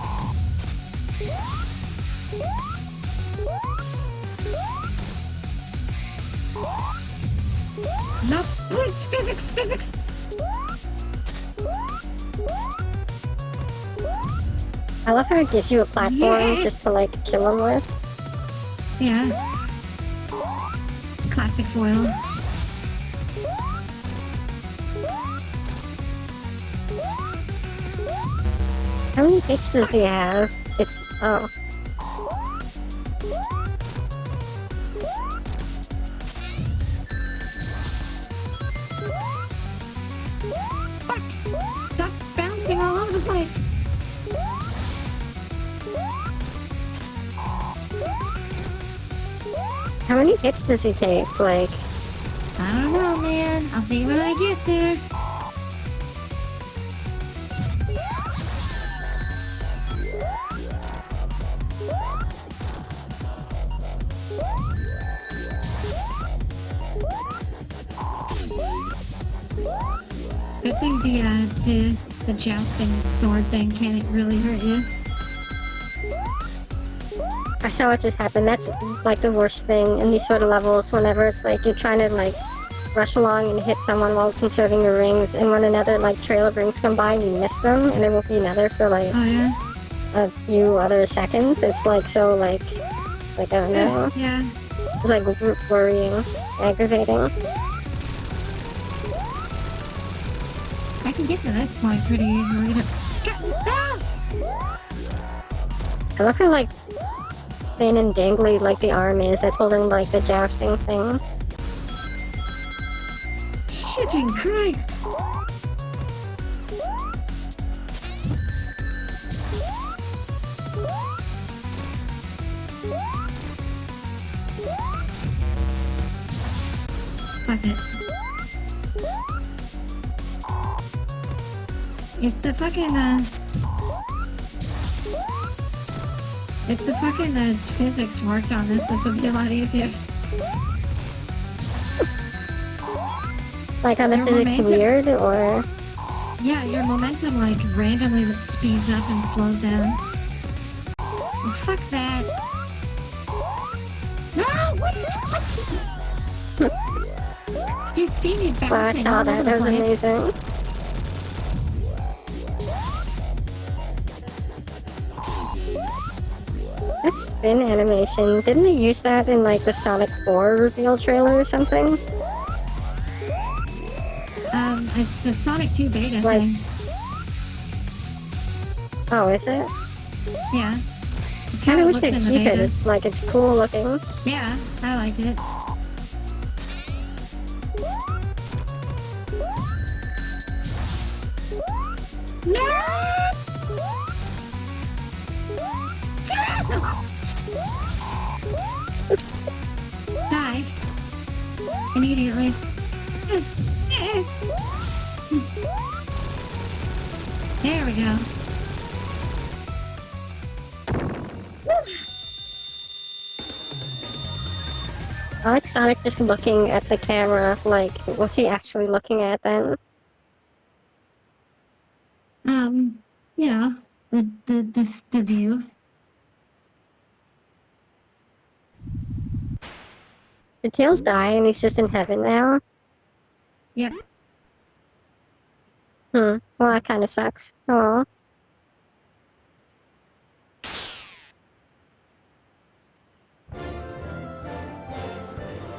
No, physics! I love how it gives you a platform just to like kill them with. Yeah. Classic foil. How many hits does he have? Oh. Fuck! Stop bouncing all over the place! How many hits does he take? Like... I don't know, man. I'll see when I get there. Good thing the jousting sword thing can't really hurt you. I saw what just happened. That's like the worst thing in these sort of levels, whenever it's like you're trying to like rush along and hit someone while conserving your rings, and when another like trail of rings come by and you miss them, and there won't be another for like a few other seconds. It's like so like oh no. Yeah. It's like worrying, aggravating. I can get to this point pretty easily. I love how like thin and dangly like the arm is that's holding like the jousting thing. Shitting Christ! Fuck it. If the fucking, physics worked on this would be a lot easier. Like, are the Your physics momentum- weird, or? Yeah, your momentum, like, randomly speeds up and slows down. Oh, fuck that. No! Did you see me bouncing? Well, I saw all that. over That the was place? amazing. That spin animation, didn't they use that in, like, the Sonic 4 reveal trailer or something? It's the Sonic 2 beta Like- thing. Oh, is it? Yeah. It's how Kinda it wish looks they'd in the keep it. beta. It's, like, it's cool looking. Yeah, I like it. Die. Immediately. There we go. I like Sonic just looking at the camera, like, what's he actually looking at then? You know, the view. Did Tails die and he's just in heaven now? Yep. Well, that kinda sucks. Oh well.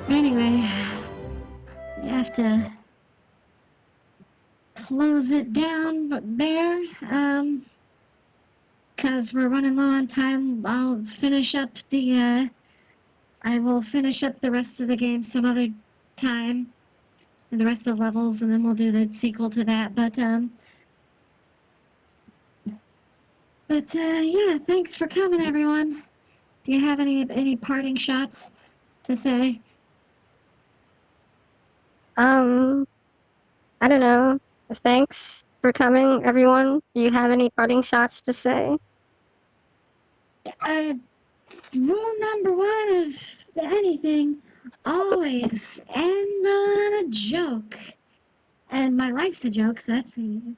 Anyway, we have to close it down there, because we're running low on time. I'll finish up I will finish up the rest of the game some other time, and the rest of the levels, and then we'll do the sequel to that. But yeah, thanks for coming, everyone. Do you have any parting shots to say? I don't know. Thanks for coming, everyone. Do you have any parting shots to say? Rule number one of anything, always end on a joke. And my life's a joke, so that's pretty good.